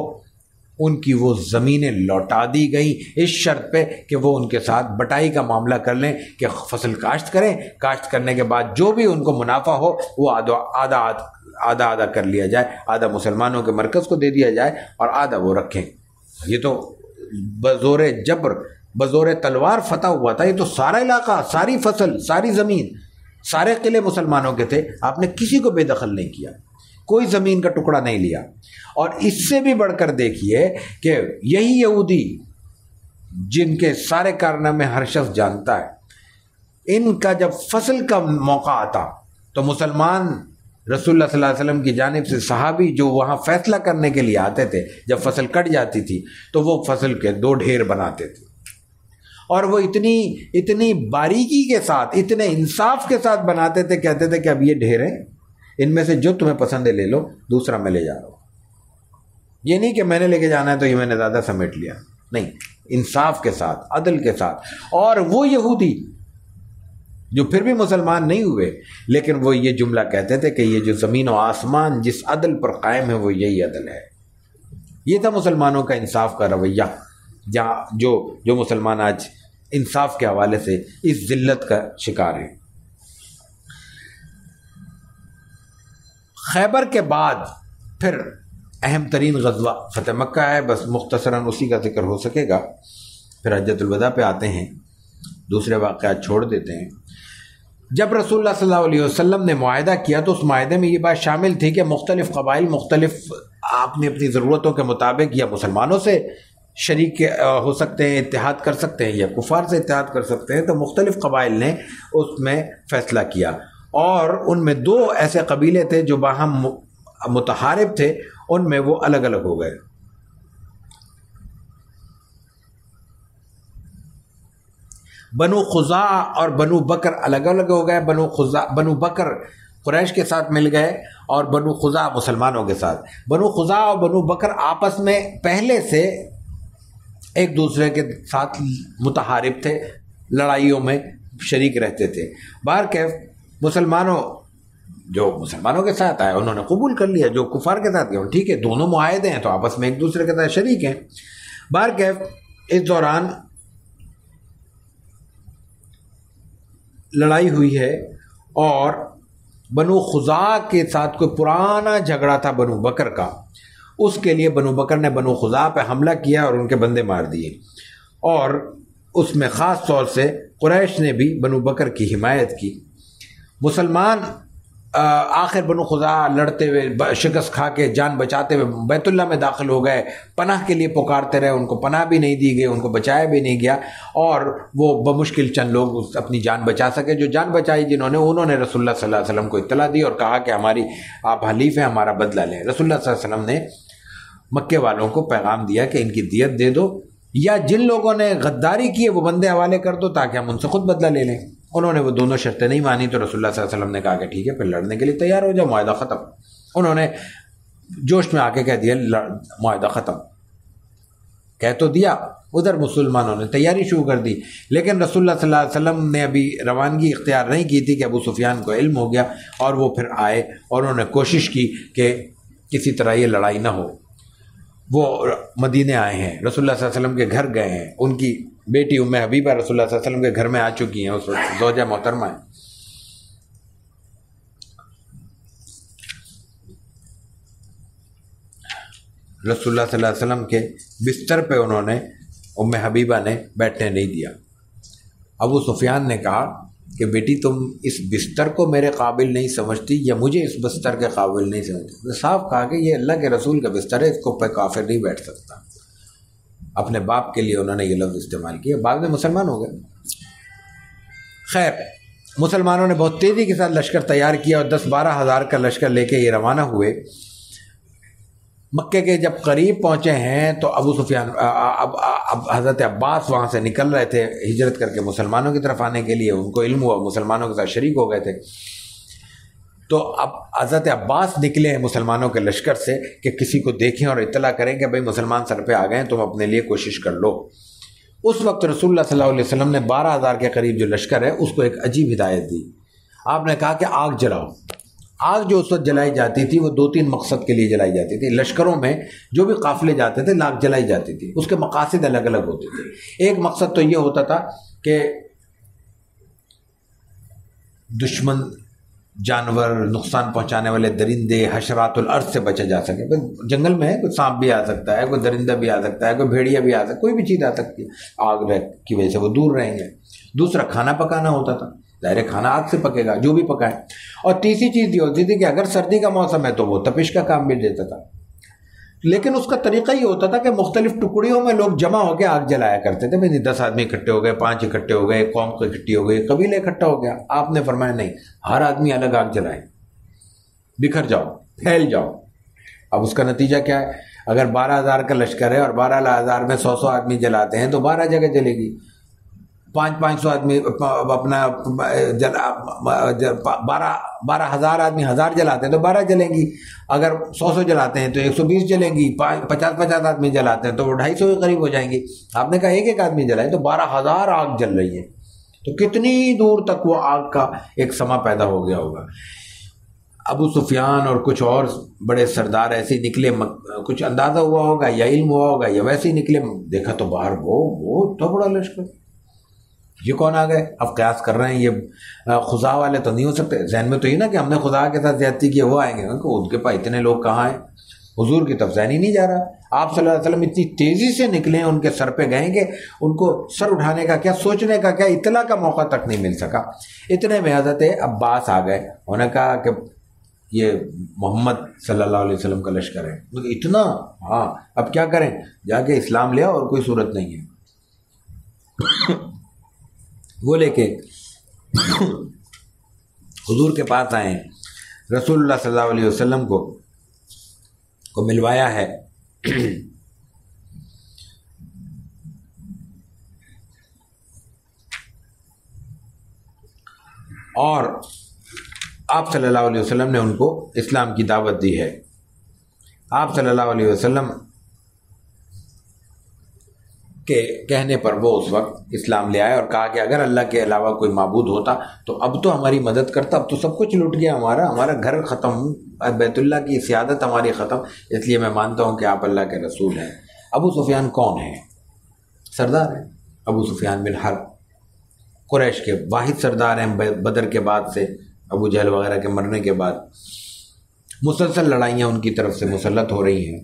ان کی وہ زمینیں لوٹا دی گئیں اس شرط پہ کہ وہ ان کے ساتھ بٹائی کا معاملہ کر لیں، کہ فصل کاشت کریں، کاشت کرنے کے بعد جو بھی ان کو منافع ہو وہ آدھا کر لیا جائے، آدھا مسلمانوں کے مرکز کو دے دیا جائے اور آدھا وہ رکھیں۔ یہ تو بزور جبر، بزور تلوار فتح ہوا تھا، یہ تو سارا علاقہ، ساری فصل، ساری زمین، سارے قلعے مسلمانوں کے تھے، آپ نے کسی کو بے دخل نہیں کیا، کوئی زمین کا ٹکڑا نہیں لیا۔ اور اس سے بھی بڑھ کر دیکھیے کہ یہی یہودی جن کے سارے کارنامے ہر شخص جانتا ہے، ان کا جب فصل کا موقع آتا تو مسلمان رسول اللہ صلی اللہ علیہ وسلم کی جانب سے صحابی جو وہاں فیصلہ کرنے کے لیے آتے تھے، جب فصل کٹ جاتی تھی تو وہ فصل کے 2 ڈھیر بناتے تھے، اور وہ اتنی باریکی کے ساتھ، اتنے انصاف کے ساتھ بناتے تھے، کہتے تھے کہ اب یہ ڈھیر ہیں، ان میں سے جو تمہیں پسند ہے لے لو، دوسرا میں لے جا رہا ہوں۔ یہ نہیں کہ میں نے لے کے جانا ہے تو یہ میں نے زیادہ سمیٹ لیا، نہیں، انصاف کے ساتھ، عدل کے ساتھ۔ اور وہ یہودی جو پھر بھی مسلمان نہیں ہوئے لیکن وہ یہ جملہ کہتے تھے کہ یہ جو زمین و آسمان جس عدل پر قائم ہے وہ یہی عدل ہے۔ یہ تھا مسلمانوں کا انصاف کا رویہ، جہاں جو مسلمان آج انصاف کے حوالے سے اس ذلت کا شکار ہیں۔ خیبر کے بعد پھر اہم ترین غزوہ فتح مکہ ہے، بس مختصراً اسی کا ذکر ہو سکے گا، پھر حجۃ الوداع پہ آتے ہیں، دوسرے واقعات چھوڑ دیتے ہیں۔ جب رسول اللہ صلی اللہ علیہ وسلم نے معاہدہ کیا تو اس معاہدے میں یہ بات شامل تھی کہ مختلف قبائل مختلف اپنی اپنی ضرورتوں کے مطابق یا مسلمانوں سے شریک ہو سکتے ہیں، اتحاد کر سکتے ہیں، یا کفار سے اتحاد کر سکتے ہیں۔ تو مختلف قبائل نے اس میں فیصلہ کیا، اور ان میں دو ایسے قبیلے تھے جو باہم متحارب تھے، ان میں وہ الگ الگ ہو گئے۔ بنو خزاع اور بنو بکر الگ الگ ہو گئے۔ بنو بکر قریش کے ساتھ مل گئے اور بنو خزاع مسلمانوں کے ساتھ۔ بنو خزاع اور بنو بکر آپس میں پہلے سے ایک دوسرے کے ساتھ متحارب تھے، لڑائیوں میں شریک رہتے تھے۔ بہرکیف جو مسلمانوں کے ساتھ آئے انہوں نے قبول کر لیا، جو کفار کے ساتھ گئے ٹھیک ہے، دونوں معاہدے ہیں تو آپس میں ایک دوسرے کے ساتھ شریک ہیں۔ بہرکیف اس دوران لڑائی ہوئی ہے، اور بنو خزاع کے ساتھ کوئی پرانا جھگڑا تھا بنو بکر کا، اس کے لیے بنو بکر نے بنو خزاع پہ حملہ کیا اور ان کے بندے مار دیے، اور اس میں خاص طور سے قریش نے بھی بنو بکر کی حمایت کی۔ مسلمان آخر بنو خزاع لڑتے ہوئے شکست کھا کے جان بچاتے ہوئے بیت اللہ میں داخل ہو گئے، پناہ کے لیے پکارتے رہے، ان کو پناہ بھی نہیں دی گئی، ان کو بچایا بھی نہیں گیا، اور وہ بمشکل چند لوگ اپنی جان بچا سکے۔ جو جان بچائی انہوں نے رسول اللہ صلی اللہ علیہ وسلم کو اطلاع دی اور کہا کہ آپ حلیف ہیں، ہمارا بدلہ لیں۔ رسول اللہ صلی اللہ علیہ وسلم نے مکے والوں کو پیغام دیا کہ ان کی دیت دے دو، یا جن لوگوں نے غداری کی ہے وہ بندے حوالے کر دو تاکہ ہم ان سے خود بدلہ لے لیں۔ انہوں نے وہ دونوں شرطیں نہیں مانی تو رسول اللہ صلی اللہ علیہ وسلم نے کہا کہ ٹھیک ہے، پھر لڑنے کے لیے تیار ہو جاؤ، معاہدہ ختم۔ انہوں نے جوش میں آ کے کہہ دیا معاہدہ ختم، کہہ تو دیا، ادھر مسلمانوں نے تیاری شروع کر دی، لیکن رسول اللہ صلی اللہ علیہ وسلم نے ابھی روانگی اختیار نہیں کی تھی کہ ابو سفیان کو علم ہو گیا، اور وہ پھر آئے اور انہوں نے کوشش کی کہ کسی طرح یہ لڑائی نہ ہو۔ وہ مدینے آئے ہیں، رسول اللہ صلی اللہ علیہ وسلم کے گھر گئے ہیں، ان کی بیٹی ام حبیبہ رسول اللہ صلی اللہ علیہ وسلم کے گھر میں آ چکی ہیں، اس وقت زوجہ محترمہ ہیں۔ رسول اللہ صلی اللہ علیہ وسلم کے بستر پہ انہوں نے ام حبیبہ نے بیٹھنے نہیں دیا۔ ابو سفیان نے کہا کہ بیٹی تم اس بستر کو میرے قابل نہیں سمجھتی یا مجھے اس بستر کے قابل نہیں سمجھتی؟ صاف کہا کہ یہ اللہ کے رسول کا بستر ہے، اس کو پہ کافر نہیں بیٹھ سکتا۔ اپنے باپ کے لیے انہوں نے یہ لفظ استعمال کیا، بعد میں مسلمان ہو گئے۔ خیر، مسلمانوں نے بہت تیزی کے ساتھ لشکر تیار کیا اور 10-12 ہزار کا لشکر لے کے یہ روانہ ہوئے۔ مکے کے جب قریب پہنچے ہیں تو ابو سفیان اب حضرت عباس وہاں سے نکل رہے تھے ہجرت کر کے مسلمانوں کی طرف آنے کے لیے، ان کو علم ہوا، مسلمانوں کے ساتھ شریک ہو گئے تھے۔ تو اب حضرت عباس نکلے ہیں مسلمانوں کے لشکر سے کہ کسی کو دیکھیں اور اطلاع کریں کہ بھئی مسلمان سر پہ آ گئے ہیں، تم اپنے لیے کوشش کر لو۔ اس وقت رسول اللہ صلی اللہ علیہ وسلم نے 12,000 کے قریب جو لشکر ہے اس کو ایک عجیب ہدایت دی۔ آپ نے کہا کہ آگ جلاؤ۔ آگ جو اس وقت جلائی جاتی تھی وہ 2-3 مقصد کے لیے جلائی جاتی تھی۔ لشکروں میں جو بھی قافلے جاتے تھے آگ جلائی جاتی تھی، اس کے مقاصد الگ الگ ہوتے تھے۔ ایک مقصد تو یہ ہوتا تھا کہ دشمن جانور، نقصان پہنچانے والے درندے، حشرات الارض سے بچا جا سکے۔ جنگل میں ہے، کوئی سانپ بھی آ سکتا ہے، کوئی درندہ بھی آ سکتا ہے، کوئی بھیڑیا بھی آ سکتا ہے، کوئی بھی چیز آ سکتی ہے، آگ کی وجہ سے وہ دور رہیں گے۔ دوسرا کھانا پکانا ہوتا تھا، ظاہر کھانا آگ سے پکے گا جو بھی پکائے۔ اور تیسری چیز یہ ہوتی تھی کہ اگر سردی کا موسم ہے تو وہ تپش کا کام بھی دیتا تھا، لیکن اس کا طریقہ یہ ہوتا تھا کہ مختلف ٹکڑیوں میں لوگ جمع ہو کے آگ جلایا کرتے تھے۔ 10 آدمی اکٹھے ہو گئے، 5 اکٹھے ہو گئے، قوم اکٹھی ہو گئی، قبیلہ اکٹھا ہو گیا۔ آپ نے فرمایا نہیں، ہر آدمی الگ آگ جلائے، بکھر جاؤ، پھیل جاؤ۔ اب اس کا نتیجہ کیا ہے؟ اگر 12,000 کا لشکر ہے اور 12,000 میں 100 آدمی جلاتے ہیں تو 12 جگہ جلے گی۔ 500 آدمی اپنا 12,000 آدمی 1000 جلاتے ہیں تو 12 جلیں گی۔ اگر 100 جلاتے ہیں تو 120 جلیں گی۔ 50 آدمی جلاتے ہیں تو وہ 250 کے قریب ہو جائیں گی۔ آپ نے کہا ایک آدمی جلائے تو 12,000 آگ جل رہی ہے، تو کتنی دور تک وہ آگ کا ایک سما پیدا ہو گیا ہوگا۔ ابو سفیان اور کچھ اور بڑے سردار ایسے ہی نکلے، کچھ اندازہ ہوا ہوگا یا علم ہوا ہوگا یا ویسے ہی نکلے، دیکھا تو باہر وہ اتنا بڑا لشکر، یہ کون آ گئے؟ اب قیاس کر رہے ہیں یہ خزاع والے تو نہیں ہو سکتے۔ ذہن میں تو یہ نا کہ ہم نے خزاع کے ساتھ زیادتی کی، وہ آئیں گے، ان کے پاس اتنے لوگ کہاں ہیں؟ حضور کی طرف ذہن ہی نہیں جا رہا. آپ صلی اللہ علیہ وسلم اتنی تیزی سے نکلے ہیں ان کے سر پہ گئے کہ ان کو سر اٹھانے کا کیا، سوچنے کا کیا، اطلاع کا موقع تک نہیں مل سکا. اتنے میں حضرت عباس آ گئے. انہوں نے کہا کہ یہ محمد صلی اللہ علیہ وسلم کا لشکر ہے. اتنا، ہاں اب کیا کریں، جا کے اسلام لیا اور کوئی صورت نہیں ہے. وہ لے کے حضور کے پاس آئے، رسول اللہ صلی اللہ علیہ وسلم کو ملوایا ہے. اور آپ صلی اللہ علیہ وسلم نے ان کو اسلام کی دعوت دی ہے. آپ صلی اللہ علیہ وسلم کے کہنے پر وہ اس وقت اسلام لے آئے اور کہا کہ اگر اللہ کے علاوہ کوئی معبود ہوتا تو اب تو ہماری مدد کرتا، اب تو سب کچھ لٹ گیا، ہمارا گھر ختم، بیت اللہ کی سیادت ہماری ختم، اس لیے میں مانتا ہوں کہ آپ اللہ کے رسول ہیں. ابو سفیان کون ہے؟ سردار ہیں. ابو سفیان بن حرب قریش کے واحد سردار ہیں. بدر کے بعد سے، ابو جہل وغیرہ کے مرنے کے بعد مسلسل لڑائیاں ان کی طرف سے مسلط ہو رہی ہیں.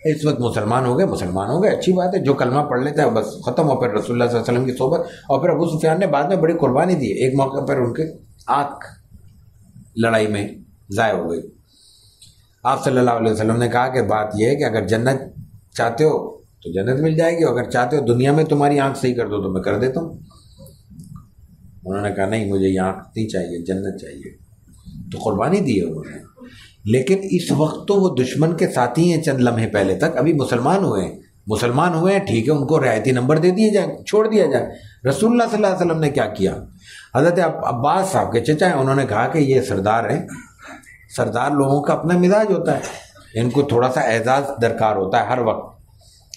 اس وقت مسلمان ہو گئے، اچھی بات ہے، جو کلمہ پڑھ لیتا ہے بس ختم ہو. پھر رسول اللہ صلی اللہ علیہ وسلم کی صحبت، اور پھر ابو سفیان نے بعد میں بڑی قربانی دی. ایک موقع پر ان کے آنکھ لڑائی میں ضائع ہو گئی. آپ صلی اللہ علیہ وسلم نے کہا کہ بات یہ ہے کہ اگر جنت چاہتے ہو تو جنت مل جائے گی، اگر چاہتے ہو دنیا میں تمہاری آنکھ صحیح کر دو تو میں کر دیتا ہوں. انہوں نے کہا نہیں، مجھے یہ آنکھ نہیں چاہیے، جنت چاہیے. تو قربانی دی ہے انہوں نے. لیکن اس وقت تو وہ دشمن کے ساتھی ہیں. چند لمحے پہلے تک ابھی مسلمان ہوئے ہیں، ٹھیک ہے، ان کو رعایتی نمبر دے دیے جائے، چھوڑ دیا جائے. رسول اللہ صلی اللہ علیہ وسلم نے کیا کیا؟ حضرت عباس صاحب کے چچا ہیں، انہوں نے کہا کہ یہ سردار ہیں، سردار لوگوں کا اپنا مزاج ہوتا ہے، ان کو تھوڑا سا اعزاز درکار ہوتا ہے ہر وقت،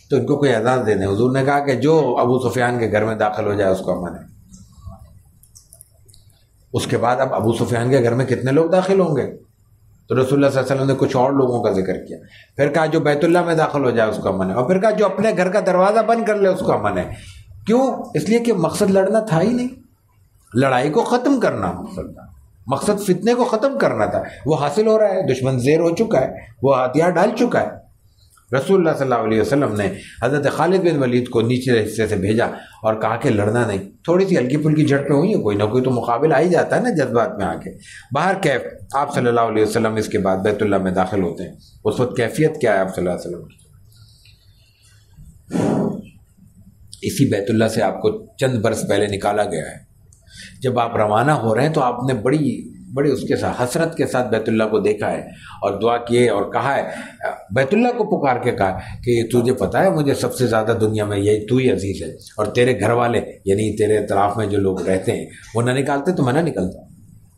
تو ان کو کوئی اعزاز دے دیں. حضور نے کہا کہ جو ابو سفیان کے گھر میں داخل ہو جائے اس کو امن ہے. اس کے بعد اب ابو سفیان کے گھر میں کتنے لوگ داخل ہوں گے؟ تو رسول اللہ صلی اللہ علیہ وسلم نے کچھ اور لوگوں کا ذکر کیا. پھر کہا جو بیت اللہ میں داخل ہو جائے اس کو امن ہے، اور پھر کہا جو اپنے گھر کا دروازہ بند کر لے اس کو امن ہے. کیوں؟ اس لیے کہ مقصد لڑنا تھا ہی نہیں، لڑائی کو ختم کرنا مقصد تھا، مقصد فتنے کو ختم کرنا تھا. وہ حاصل ہو رہا ہے، دشمن زیر ہو چکا ہے، وہ ہتھیار ڈال چکا ہے. رسول اللہ صلی اللہ علیہ وسلم نے حضرت خالد بن ولید کو نیچے حصے سے بھیجا اور کہا کہ لڑنا نہیں. تھوڑی سی ہلکی پھلکی جھڑپیں ہوئی ہیں، کوئی نہ کوئی تو مقابل آ ہی جاتا ہے نا جذبات میں آ کے. باہر کیف آپ صلی اللہ علیہ وسلم اس کے بعد بیت اللہ میں داخل ہوتے ہیں. اس وقت کیفیت کیا ہے آپ صلی اللہ علیہ وسلم کی؟ اسی بیت اللہ سے آپ کو چند برس پہلے نکالا گیا ہے. جب آپ روانہ ہو رہے ہیں تو آپ نے بڑی اس کے ساتھ حسرت کے ساتھ بیت اللہ کو دیکھا ہے اور دعا کیے اور کہا ہے، بیت اللہ کو پکار کے کہا کہ تجھے پتا ہے مجھے سب سے زیادہ دنیا میں یہی تو ہی عزیز ہے، اور تیرے گھر والے یعنی تیرے اطراف میں جو لوگ رہتے ہیں وہ نہ نکالتے تو میں نہ نکلتا.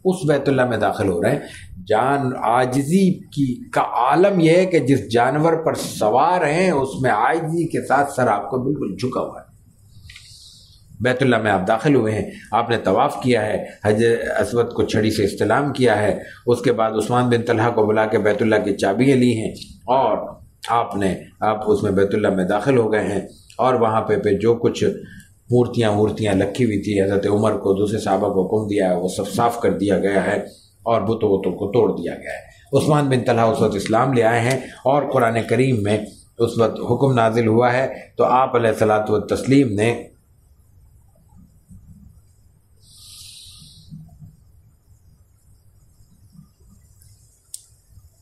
اس بیت اللہ میں داخل ہو رہے ہیں. جان عاجزی کا عالم یہ ہے کہ جس جانور پر سوار ہیں اس میں عاجزی کے ساتھ سر آپ کو بالکل جھکا ہوا ہے. بیت اللہ میں آپ داخل ہوئے ہیں، آپ نے طواف کیا ہے، حجر اسود کو چھڑی سے استلام کیا ہے. اس کے بعد عثمان بن طلحہ کو بلا کے بیت اللہ کی چابیاں لی ہیں اور آپ اس میں بیت اللہ میں داخل ہو گئے ہیں. اور وہاں پہ جو کچھ مورتیاں لکھی ہوئی تھی، حضرت عمر کو دوسرے صحابہ کو حکم دیا ہے وہ سب صاف کر دیا گیا ہے اور بتوں کو توڑ دیا گیا ہے. عثمان بن طلحہ اس وقت اسلام لے آئے ہیں اور قرآن کریم میں اس وقت حکم نازل ہوا ہے. تو آپ علیہ الصلوۃ والتسلیم نے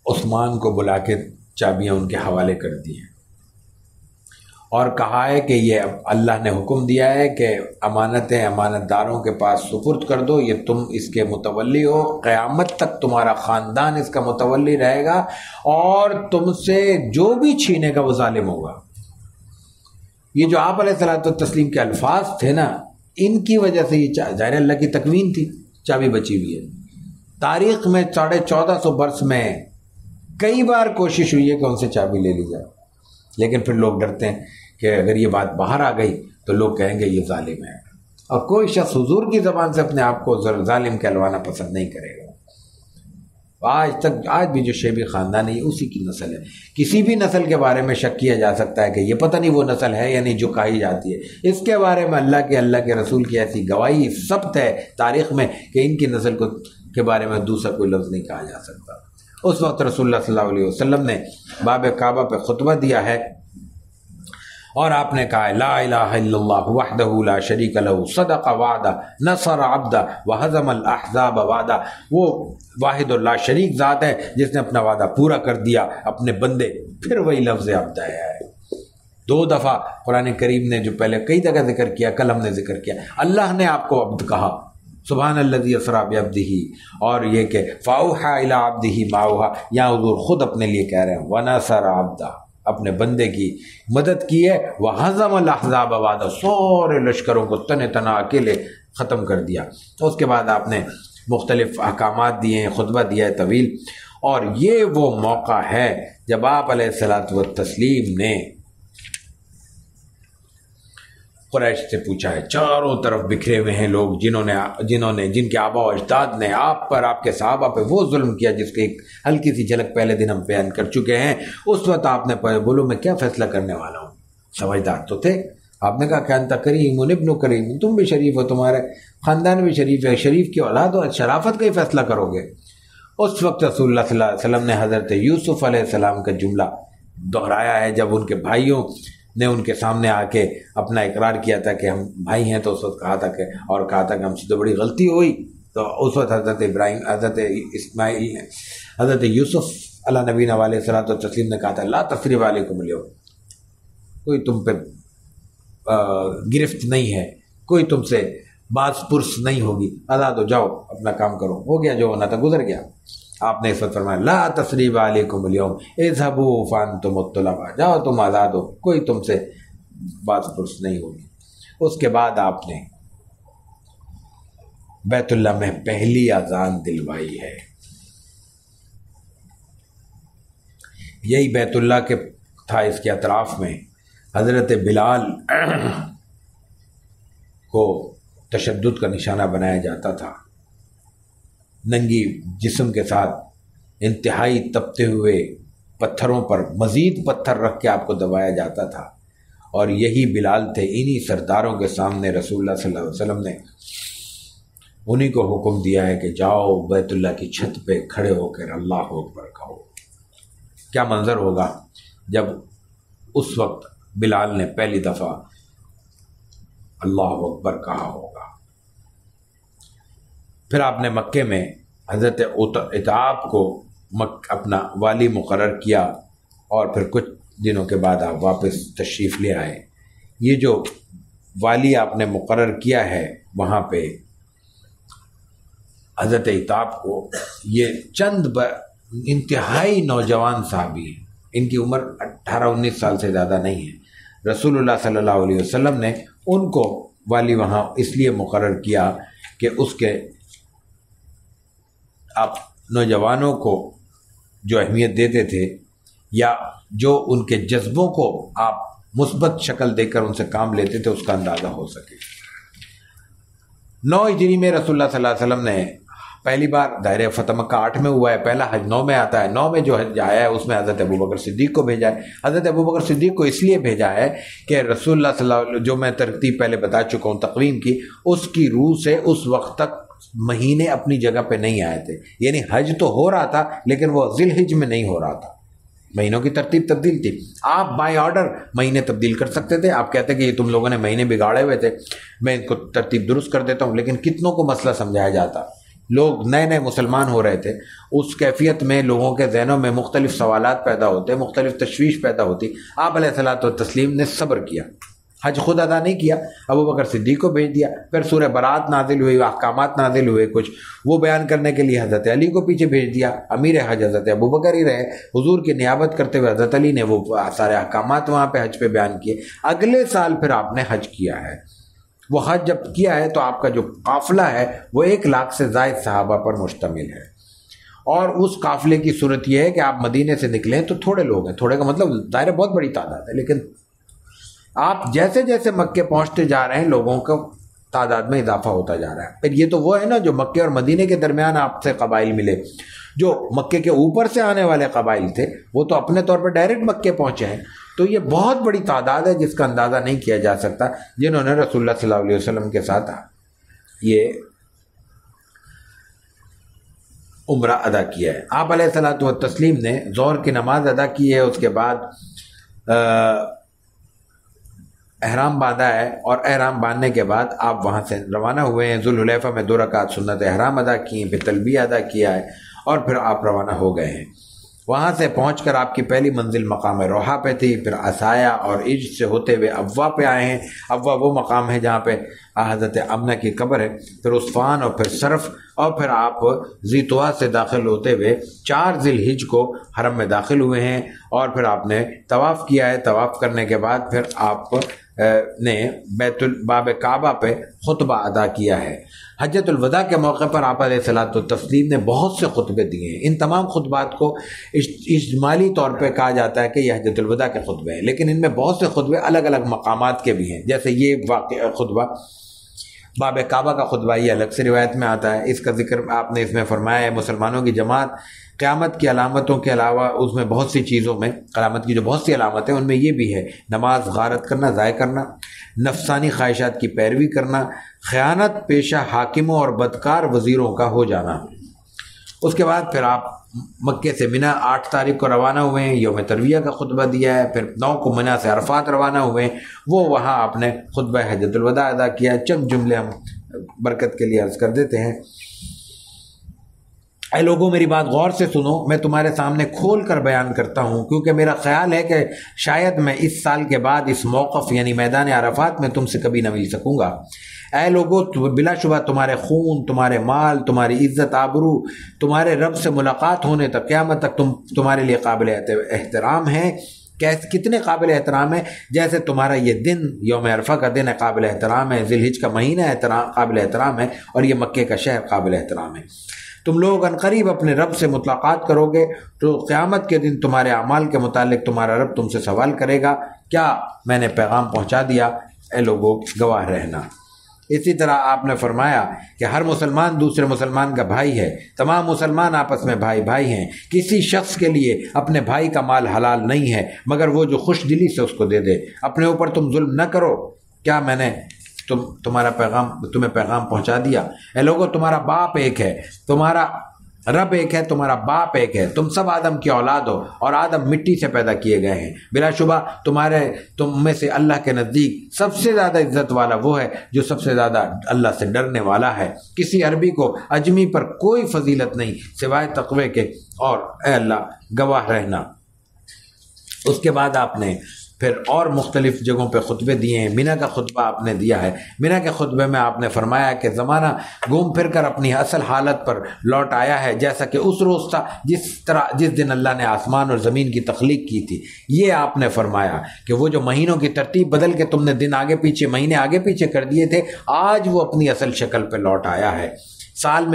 عثمان کو بلا کے چابیاں ان کے حوالے کر دی ہیں اور کہا ہے کہ یہ اللہ نے حکم دیا ہے کہ امانتیں امانت داروں کے پاس سپرد کر دو، یہ تم اس کے متولی ہو، قیامت تک تمہارا خاندان اس کا متولی رہے گا اور تم سے جو بھی چھینے گا وہ ظالم ہوگا. یہ جو آپ علیہ الصلوۃ والتسلیم کے الفاظ تھے نا، ان کی وجہ سے یہ ظاہر اللہ کی تکوین تھی، چابی بچی ہوئی ہے. تاریخ میں 1450 برس میں کئی بار کوشش ہوئی ہے کہ ان سے چابی لے لی جائے، لیکن پھر لوگ ڈرتے ہیں کہ اگر یہ بات باہر آ گئی تو لوگ کہیں گے یہ ظالم ہے، اور کوئی شخص حضور کی زبان سے اپنے آپ کو ظالم کہلوانا پسند نہیں کرے گا. آج بھی جو شیبی خاندان ہے یہ اسی کی نسل ہے. کسی بھی نسل کے بارے میں شک کیا جا سکتا ہے کہ یہ پتہ نہیں وہ نسل ہے یا نہیں جو کہی جاتی ہے. اس کے بارے میں اللہ کے رسول کی ایسی گواہی ثبت ہے تاریخ میں کہ ان کی نسل کے بارے میں دوسرا کوئی لفظ نہیں کہا جا سکتا. اس وقت رسول اللہ صلی اللہ علیہ وسلم نے باب کعبہ پہ خطبہ دیا ہے اور آپ نے کہا لا الہ الا اللہ وحدہ لا شریک لہ صدق وعدہ نصر عبدہ وہزم الاحزاب وعدہ. وہ واحد اور لا شریک ذات ہے جس نے اپنا وعدہ پورا کر دیا اپنے بندے. پھر وہی لفظ عبد ہے. 2 دفعہ قرآن کریم نے جو پہلے کئی جگہ ذکر کیا، کل ہم نے ذکر کیا، اللہ نے آپ کو عبد کہا، سبحان الذی اسریٰ بعبدہ، اور یہ کہ فاوحیٰ الی عبدہ ما اوحیٰ، یہاں حضور خود اپنے لیے کہہ رہے ہیں ونصر عبدہ، اپنے بندے کی مدد کی ہے، وہزم الاحزاب وعدہ، سارے لشکروں کو تن تنہا اکیلے ختم کر دیا. اس کے بعد آپ نے مختلف احکامات دیے ہیں، خطبہ دیا ہے طویل. اور یہ وہ موقع ہے جب آپ علیہ الصلوۃ والتسلیم نے قریش سے پوچھا ہے. چاروں طرف بکھرے ہوئے ہیں لوگ جن کے آبا و اجداد نے آپ پر، آپ کے صحابہ پہ وہ ظلم کیا جس کی ایک ہلکی سی جھلک پہلے دن ہم بیان کر چکے ہیں. اس وقت آپ نے بولو میں کیا فیصلہ کرنے والا ہوں. سمجھدار تو تھے. آپ نے کہا کہ انت کریم ابن کریم، تم بھی شریف ہو، تمہارے خاندان بھی شریف ہے، شریف کی اولاد ہو، شرافت کا ہی فیصلہ کرو گے. اس وقت رسول اللہ صلی اللہ علیہ وسلم نے حضرت یوسف علیہ السلام کا جملہ دہرایا ہے جب ان کے بھائیوں نے ان کے سامنے آ کے اپنا اقرار کیا تھا کہ ہم بھائی ہیں. تو اس وقت کہا تھا کہ ہم سے تو بڑی غلطی ہوئی. تو اس وقت حضرت ابراہیم، حضرت اسماعیل نے، حضرت یوسف علیہ نبینا علیہ الصلوۃ والتسلیم نے کہا تھا لا تثریب علیکم اليوم، کوئی تم پہ گرفت نہیں ہے، کوئی تم سے باز پرس نہیں ہوگی، آزاد ہو جاؤ، اپنا کام کرو، ہو گیا جو ہونا تھا گزر گیا. آپ نے اس وقت فرمایا لا تثریب علیکم اليوم اذهبوا فانتم الطلقاء، جاؤ تم آزاد ہو، کوئی تم سے باز پرس نہیں ہوگی. اس کے بعد آپ نے بیت اللہ میں پہلی اذان دلوائی ہے. یہی بیت اللہ کے تھا، اس کے اطراف میں حضرت بلال کو تشدد کا نشانہ بنایا جاتا تھا. ننگی جسم کے ساتھ انتہائی تپتے ہوئے پتھروں پر مزید پتھر رکھ کے آپ کو دبایا جاتا تھا. اور یہی بلال تھے. انہی سرداروں کے سامنے رسول اللہ صلی اللہ علیہ وسلم نے انہی کو حکم دیا ہے کہ جاؤ بیت اللہ کی چھت پہ کھڑے ہو کر اللہ اکبر کہو. کیا منظر ہوگا جب اس وقت بلال نے پہلی دفعہ اللہ اکبر کہا ہوگا. پھر آپ نے مکے میں حضرت اتعاب کو اپنا والی مقرر کیا اور پھر کچھ دنوں کے بعد آپ واپس تشریف لے آئے. یہ جو والی آپ نے مقرر کیا ہے وہاں پہ حضرت اتعاب کو، یہ چند انتہائی نوجوان صحابی ہیں، ان کی عمر 18-19 سال سے زیادہ نہیں ہے. رسول اللہ صلی اللہ علیہ وسلم نے ان کو والی وہاں اس لیے مقرر کیا کہ اس کے آپ نوجوانوں کو جو اہمیت دیتے تھے یا جو ان کے جذبوں کو آپ مثبت شکل دے کر ان سے کام لیتے تھے، اس کا اندازہ ہو سکے. 9 ہجری میں رسول اللہ صلی اللہ علیہ وسلم نے پہلی بار دائرہ فتح مکہ 8 میں ہوا ہے، پہلا حج 9 میں آتا ہے. 9 میں جو حج آیا ہے اس میں حضرت ابوبکر صدیق کو بھیجا ہے. حضرت ابوبکر صدیق کو اس لیے بھیجا ہے کہ رسول اللہ صلی اللہ علیہ وسلم، جو میں ترتیب پہلے بتا چکا ہوں تقویم کی، اس کی روح سے اس وقت تک مہینے اپنی جگہ پہ نہیں آئے تھے. یعنی حج تو ہو رہا تھا لیکن وہ ذی الحج میں نہیں ہو رہا تھا. مہینوں کی ترتیب تبدیل تھی. آپ بائی آرڈر مہینے تبدیل کر سکتے تھے. آپ کہتے کہ یہ تم لوگوں نے مہینے بگاڑے ہوئے تھے، میں ان کو ترتیب درست کر دیتا ہوں. لیکن کتنوں کو مسئلہ سمجھایا جاتا. لوگ نئے نئے مسلمان ہو رہے تھے. اس کیفیت میں لوگوں کے ذہنوں میں مختلف سوالات پیدا ہوتے، مختلف تشویش پیدا ہوتی. آپ علیہ الصلوۃ والتسلیم نے صبر کیا. حج خود ادا نہیں کیا، ابوبکر صدیق کو بھیج دیا. پھر سورہ برات نازل ہوئی، احکامات نازل ہوئے کچھ، وہ بیان کرنے کے لیے حضرت علی کو پیچھے بھیج دیا. امیر حج حضرت ابوبکر ہی رہے. حضور کی نیابت کرتے ہوئے حضرت علی نے وہ سارے احکامات وہاں پہ حج پہ بیان کیے. اگلے سال پھر آپ نے حج کیا ہے. وہ حج جب کیا ہے تو آپ کا جو قافلہ ہے وہ 1 لاکھ سے زائد صحابہ پر مشتمل ہے. اور اس قافلے کی صورت یہ ہے کہ آپ مدینے سے نکلیں تو تھوڑے لوگ ہیں. تھوڑے کا مطلب ظاہر بہت بڑی تعداد ہے، لیکن آپ جیسے جیسے مکے پہنچتے جا رہے ہیں لوگوں کا تعداد میں اضافہ ہوتا جا رہا ہے. پھر یہ تو وہ ہے نا جو مکے اور مدینے کے درمیان آپ سے قبائل ملے. جو مکے کے اوپر سے آنے والے قبائل تھے وہ تو اپنے طور پر ڈائریکٹ مکے پہنچے ہیں. تو یہ بہت بڑی تعداد ہے جس کا اندازہ نہیں کیا جا سکتا، جنہوں نے رسول اللہ صلی اللہ علیہ وسلم کے ساتھ یہ عمرہ ادا کیا ہے۔ آپ علیہ الصلوۃ والتسلیم نے ظہر کی نماز ادا کی ہے، اس کے بعد احرام باندھا ہے، اور احرام باندھنے کے بعد آپ وہاں سے روانہ ہوئے ہیں۔ ذوالحلیفہ میں 2 رکعت سنت احرام ادا کی ہیں، پھر تلبیہ ادا کیا ہے، اور پھر آپ روانہ ہو گئے ہیں۔ وہاں سے پہنچ کر آپ کی پہلی منزل مقام روحا پہ تھی، پھر عصایا اور عجل سے ہوتے ہوئے ابوا پہ آئے ہیں۔ ابوا وہ مقام ہے جہاں پہ حضرت آمنہ کی قبر ہے، پھر عصفان اور پھر صرف، اور پھر آپ ذی طویٰ سے داخل ہوتے ہوئے 4 ذی الحجہ کو حرم میں داخل ہوئے ہیں، اور پھر آپ نے طواف کیا ہے۔ طواف کرنے کے بعد پھر آپ نے باب کعبہ پہ خطبہ ادا کیا ہے۔ حجۃ الوداع کے موقع پر آپ علیہ الصلوۃ والتسلیم نے بہت سے خطبے دیے ہیں۔ ان تمام خطبات کو اجمالی طور پہ کہا جاتا ہے کہ یہ حجۃ الوداع کے خطبے ہیں، لیکن ان میں بہت سے خطبے الگ الگ مقامات کے بھی ہیں، جیسے یہ خطبہ باب کعبہ کا خطبہ یہ الگ سے روایت میں آتا ہے۔ اس کا ذکر آپ نے اس میں فرمایا ہے، مسلمانوں کی جماعت قیامت کی علامتوں کے علاوہ اس میں بہت سی چیزوں میں، قیامت کی جو بہت سی علامتیں ان میں یہ بھی ہے: نماز غارت کرنا، ضائع کرنا، نفسانی خواہشات کی پیروی کرنا، خیانت پیشہ حاکموں اور بدکار وزیروں کا ہو جانا۔ اس کے بعد پھر آپ مکے سے منی 8 تاریخ کو روانہ ہوئے ہیں، یوم ترویہ کا خطبہ دیا ہے، پھر 9 کو منی سے عرفات روانہ ہوئے ہیں، وہاں آپ نے خطبہ حجۃ الوداع ادا کیا ہے۔ چند جملے ہم برکت کے لیے عرض کر دیتے ہیں۔ اے لوگوں میری بات غور سے سنو، میں تمہارے سامنے کھول کر بیان کرتا ہوں، کیونکہ میرا خیال ہے کہ شاید میں اس سال کے بعد اس موقف یعنی میدان عرفات میں تم سے کبھی نہ مل سکوں گا۔ اے لوگوں، بلا شبہ تمہارے خون، تمہارے مال، تمہاری عزت آبرو تمہارے رب سے ملاقات ہونے تک، قیامت تک تمہارے لیے قابل احترام ہے۔ کتنے قابل احترام ہے؟ جیسے تمہارا یہ دن یوم عرفہ کا دن ہے، قابل احترام ہے، ذی الحجہ کا مہینہ قابل احترام ہے، اور یہ مکے کا شہر قابل احترام ہے۔ تم لوگ عنقریب اپنے رب سے ملاقات کرو گے تو قیامت کے دن تمہارے اعمال کے متعلق تمہارا رب تم سے سوال کرے گا، کیا میں نے پیغام پہنچا دیا؟ اے لوگوں گواہ رہنا۔ اسی طرح آپ نے فرمایا کہ ہر مسلمان دوسرے مسلمان کا بھائی ہے، تمام مسلمان آپس میں بھائی بھائی ہیں، کسی شخص کے لیے اپنے بھائی کا مال حلال نہیں ہے مگر وہ جو خوش دلی سے اس کو دے دے۔ اپنے اوپر تم ظلم نہ کرو، کیا میں نے تمہیں پیغام پہنچا دیا؟ اے لوگوں تمہارا باپ ایک ہے، تمہارا رب ایک ہے، تمہارا باپ ایک ہے، تم سب آدم کی اولاد ہو اور آدم مٹی سے پیدا کیے گئے ہیں۔ بلا شبہ تم میں سے اللہ کے نزدیک سب سے زیادہ عزت والا وہ ہے جو سب سے زیادہ اللہ سے ڈرنے والا ہے۔ کسی عربی کو اجمی پر کوئی فضیلت نہیں سوائے تقوی کے، اور اے اللہ گواہ رہنا۔ اس کے بعد آپ نے پھر اور مختلف جگہوں پہ خطبے دیے ہیں۔ منی کا خطبہ آپ نے دیا ہے۔ منی کے خطبے میں آپ نے فرمایا کہ زمانہ گھوم پھر کر اپنی اصل حالت پر لوٹ آیا ہے، جیسا کہ اس روز تھا جس دن اللہ نے آسمان اور زمین کی تخلیق کی تھی۔ یہ آپ نے فرمایا کہ وہ جو مہینوں کی ترتیب بدل کے تم نے دن آگے پیچھے، مہینے آگے پیچھے کر دیے تھے، آج وہ اپنی اصل شکل پہ لوٹ آیا ہے۔ سال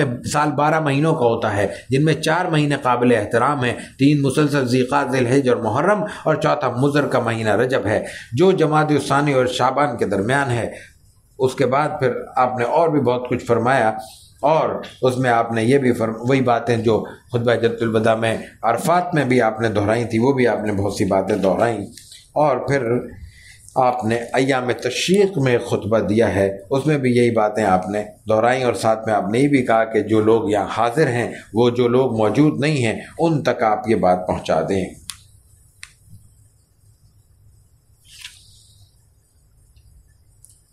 12 مہینوں کا ہوتا ہے، جن میں 4 مہینے قابل احترام ہیں، 3 مسلسل ذیقعدہ، ذی الحجہ اور محرم، اور چوتھا مضر کا مہینہ رجب ہے جو جمادی الثانی اور شعبان کے درمیان ہے۔ اس کے بعد پھر آپ نے اور بھی بہت کچھ فرمایا، اور اس میں آپ نے یہ بھی وہی باتیں جو خطبہ حجۃ الوداع میں عرفات میں بھی آپ نے دہرائی تھی، وہ بھی آپ نے بہت سی باتیں دہرائیں، اور پھر آپ نے ایام تشریق میں خطبہ دیا ہے، اس میں بھی یہی باتیں آپ نے دہرائیں، اور ساتھ میں آپ نے یہ بھی کہا کہ جو لوگ یہاں حاضر ہیں، وہ جو لوگ موجود نہیں ہیں، ان تک آپ یہ بات پہنچا دیں۔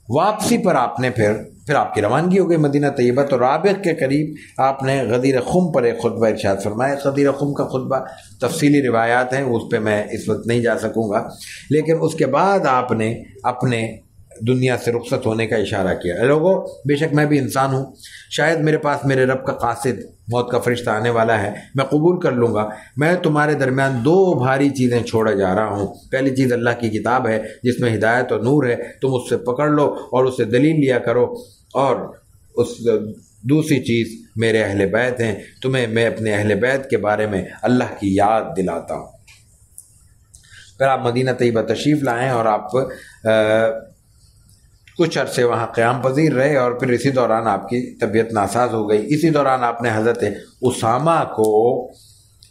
واپسی پر آپ نے پھر آپ کی روانگی ہو گئی مدینہ طیبہ، تو رابغ کے قریب آپ نے غدیر خم پر ایک خطبہ ارشاد فرمایا۔ غدیر خم کا خطبہ تفصیلی روایات ہیں، اس پہ میں اس وقت نہیں جا سکوں گا، لیکن اس کے بعد آپ نے اپنے دنیا سے رخصت ہونے کا اشارہ کیا۔ لوگوں بے شک میں بھی انسان ہوں، شاید میرے پاس میرے رب کا قاصد موت کا فرشتہ آنے والا ہے، میں قبول کر لوں گا۔ میں تمہارے درمیان 2 بھاری چیزیں چھوڑے جا رہا ہوں۔ پہلی چیز اللہ کی کتاب ہے جس میں ہدایت اور نور ہے، تم اس سے پکڑ لو اور اس سے دلیل لیا کرو، اور دوسری چیز میرے اہل بیت ہیں، تمہیں میں اپنے اہل بیت کے بارے میں اللہ کی یاد دلاتا ہوں۔ پھر آپ مدینہ طیبہ تشریف لائیں اور آپ کچھ عرصے وہاں قیام پذیر رہے، اور پھر اسی دوران آپ کی طبیعت ناساز ہو گئی۔ اسی دوران آپ نے حضرت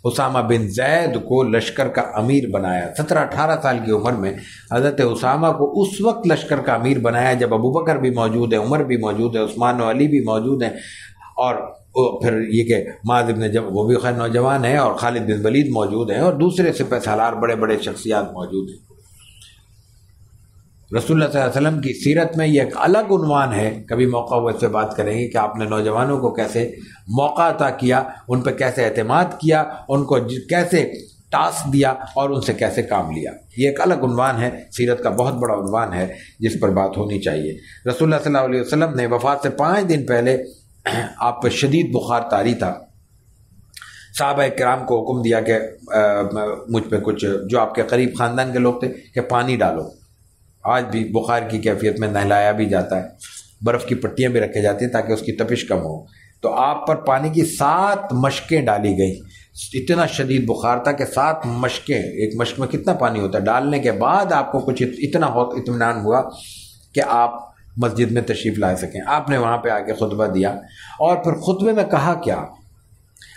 اسامہ بن زید کو لشکر کا امیر بنایا۔ 17-18 سال کی عمر میں حضرت اسامہ کو اس وقت لشکر کا امیر بنایا جب ابوبکر بھی موجود ہے، عمر بھی موجود ہے، عثمان و علی بھی موجود ہیں، اور پھر یہ کہ معاذ بن جبل وہ بھی خیر نوجوان ہیں، اور خالد بن ولید موجود ہیں، اور دوسرے سپہ سالار بڑے بڑے شخصیات موجود ہیں۔ رسول اللہ صلی اللہ علیہ وسلم کی سیرت میں یہ ایک الگ عنوان ہے، کبھی موقع ہوا اس سے بات کریں گے کہ آپ نے نوجوانوں کو کیسے موقع عطا کیا، ان پہ کیسے اعتماد کیا، ان کو کیسے ٹاسک دیا اور ان سے کیسے کام لیا۔ یہ ایک الگ عنوان ہے، سیرت کا بہت بڑا عنوان ہے جس پر بات ہونی چاہیے۔ رسول اللہ صلی اللہ علیہ وسلم نے وفات سے 5 دن پہلے آپ پہ شدید بخار طاری تھا، صحابہ کرام کو حکم دیا کہ مجھ پہ کچھ جو آپ کے قریب خاندان کے لوگ تھے کہ پانی ڈالو۔ آج بھی بخار کی کیفیت میں نہلایا بھی جاتا ہے، برف کی پٹیاں بھی رکھی جاتی ہیں تاکہ اس کی تپش کم ہو۔ تو آپ پر پانی کی 7 مشقیں ڈالی گئیں، اتنا شدید بخار تھا کہ 7 مشقیں، ایک مشق میں کتنا پانی ہوتا ہے، ڈالنے کے بعد آپ کو کچھ اتنا اطمینان ہوا کہ آپ مسجد میں تشریف لا سکیں۔ آپ نے وہاں پہ آ کے خطبہ دیا، اور پھر خطبے میں کہا کیا؟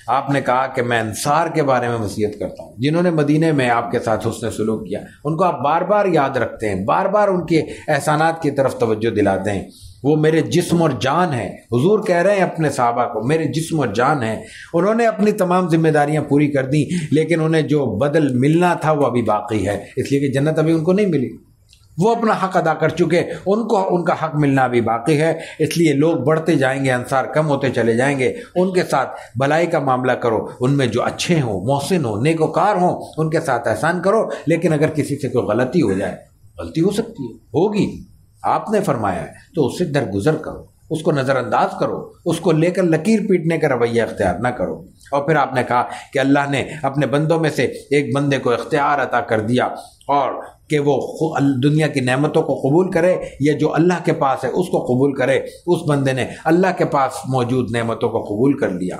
آپ نے کہا کہ میں انصار کے بارے میں وصیت کرتا ہوں، جنہوں نے مدینے میں آپ کے ساتھ حسن سلوک کیا، ان کو آپ بار بار یاد رکھتے ہیں، بار بار ان کے احسانات کی طرف توجہ دلاتے ہیں۔ وہ میرے جسم اور جان ہیں، حضور کہہ رہے ہیں اپنے صحابہ کو، میرے جسم اور جان ہیں۔ انہوں نے اپنی تمام ذمہ داریاں پوری کر دیں، لیکن انہیں جو بدل ملنا تھا وہ ابھی باقی ہے، اس لیے کہ جنت ابھی ان کو نہیں ملی۔ وہ اپنا حق ادا کر چکے، ان کو ان کا حق ملنا بھی باقی ہے، اس لیے لوگ بڑھتے جائیں گے، انصار کم ہوتے چلے جائیں گے۔ ان کے ساتھ بھلائی کا معاملہ کرو، ان میں جو اچھے ہوں، محسن ہوں، نیکوکار ہوں، ان کے ساتھ احسان کرو۔ لیکن اگر کسی سے کوئی غلطی ہو جائے، غلطی ہو سکتی ہے، ہوگی، آپ نے فرمایا ہے، تو اس سے درگزر کرو، اس کو نظر انداز کرو، اس کو لے کر لکیر پیٹنے کا رویہ اختیار نہ کرو۔ اور پھر آپ نے کہا کہ اللہ نے اپنے بندوں میں سے ایک بندے کو اختیار عطا کر دیا، اور کہ وہ دنیا کی نعمتوں کو قبول کرے، یا جو اللہ کے پاس ہے اس کو قبول کرے۔ اس بندے نے اللہ کے پاس موجود نعمتوں کو قبول کر لیا۔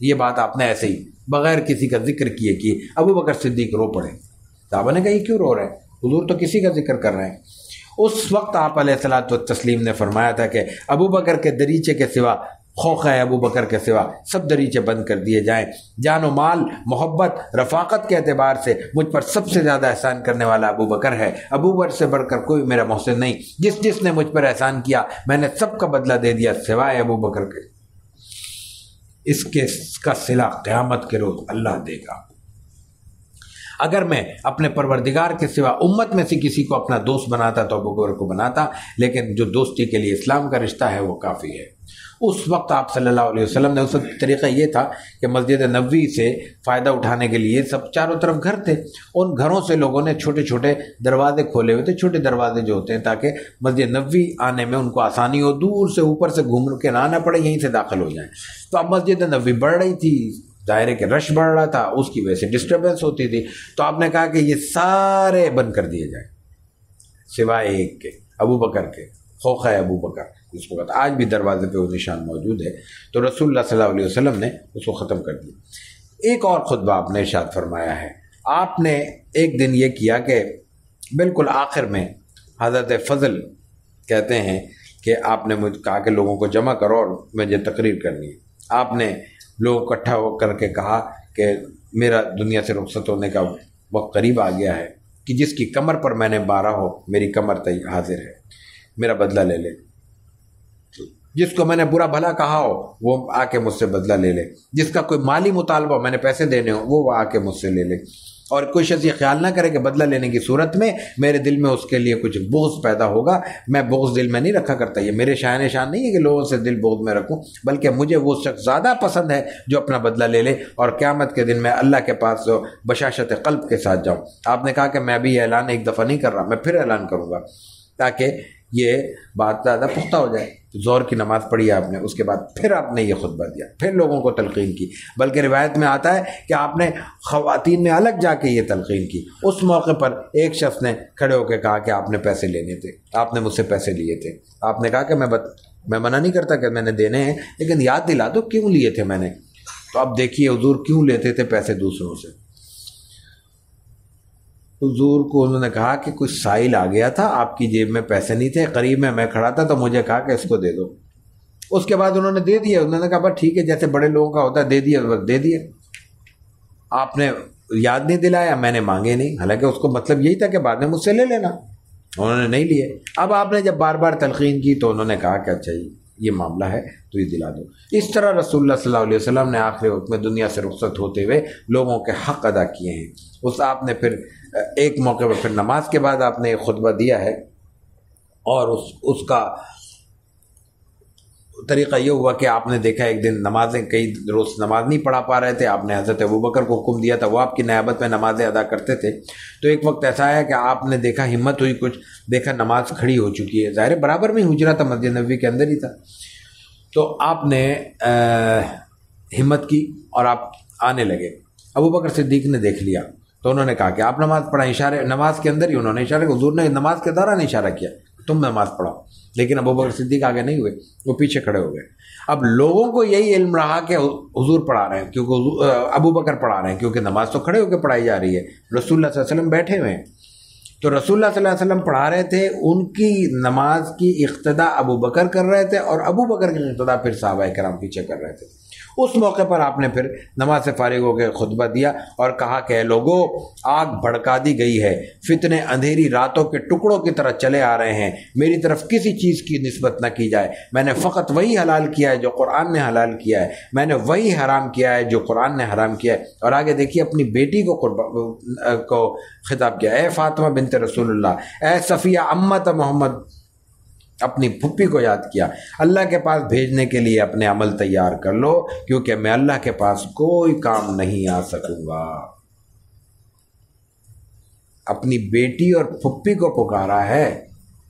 یہ بات آپ نے ایسے ہی بغیر کسی کا ذکر کیے کی۔ ابو بکر صدیق رو پڑے۔ صحابہ نے کہا یہ کیوں رو رہے ہیں، حضور تو کسی کا ذکر کر رہے ہیں۔ اس وقت آپ علیہ الصلوۃ والتسلیم نے فرمایا تھا کہ ابو بکر کے دریچے کے سوا، خوخہ ابو بکر کے سوا سب دریچے بند کر دیے جائیں۔ جان و مال، محبت، رفاقت کے اعتبار سے مجھ پر سب سے زیادہ احسان کرنے والا ابو بکر ہے، ابو بکر سے بڑھ کر کوئی میرا محسن نہیں۔ جس نے مجھ پر احسان کیا میں نے سب کا بدلہ دے دیا سوائے ابو بکر کے۔ اس کا صلہ قیامت کے روز اللہ دے گا۔ اگر میں اپنے پروردگار کے سوا امت میں سے کسی کو اپنا دوست بناتا تو ابو بکر کو بناتا، لیکن جو دوستی کے لیے اسلام کا رشتہ ہے وہ کافی ہے۔ اس وقت آپ صلی اللہ علیہ وسلم نے، اس وقت طریقہ یہ تھا کہ مسجد نبوی سے فائدہ اٹھانے کے لیے سب چاروں طرف گھر تھے، ان گھروں سے لوگوں نے چھوٹے چھوٹے دروازے کھولے ہوئے تھے، چھوٹے دروازے جو ہوتے ہیں تاکہ مسجد نبوی آنے میں ان کو آسانی ہو، دور سے اوپر سے گھوم کے نہ آنا پڑے، یہیں سے داخل ہو جائیں۔ تو اب مسجد نبوی بڑھ رہی تھی، ظاہر ہے کہ رش بڑھ رہا تھا، اس کی وجہ سے ڈسٹربنس ہوتی تھی، تو آپ نے کہا کہ یہ سارے بند کر دیے جائیں سوائے ایک کے، ابو بکر کے، خوخہ ابو بکر جس کو آج بھی دروازے پہ وہ نشان موجود ہے۔ تو رسول اللہ صلی اللہ علیہ وسلم نے اس کو ختم کر دیا۔ ایک اور خطبہ آپ نے ارشاد فرمایا ہے، آپ نے ایک دن یہ کیا کہ بالکل آخر میں حضرت فضل کہتے ہیں کہ آپ نے مجھ کہا کہ لوگوں کو جمع کرو اور مجھے تقریر کرنی ہے۔ آپ نے لوگ اکٹھا ہو کر کے کہا کہ میرا دنیا سے رخصت ہونے کا وقت قریب آ گیا ہے، کہ جس کی کمر پر میں نے بارہ ہو میری کمر حاضر ہے، میرا بدلہ لے لے۔ جس کو میں نے برا بھلا کہا ہو وہ آ کے مجھ سے بدلہ لے لے، جس کا کوئی مالی مطالبہ میں نے پیسے دینے ہو وہ آ کے مجھ سے لے لے، اور کوئی شخص یہ خیال نہ کرے کہ بدلہ لینے کی صورت میں میرے دل میں اس کے لیے کچھ بغض پیدا ہوگا۔ میں بغض دل میں نہیں رکھا کرتا، یہ میرے شان نہیں ہے کہ لوگوں سے دل بغض میں رکھوں، بلکہ مجھے وہ شخص زیادہ پسند ہے جو اپنا بدلہ لے لے اور قیامت کے دن میں اللہ کے پاس بشاشت قلب کے ساتھ جاؤں۔ آپ نے کہا کہ میں بھی یہ اعلان ایک دفعہ نہیں کر رہا، میں پھر اعلان کروں گا تاکہ یہ بات زیادہ پختہ ہو جائے۔ ظہر کی نماز پڑھی آپ نے، اس کے بعد پھر آپ نے یہ خطبہ دیا، پھر لوگوں کو تلقین کی، بلکہ روایت میں آتا ہے کہ آپ نے خواتین میں الگ جا کے یہ تلقین کی۔ اس موقع پر ایک شخص نے کھڑے ہو کے کہا کہ آپ نے پیسے لینے تھے، آپ نے مجھ سے پیسے لیے تھے۔ آپ نے کہا کہ میں منع نہیں کرتا کہ میں نے دینے ہیں، لیکن یاد دلا دو کیوں لیے تھے میں نے۔ تو اب دیکھیے حضور کیوں لیتے تھے پیسے دوسروں سے۔ حضور کو انہوں نے کہا کہ کوئی سائل آ گیا تھا، آپ کی جیب میں پیسے نہیں تھے، قریب میں کھڑا تھا، تو مجھے کہا کہ اس کو دے دو۔ اس کے بعد انہوں نے دے دیا، انہوں نے کہا بس ٹھیک ہے، جیسے بڑے لوگوں کا ہوتا ہے دے دیا، بس دے دیا۔ آپ نے یاد نہیں دلایا، میں نے مانگے نہیں، حالانکہ اس کو مطلب یہی تھا کہ بعد میں مجھ سے لے لینا، انہوں نے نہیں لیے۔ اب آپ نے جب بار بار تلقین کی تو انہوں نے کہا کہ اچھا جی یہ معاملہ ہے تو یہ دلا دو. اس طرح رسول اللہ صلی اللہ علیہ وسلم نے آخری وقت میں دنیا سے رخصت ہوتے ہوئے لوگوں کے حق ادا کیے ہیں. اس آپ نے پھر ایک موقع پر پھر نماز کے بعد آپ نے ایک خطبہ دیا ہے، اور اس کا طریقہ یہ ہوا کہ آپ نے دیکھا ایک دن نمازیں کئی روز نماز نہیں پڑھا پا رہے تھے، آپ نے حضرت ابوبکر کو حکم دیا تھا، وہ آپ کی نیابت میں نمازیں ادا کرتے تھے. تو ایک وقت ایسا آیا کہ آپ نے دیکھا ہمت ہوئی، کچھ دیکھا نماز کھڑی ہو چکی ہے، ظاہر برابر میں حجرہ تھا، مسجد نبوی کے اندر ہی تھا. تو آپ نے ہمت کی اور آپ آنے لگے. ابوبکر صدیق نے دیکھ لیا تو انہوں نے کہا کہ آپ نماز پڑھائیں. اشارے نماز کے اندر ہی انہوں نے اشارہ، حضور نے نماز کے دوران اشارہ کیا تم نماز پڑھاؤ، لیکن ابوبکر صدیق آگے نہیں ہوئے، وہ پیچھے کھڑے ہو گئے. اب لوگوں کو یہی علم رہا کہ حضور پڑھا رہے ہیں، کیونکہ ابوبکر پڑھا رہے ہیں، کیونکہ نماز تو کھڑے ہو کے پڑھائی جا رہی ہے، رسول اللہ صلی اللہ علیہ وسلم بیٹھے ہوئے ہیں. تو رسول اللہ صلی اللہ علیہ وسلم پڑھا رہے تھے، ان کی نماز کی اقتدا ابوبکر کر رہے تھے، اور ابوبکر کی اقتدا پھر صحابہ کرام پیچھے کر رہے تھے. اس موقع پر آپ نے پھر نماز سے فارغ ہو کے خطبہ دیا اور کہا کہ لوگوں، آگ بھڑکا دی گئی ہے، فتنے اندھیری راتوں کے ٹکڑوں کی طرح چلے آ رہے ہیں، میری طرف کسی چیز کی نسبت نہ کی جائے. میں نے فقط وہی حلال کیا ہے جو قرآن نے حلال کیا ہے، میں نے وہی حرام کیا ہے جو قرآن نے حرام کیا ہے. اور آگے دیکھیے اپنی بیٹی کو خطاب کیا، اے فاطمہ بنت رسول اللہ، اے صفیہ امت محمد، اپنی پھپھی کو یاد کیا. اللہ کے پاس بھیجنے کے لیے اپنے عمل تیار کر لو، کیونکہ میں اللہ کے پاس کوئی کام نہیں آ سکوں گا. اپنی بیٹی اور پھپھی کو پکارا ہے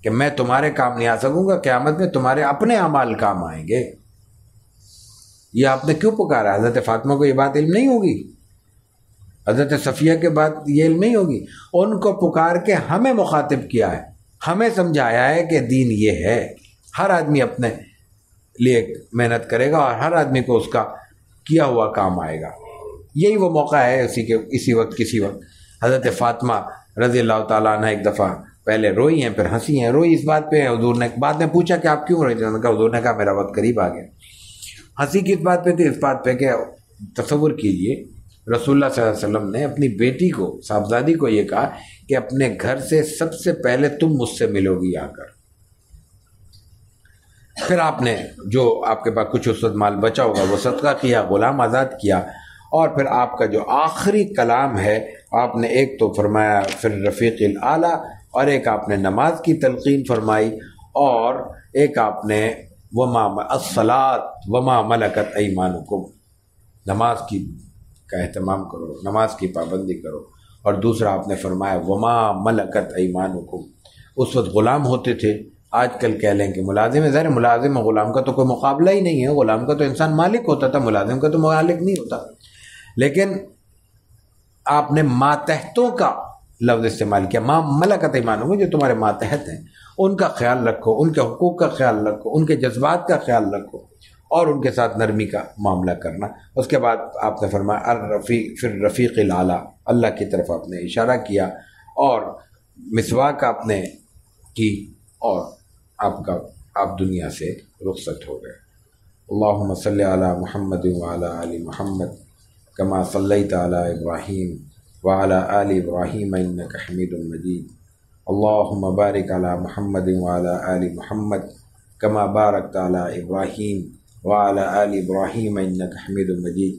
کہ میں تمہارے کام نہیں آ سکوں گا، قیامت میں تمہارے اپنے اعمال کام آئیں گے. یہ آپ نے کیوں پکارا؟ حضرت فاطمہ کو یہ بات علم نہیں ہوگی؟ حضرت صفیہ کے بعد یہ علم نہیں ہوگی؟ ان کو پکار کے ہمیں مخاطب کیا ہے، ہمیں سمجھایا ہے کہ دین یہ ہے، ہر آدمی اپنے لیے محنت کرے گا اور ہر آدمی کو اس کا کیا ہوا کام آئے گا. یہی وہ موقع ہے اسی وقت کسی وقت حضرت فاطمہ رضی اللہ تعالیٰ عنہ ایک دفعہ پہلے روئی ہیں، پھر ہنسی ہیں. روئی اس بات پہ، حضور نے بعد میں پوچھا کہ آپ کیوں روئی تھے؟ حضور نے کہا میرا وقت قریب آ گیا. ہنسی کس بات پہ تھی؟ اس بات پہ کہ تصور کیجئے رسول اللہ صلی اللہ علیہ وسلم نے اپنی بیٹی کو، صاحبزادی کو یہ کہا کہ اپنے گھر سے سب سے پہلے تم مجھ سے ملو گی آ کر. پھر آپ نے جو آپ کے پاس کچھ اس وقت مال بچا ہوگا وہ صدقہ کیا، غلام آزاد کیا، اور پھر آپ کا جو آخری کلام ہے آپ نے ایک تو فرمایا پھر رفیق الاعلیٰ، اور ایک آپ نے نماز کی تلقین فرمائی، اور ایک آپ نے وما الصلاۃ وما ملکت ایمانکم، نماز کی کا اہتمام کرو، نماز کی پابندی کرو. اور دوسرا آپ نے فرمایا وما ملکت ایمانکم. اس وقت غلام ہوتے تھے، آج کل کہہ لیں کہ ملازم ہے. ظاہر ملازم اور غلام کا تو کوئی مقابلہ ہی نہیں ہے، غلام کا تو انسان مالک ہوتا تھا، ملازم کا تو مالک نہیں ہوتا. لیکن آپ نے ماتحتوں کا لفظ استعمال کیا، ما ملکت ایمانکم، جو تمہارے ماتحت ہیں ان کا خیال رکھو، ان کے حقوق کا خیال رکھو، ان کے جذبات کا خیال رکھو، اور ان کے ساتھ نرمی کا معاملہ کرنا. اس کے بعد آپ نے فرمایا پھر رفیق الاعلیٰ، اللہ کی طرف آپ نے اشارہ کیا، اور مسواک آپ نے کی، اور آپ دنیا سے رخصت ہو گئے. اللہم صلی علی محمد وعلی آل محمد کما صلیت علی ابراہیم وعلی آل ابراہیم انک حمید مجید. اللہم بارک علی محمد وعلی آل محمد کما بارکت علی ابراہیم وعلى آل إبراهيم إنك حميد مجيد.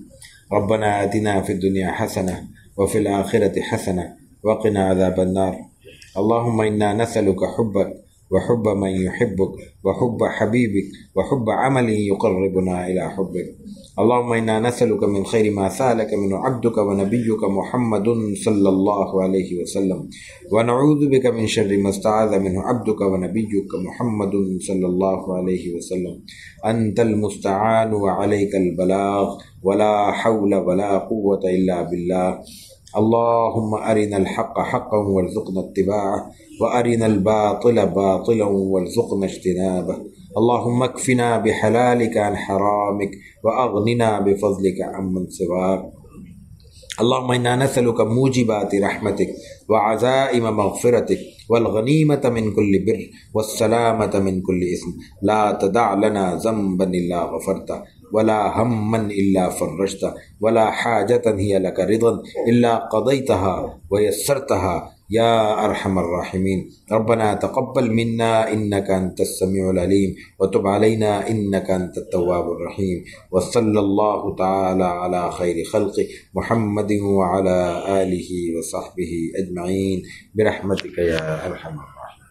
ربنا آتنا في الدنيا حسنة وفي الآخرة حسنة وقنا عذاب النار. اللهم إنا نسألك حبك وحب من يحبك وحب حبيبك وحب عمل يقربنا إلى حبك. اللهم إنا نسألك من خير ما سألك منه عبدك ونبيك محمد صلى الله عليه وسلم، ونعوذ بك من شر ما استعاذ منه عبدك ونبيك محمد صلى الله عليه وسلم. أنت المستعان وعليك البلاغ ولا حول ولا قوة إلا بالله. اللهم أرنا الحق حقا وارزقنا اتباعه وأرنا الباطل باطلا وارزقنا اجتنابه. اللهم اكفنا بحلالك عن حرامك وأغننا بفضلك عمن سواك. اللهم إنا نسألك موجبات رحمتك وعزائم مغفرتك والغنيمة من كل بر والسلامة من كل إثم. لا تدع لنا ذنبا إلا غفرته ولا هما إلا فرجته ولا حاجة هي لك رضا إلا قضيتها ويسرتها یا ارحم الراحمین. ربنا تقبل منا انك انت السميع العليم وتب علينا انك انت التواب الرحيم. وصلى الله تعالى على خير خلق محمد وعلى آله وصحبه اجمعين برحمتك يا ارحم الراحمين.